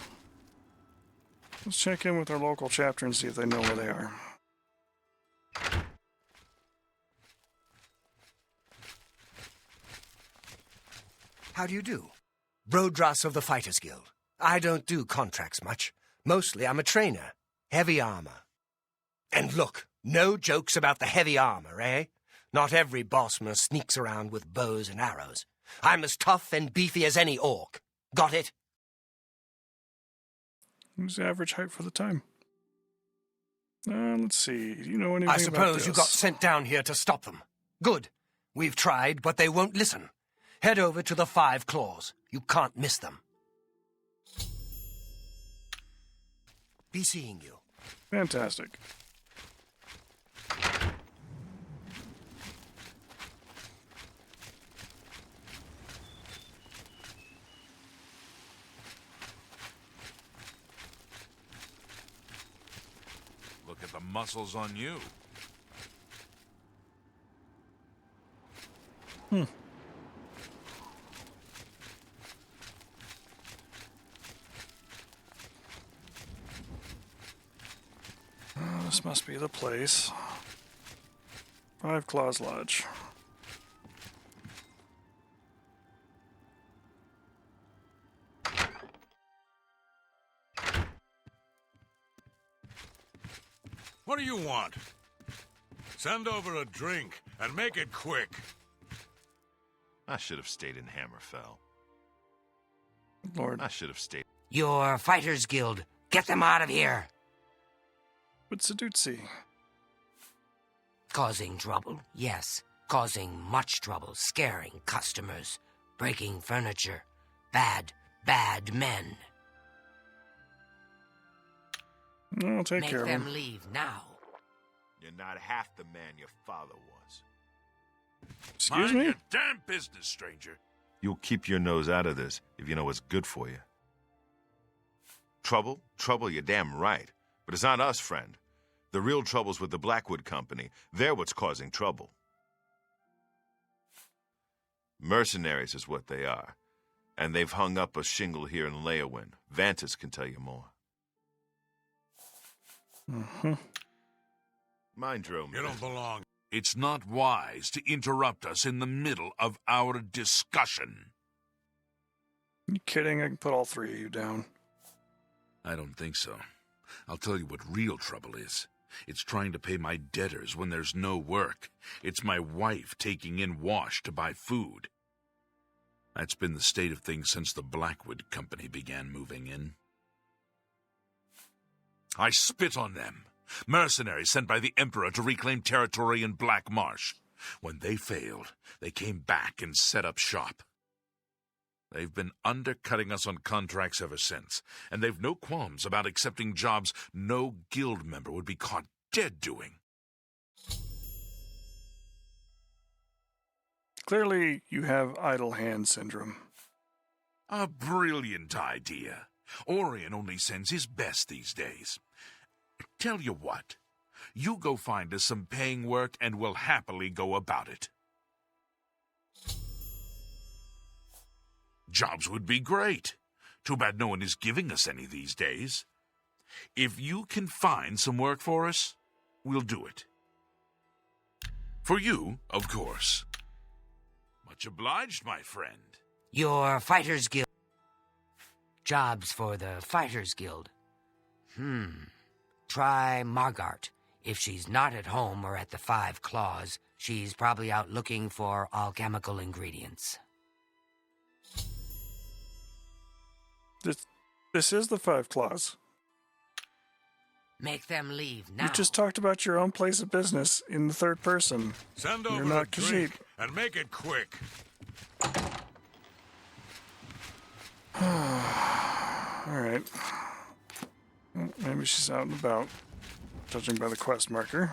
let's check in with our local chapter and see if they know where they are. How do you do? Brodras of the Fighters Guild. I don't do contracts much. Mostly I'm a trainer. Heavy armor. And look, no jokes about the heavy armor, eh? Not every bossman sneaks around with bows and arrows. I'm as tough and beefy as any orc. Got it? Who's the average height for the time? Let's see. Do you know anything I suppose about this? you got sent down here to stop them. Good. We've tried, but they won't listen. Head over to the 5 Claws. You can't miss them. Be seeing you. Fantastic. Look at the muscles on you. This must be the place. 5 Claws Lodge. What do you want? Send over a drink, and make it quick. I should have stayed in Hammerfell. Lord. I should have stayed. Your Fighters Guild. Get them out of here. But Sadutsi. Causing trouble? Yes. Causing much trouble. Scaring customers. Breaking furniture. Bad, bad men. I'll take Make care of them him. leave now. You're not half the man your father was. Excuse Mind me? your damn business, stranger. You'll keep your nose out of this if you know what's good for you. Trouble? Trouble, you're damn right. But it's not us, friend. The real trouble's with the Blackwood Company. They're what's causing trouble. Mercenaries is what they are. And they've hung up a shingle here in Leowin. Vantis can tell you more. Mind your own You don't business. belong. It's not wise to interrupt us in the middle of our discussion. You kidding? I can put all 3 of you down. I don't think so. I'll tell you what real trouble is. It's trying to pay my debtors when there's no work. It's my wife taking in wash to buy food. That's been the state of things since the Blackwood Company began moving in. I spit on them. Mercenaries sent by the Emperor to reclaim territory in Black Marsh. When they failed, they came back and set up shop. They've been undercutting us on contracts ever since, and they've no qualms about accepting jobs no guild member would be caught dead doing. Clearly, you have idle hand syndrome. A brilliant idea. Orion only sends his best these days. Tell you what, you go find us some paying work and we'll happily go about it. Jobs would be great. Too bad no one is giving us any these days. If you can find some work for us, we'll do it. For you, of course. Much obliged, my friend. Your Fighters Guild. Jobs for the Fighters Guild. Try Margart. If she's not at home or at the Five Claws, she's probably out looking for alchemical ingredients. This is the Five Claws. Make them leave now. You just talked about your own place of business in the third person. Send You're over not a drink Khajiit. and make it quick. Alright. Maybe she's out and about, judging by the quest marker.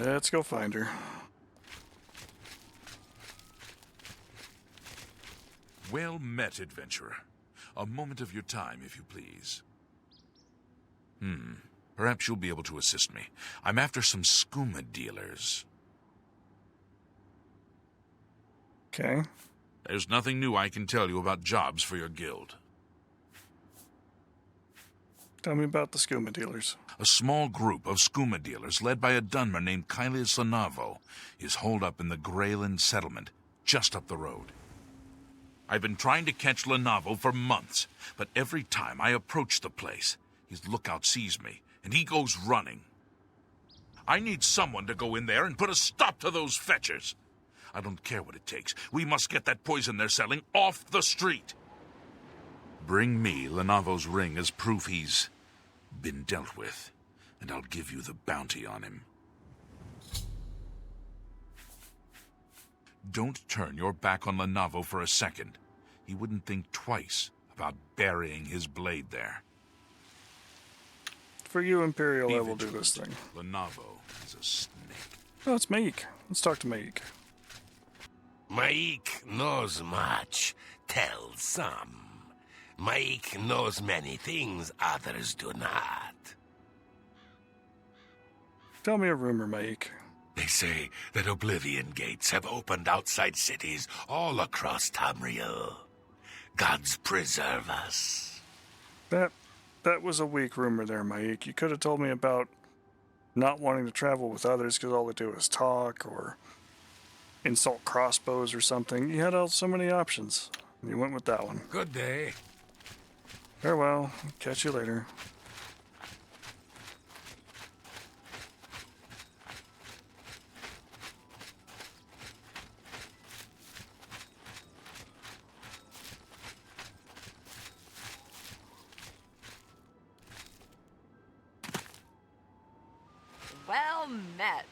Let's go find her. Well met, adventurer. A moment of your time, if you please. Perhaps you'll be able to assist me. I'm after some skooma dealers. Okay. There's nothing new I can tell you about jobs for your guild. Tell me about the skooma dealers. A small group of skooma dealers led by a Dunmer named Kylius Lanavo is holed up in the Greyland settlement, just up the road. I've been trying to catch Lanavo for months, but every time I approach the place, his lookout sees me, and he goes running. I need someone to go in there and put a stop to those fetchers. I don't care what it takes. We must get that poison they're selling off the street. Bring me Lanavo's ring as proof he's been dealt with, and I'll give you the bounty on him. Don't turn your back on Lanavo for a second. He wouldn't think twice about burying his blade there. For you, Imperial, Be I will do vigilant. this thing. Lanavo is a snake. Oh, it's Maik. Let's talk to Maik. Maik knows much, tells some. Maik knows many things others do not. Tell me a rumor, Maik. They say that Oblivion gates have opened outside cities all across Tamriel. Gods preserve us. That was a weak rumor there, Maik. You could have told me about not wanting to travel with others because all they do is talk or insult crossbows or something. You had so many options. You went with that one. Good day. Farewell. Catch you later. Well met.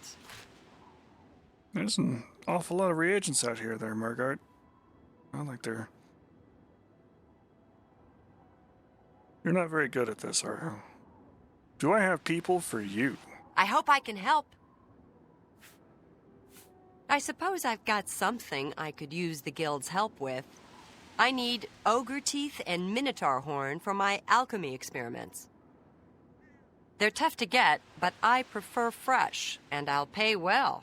There's an awful lot of reagents out here there, Margart. I like they're... You're not very good at this, are you? Do I have people for you? I hope I can help. I suppose I've got something I could use the guild's help with. I need ogre teeth and minotaur horn for my alchemy experiments. They're tough to get, but I prefer fresh, and I'll pay well.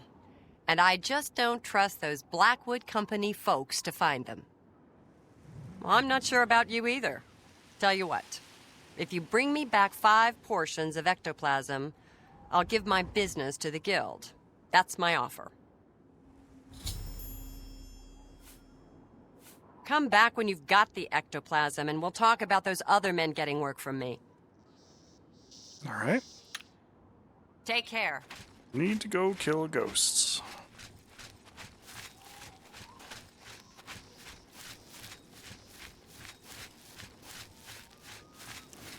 And I just don't trust those Blackwood Company folks to find them. Well, I'm not sure about you either. Tell you what, if you bring me back 5 portions of ectoplasm, I'll give my business to the guild. That's my offer. Come back when you've got the ectoplasm, and we'll talk about those other men getting work from me. All right. Take care. Need to go kill ghosts.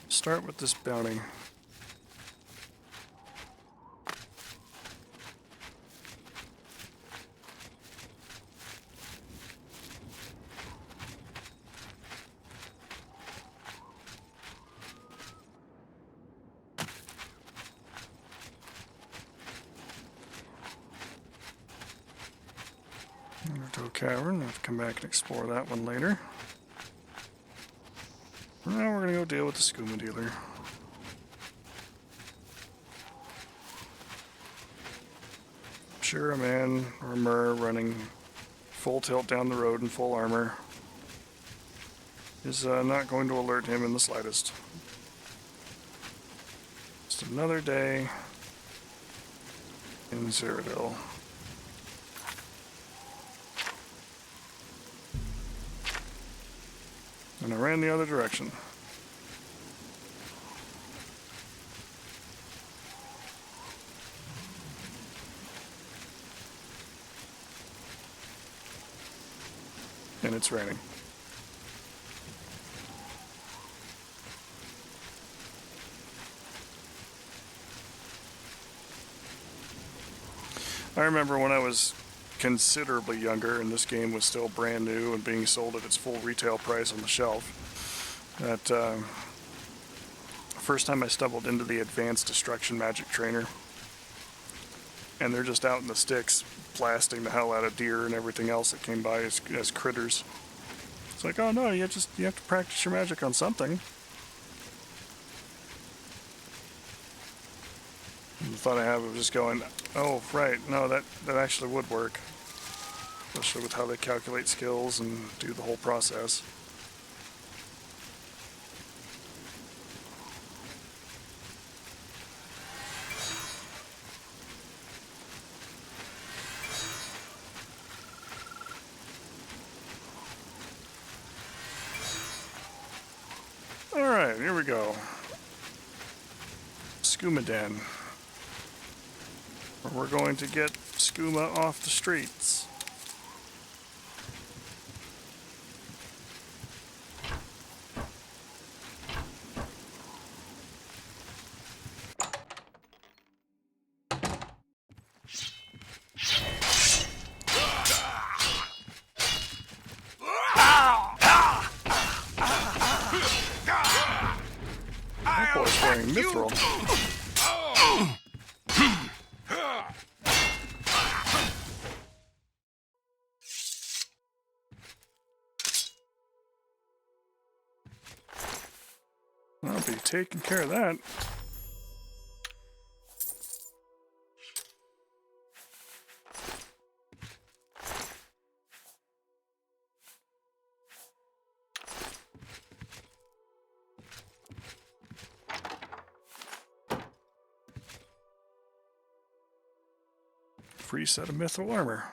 Start with this bounty. Undertow Cavern. I'll have to come back and explore that one later. Now we're gonna go deal with the skooma dealer. Sure, a man or a mer running full tilt down the road in full armor is not going to alert him in the slightest. Just another day in Cyrodiil. And I ran the other direction. And it's raining. I remember when I was considerably younger and this game was still brand new and being sold at its full retail price on the shelf, that first time I stumbled into the Advanced Destruction Magic Trainer, and they're just out in the sticks blasting the hell out of deer and everything else that came by as critters. It's like, oh no, you have to practice your magic on something. And the thought I had was just going, oh right, no, that actually would work. Especially with how they calculate skills and do the whole process. Alright, here we go. Skooma Den. Where we're going to get skooma off the streets. That boy's wearing mithril. I'll be taking care of that. Free set of mithril armor.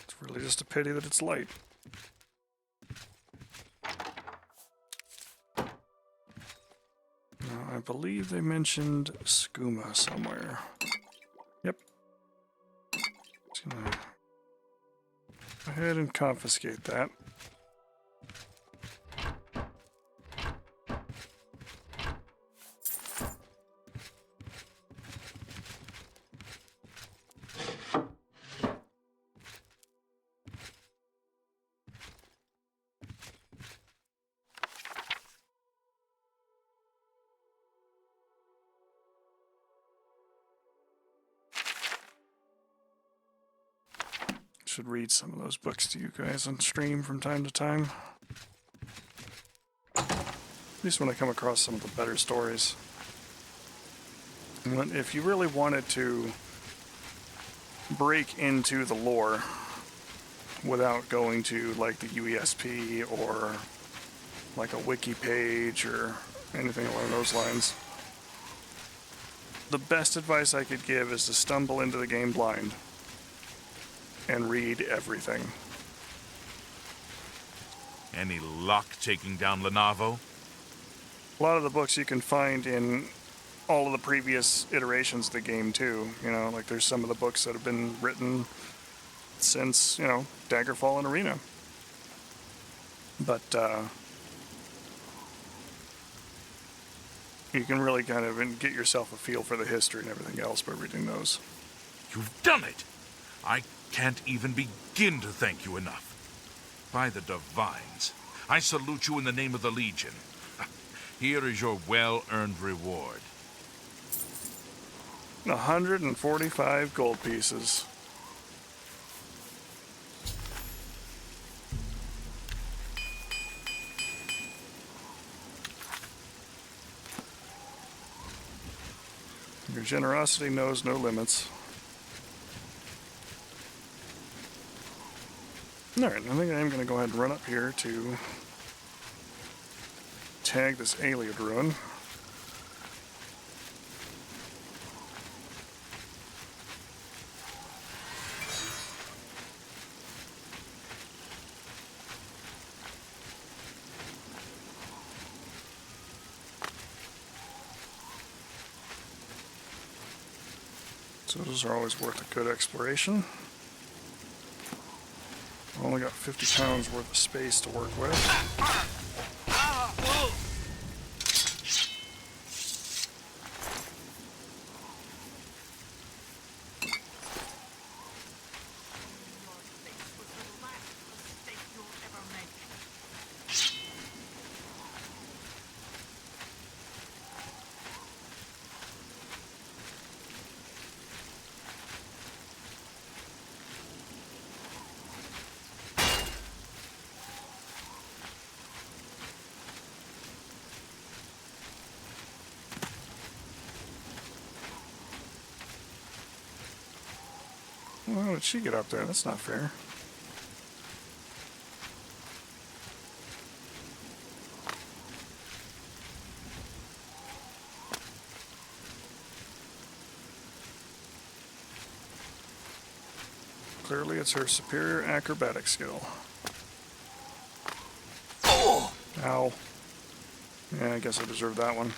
It's really just a pity that it's light. Now, I believe they mentioned skooma somewhere. Yep. Just gonna go ahead and confiscate that. Should read some of those books to you guys on stream from time to time. At least when I come across some of the better stories. And if you really wanted to break into the lore without going to like the UESP or like a wiki page or anything along those lines, the best advice I could give is to stumble into the game blind and read everything. Any luck taking down Lenavo? A lot of the books you can find in all of the previous iterations of the game too. You know, like there's some of the books that have been written since, you know, Daggerfall and Arena. But you can really kind of get yourself a feel for the history and everything else by reading those. You've done it! I can't even begin to thank you enough. By the Divines, I salute you in the name of the Legion. Here is your well-earned reward. 145 gold pieces. Your generosity knows no limits. Alright, I think I am going to go ahead and run up here to tag this Ayleid ruin. So those are always worth a good exploration. Only got 50 pounds worth of space to work with. Well, how did she get up there? That's not fair. Clearly it's her superior acrobatic skill. Oh! Ow. Yeah, I guess I deserved that one.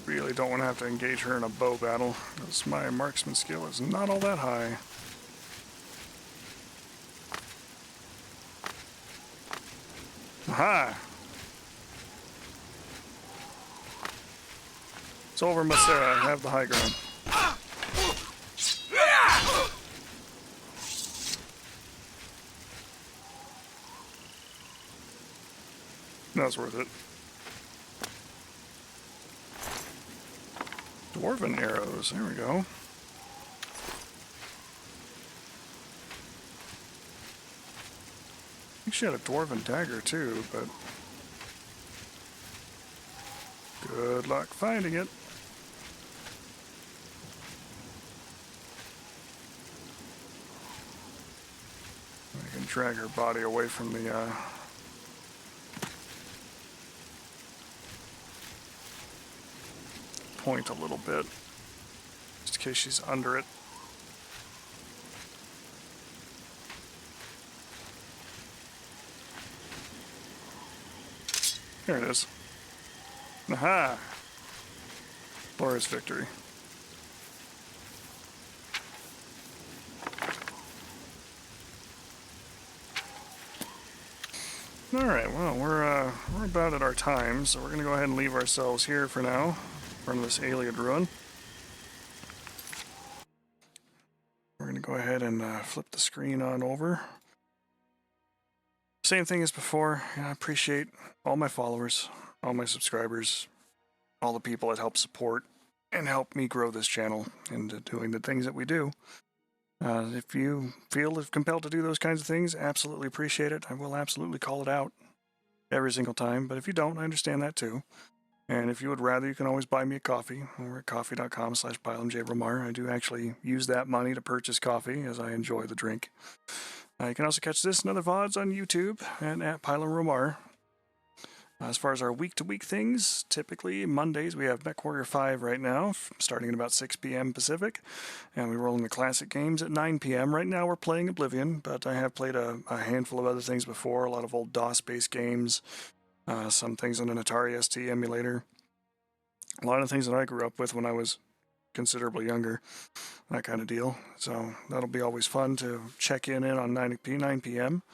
Really don't want to have to engage her in a bow battle, because my marksman skill is not all that high. Aha! It's over, Masera. I have the high ground. That's worth it. Dwarven arrows. There we go. I think she had a dwarven dagger too, but good luck finding it. I can drag her body away from the point a little bit, just in case she's under it. Here it is. Aha! Glorious victory. Alright, well, we're about at our time, so we're going to go ahead and leave ourselves here for now, in front of this Ayleid ruin. We're going to go ahead and flip the screen on over. Same thing as before. I appreciate all my followers, all my subscribers, all the people that help support and help me grow this channel into doing the things that we do. If you feel compelled to do those kinds of things, absolutely appreciate it. I will absolutely call it out every single time. But if you don't, I understand that too. And if you would rather, you can always buy me a coffee over at coffee.com/PylamJRomar. I do actually use that money to purchase coffee as I enjoy the drink. You can also catch this and other VODs on YouTube and at PylamRomar. As far as our week-to-week things, typically Mondays we have MechWarrior 5 right now, starting at about 6 p.m. Pacific, and we roll in the classic games at 9 p.m. Right now we're playing Oblivion, but I have played a handful of other things before, a lot of old DOS-based games, some things on an Atari ST emulator, a lot of things that I grew up with when I was considerably younger, that kind of deal. So that'll be always fun to check in on 9 p.m.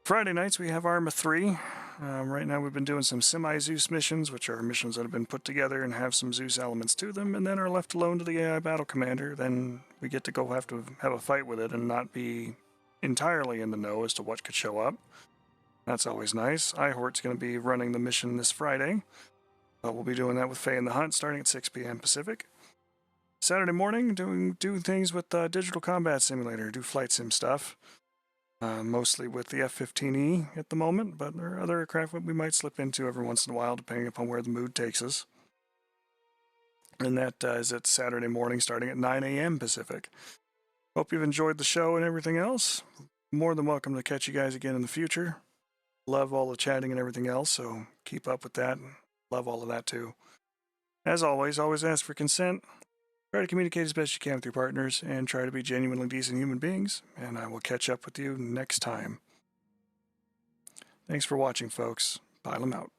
Friday nights we have Arma 3. Right now we've been doing some semi-Zeus missions, which are missions that have been put together and have some Zeus elements to them, and then are left alone to the AI battle commander. Then we get to go have a fight with it and not be entirely in the know as to what could show up. That's always nice. iHort's going to be running the mission this Friday. We'll be doing that with Faye and the Hunt starting at 6 p.m. Pacific. Saturday morning, do things with Digital Combat Simulator, do flight sim stuff. Mostly with the F-15E at the moment, but there are other aircraft that we might slip into every once in a while, depending upon where the mood takes us. And that is at Saturday morning, starting at 9 a.m. Pacific. Hope you've enjoyed the show and everything else. More than welcome to catch you guys again in the future. Love all the chatting and everything else, so keep up with that. Love all of that too. As always ask for consent. Try to communicate as best you can with your partners, and try to be genuinely decent human beings, and I will catch up with you next time. Thanks for watching, folks. Pile 'em out.